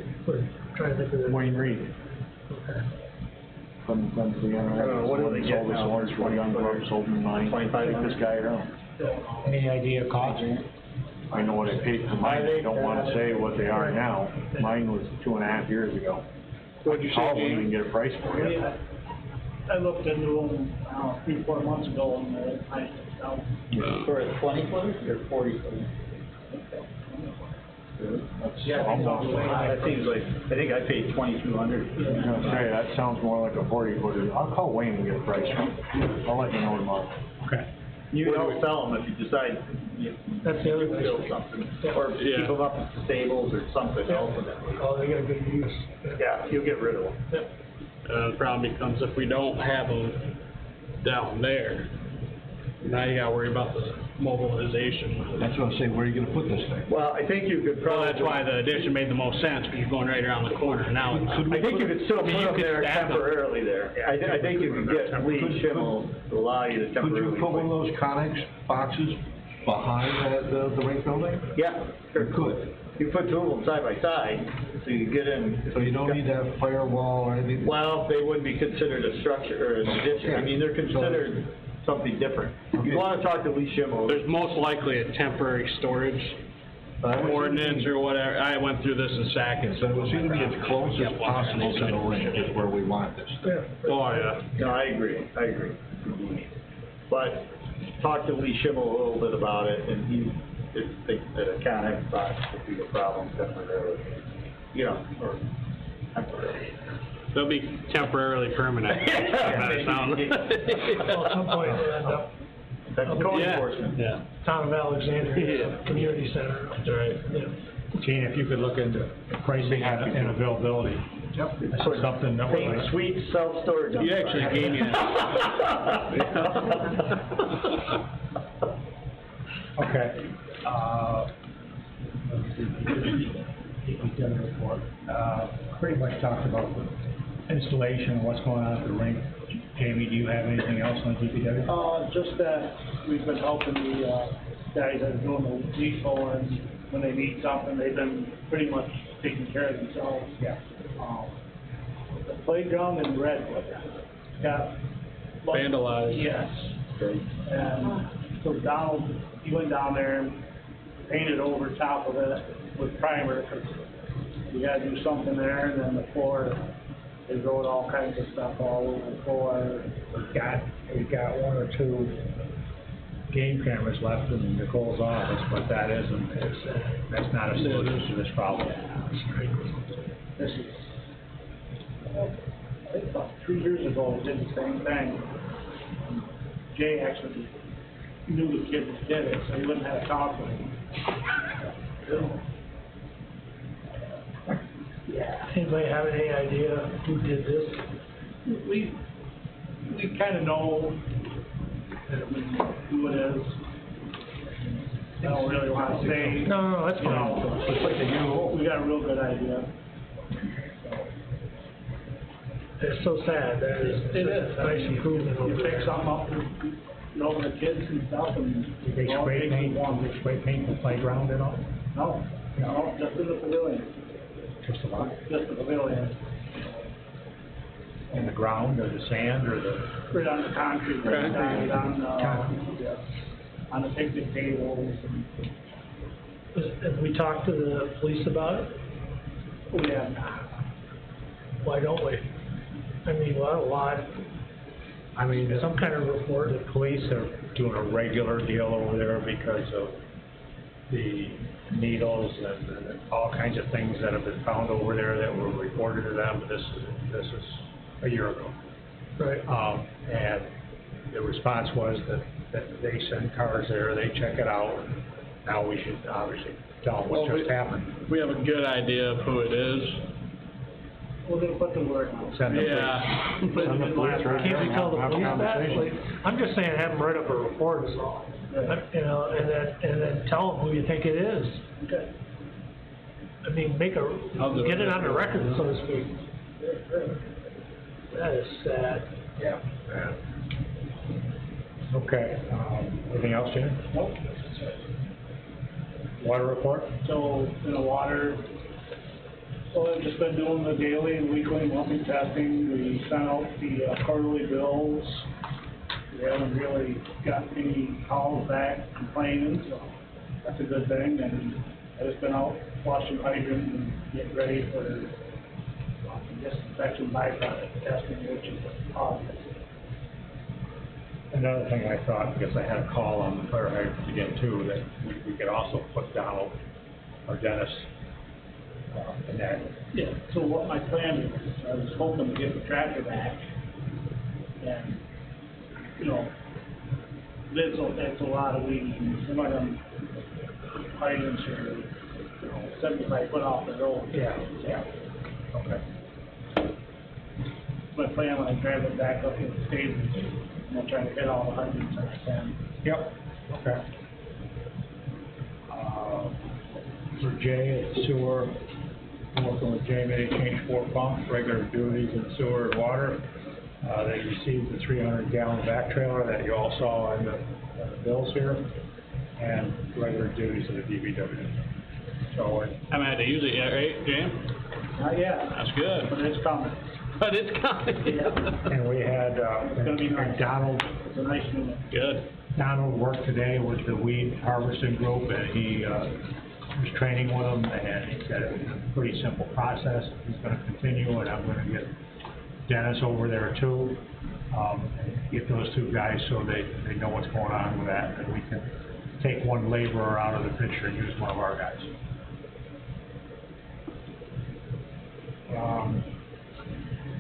trying to think of the. Wayne Reed. Okay. From the I don't know, what do they get sold this now? orange for young bucks, sold in mine. 25. This guy around. Any idea of cost? I know what I paid for mine, I don't wanna say what they are now. Mine was 2.5 years ago. What'd you say, Call them Gene? and get a price for it. I looked into them, 3-4 months ago, and For a 20-footer or 40-footer? That seems like, I think I paid $2,200. I was gonna say, that sounds more like a 40-footer. I'll call Wayne and get a price from him. I'll let you know tomorrow. Okay. You can help sell them if you decide you That's the other thing. build something, or keep them up at the stables or something else. Oh, they got good use. Yeah, you'll get rid of them. The problem becomes if we don't have them down there, now you gotta worry about the mobilization. That's what I say, where are you gonna put this thing? Well, I think you could Well, probably. that's why the addition made the most sense, because you're going right around the corner now. I think you could still put them there stack them. temporarily there. I think you could get lead shimmel to allow you to Could temporarily. you put one of those Connex boxes behind the rink building? Yeah, sure. You could. You put two of them side by side, so you get in. So you don't need to have firewall or anything? Well, they wouldn't be considered a structure or an addition. I mean, they're considered something different. You wanna talk to Lee Schimmel. There's most likely a temporary storage ordinance or whatever. I went through this in Sackett. So it would seem to be as close as possible to the rink is where we want this. Yeah. Oh, yeah. No, I agree. But talk to Lee Schimmel a little bit about it, and he thinks that a Connex box would be a problem temporarily. Or temporarily. They'll be temporarily permanent. That sounds. Well, at some point, we'll end up. That's code enforcement. Yeah. Town of Alexandria, community center. That's right. Yeah. Gene, if you could look into pricing and availability. Yep. That's something that we're like. Sweet self-storage. You actually gave me Okay. We've done the report. Pretty much talked about the installation and what's going on at the rink. Jamie, do you have anything else on DPW? Just that we've been helping the, guys that are doing the leaf blowing, when they need something, they've been pretty much taking care of themselves. Yeah. The playground in Redwood got. Vandalized. Yes. And so Donald, he went down there and painted over top of it with primer, because we gotta do something there, and then the floor, they wrote all kinds of stuff all over the floor. We've got 1 or 2 game cameras left in Nicole's office, but that's not a solution to this problem. This is, I think about 3 years ago, we did the same thing. Jay actually knew the kid that did it, so he wouldn't have to talk with him. Yeah. Anybody have any idea who did this? We kind of know who it is. I don't really want to say. No, that's You know, fine. we got a real good idea. It's so sad. That is, It is. Nice improvement over You pick there. something up, you know, the kids and stuff, and. Did they spray paint the playground and all? No, no, just in the pavilion, Just about? just the pavilion, In the ground, or the sand, or the? right on the concrete, right on the picnic tables and. Have we talked to the police about it? Yeah. Why don't we? I mean, why? I mean, Some kind of report. the police are doing a regular deal over there because of the needles and all kinds of things that have been found over there that were reported to them. This is a year ago. Right. And the response was that they send cars there, they check it out. Now we should obviously tell them what just happened. We have a good idea of who it is. We're gonna put the word out. Send the Yeah. police. Send the police right Can't we there, tell the have a police that? conversation. Like, I'm just saying, have them write up a report is all. You know, and then tell them who you think it is. Okay. I mean, I'll do get it. it on the record, so to speak. That is sad. Yeah. Okay, anything else, Jim? Nope. Water report? So, in the water, so I've just been doing the daily and weekly monthly testing. We sent out the quarterly bills. We haven't really got any calls back complaining, so that's a good thing. And I've just been out flushing hydrants and getting ready for disinfection byproduct testing, which is positive. Another thing I thought, because I had a call on the fire hydrants again too, that we could also put down our dentist in that. Yeah, so what my plan is, I was hoping to get the tractor back, and, you know, that's a lot of weeds, and some of them hydrants are, you know, 75 foot off the road. Yeah. Okay. My plan when I drive it back up to the stations, I'm gonna try to hit all the hydrants I can. Yep. Okay. For Jay at sewer, working with Jay, they changed 4 pumps, regular duties in sewer and water. They received the 300-gallon back trailer that you all saw in the bills here, and regular duties of the DBW. So, I haven't had to use it yet, right, James? Not yet. That's good. But it's coming. But it's coming. and we had, gonna be nice. Donald. It's a nice unit. Good. Donald worked today with the weed harvesting group, and he was training with them, and he said it was a pretty simple process. He's going to continue, and I'm going to get Dennis over there too, get those 2 guys so they know what's going on with that, and we can take one laborer out of the picture and use one of our guys.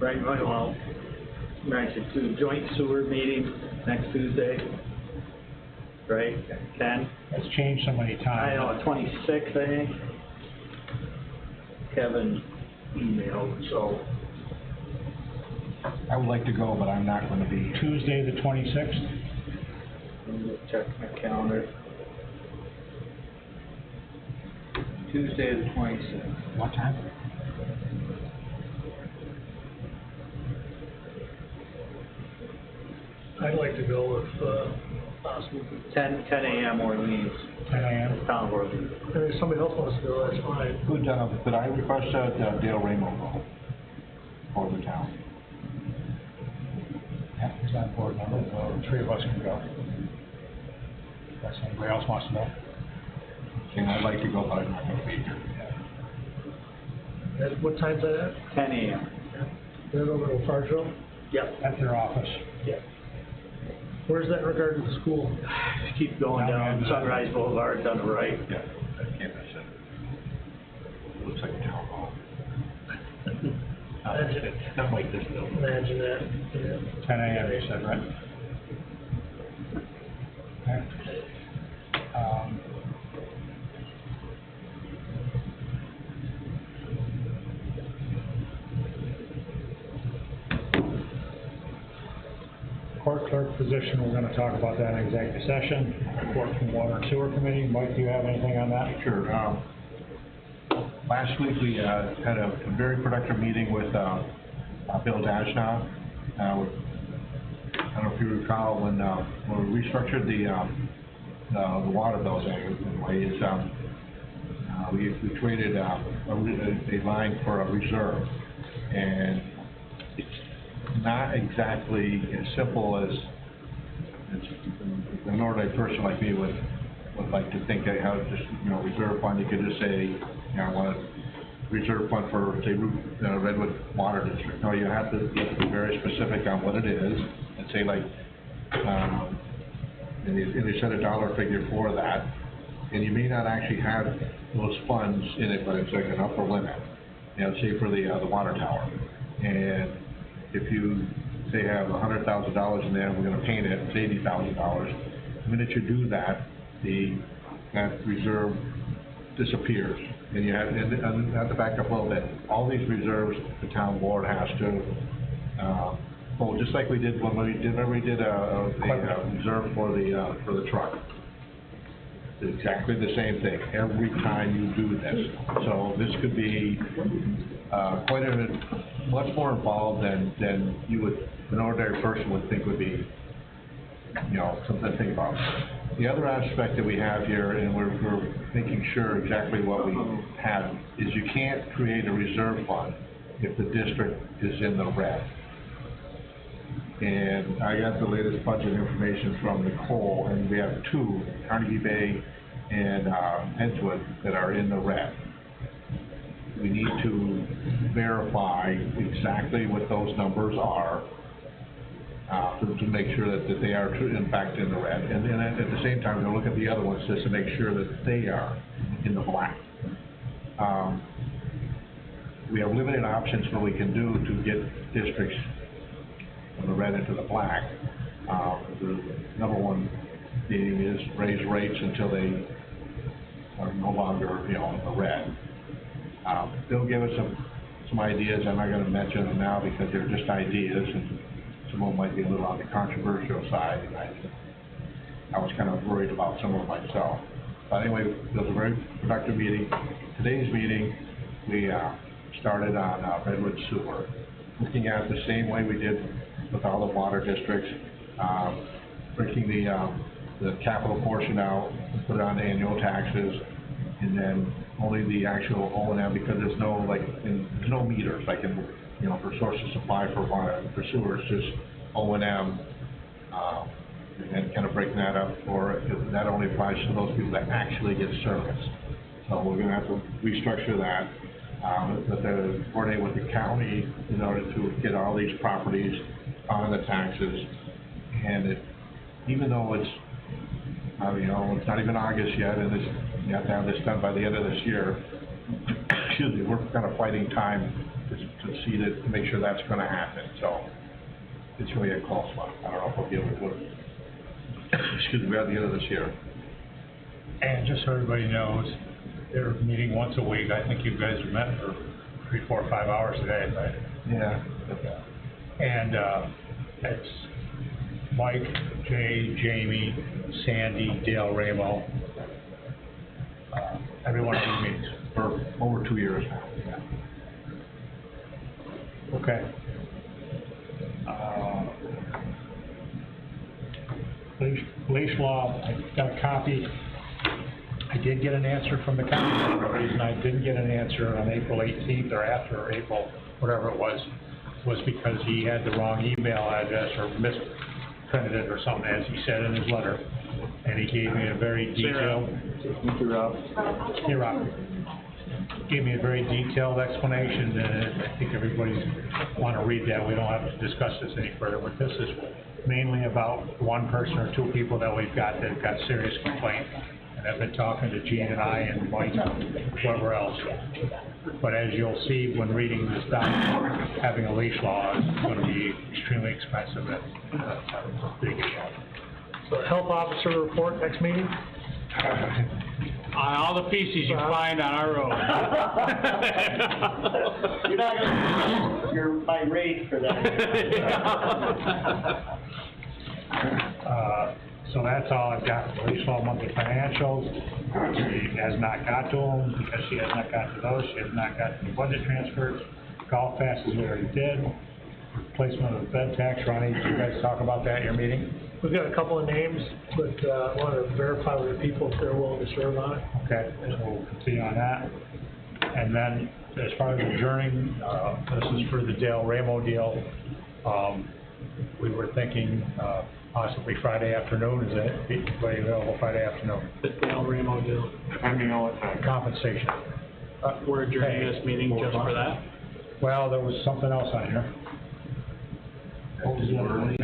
Right, well, mentioned too, joint sewer meeting next Tuesday, right, 10? It's changed so many times. I know, 26th, I think. Kevin emailed, so. I would like to go, but I'm not going to be. Tuesday, the 26th? Let me check my calendar. Tuesday, the 26th. What time? I'd like to go if possible. 10 a.m. Orleans. 10 a.m. Town of Orleans. And if somebody else wants to go, that's fine. Could I request Dale Ramo go for the town? Yeah, he's not board member, or 3 of us can go. Unless anybody else wants to go. And I'd like to go, but I'm not going to be here. What time's that at? 10 a.m. Is that over in Fargo? Yep. At their office. Yep. Where's that in regard to the school? Keep going down Sunrise Boulevard, on the right. Yeah, I can't miss it. Looks like a town hall. Not like this building. Imagine that. Yeah. 10 a.m. you said, right? Okay. Court clerk position, we're going to talk about that in executive session. Report from Water and Sewer Committee. Mike, do you have anything on that? Sure. Last week we had a very productive meeting with Bill Dashnow. don't know if you recall, when we restructured the water bills anyway, is, we created, a line for a reserve. And it's not exactly as simple as an ordinary person like me would like to think that how just, reserve fund, you could just say, I want a reserve fund for, say, Redwood Water District. No, you have to be very specific on what it is, and say like, and you set a dollar figure for that, and you may not actually have those funds in it, but it's like an upper limit, say for the water tower. And if you say have $100,000 in there, we're going to paint it, it's $80,000. The minute you do that, that reserve disappears. And you have to back up a little bit. All these reserves, the town board has to, just like we did when we did a reserve for the truck. It's exactly the same thing every time you do this. So this could be quite a bit, much more involved than an ordinary person would think would be, something to think about. The other aspect that we have here, and we're making sure exactly what we have, is you can't create a reserve fund if the district is in the red. And I got the latest budget information from Nicole, and we have two, Carnegie Bay and Edgewood, that are in the red. We need to verify exactly what those numbers are to make sure that they are true, in fact, in the red. And then at the same time, we'll look at the other ones just to make sure that they are in the black. We have limited options what we can do to get districts from the red into the black. The number one thing is raise rates until they are no longer, in the red. They'll give us some ideas. I'm not going to mention them now because they're just ideas, and some of them might be a little on the controversial side. And I was kind of worried about some of them myself. But anyway, it was a very productive meeting. Today's meeting, we started on Redwood Sewer, looking at it the same way we did with all the water districts, breaking the capital portion out, put it on annual taxes, and then only the actual O&M, because there's no there's no meters like in for source of supply for water. For sewer, it's just O&M, and then kind of breaking that up for that only applies to those people that actually get service. So we're going to have to restructure that. But coordinate with the county in order to get all these properties on the taxes. And even though it's it's not even August yet, and you have to have this done by the end of this year. Excuse me, we're kind of fighting time to see to make sure that's going to happen. So it's really a close one. I don't know if we'll be able to do it. Excuse me, at the end of this year. And just so everybody knows, they're meeting once a week. I think you guys have met for 3, 4, 5 hours today, right? Yeah. And it's Mike, Jay, Jamie, Sandy, Dale Ramo, every one of these meetings. For over 2 years now. Yeah. Okay. Leash law, I got a copy. I did get an answer from the county. The reason I didn't get an answer on April 18th or after April, whatever it was because he had the wrong email address or misprinted it or something, as he said in his letter. And he gave me a very detailed... Hey, Rob. Gave me a very detailed explanation, and I think everybody's want to read that. We don't have to discuss this any further, but this is mainly about one person or two people that we've got that have got serious complaints. And I've been talking to Gene and I and Mike and whoever else. But as you'll see when reading this document, having a leash law is going to be extremely expensive. That's a big issue. So health officer report, next meeting? On all the pieces you find on our road. You're not going to your my rate for that. So that's all I've got for leash law monthly financials. She has not got to them because she has not got to those. She has not got to the budget transfers. Golf passes we already did. replacement of the bed tax. Ronnie, did you guys talk about that at your meeting? We've got a couple of names, but, I wanted to verify with the people if they're willing to serve on it. Okay, so we'll continue on that. And then, as far as adjourning, this is for the Dale Ramo deal. We were thinking, possibly Friday afternoon, is it, anybody available Friday afternoon? The Dale Ramo deal. Depending on what time. Compensation. We're adjourning Hey. this meeting just for that. Well, there was something else on here. What was the other one?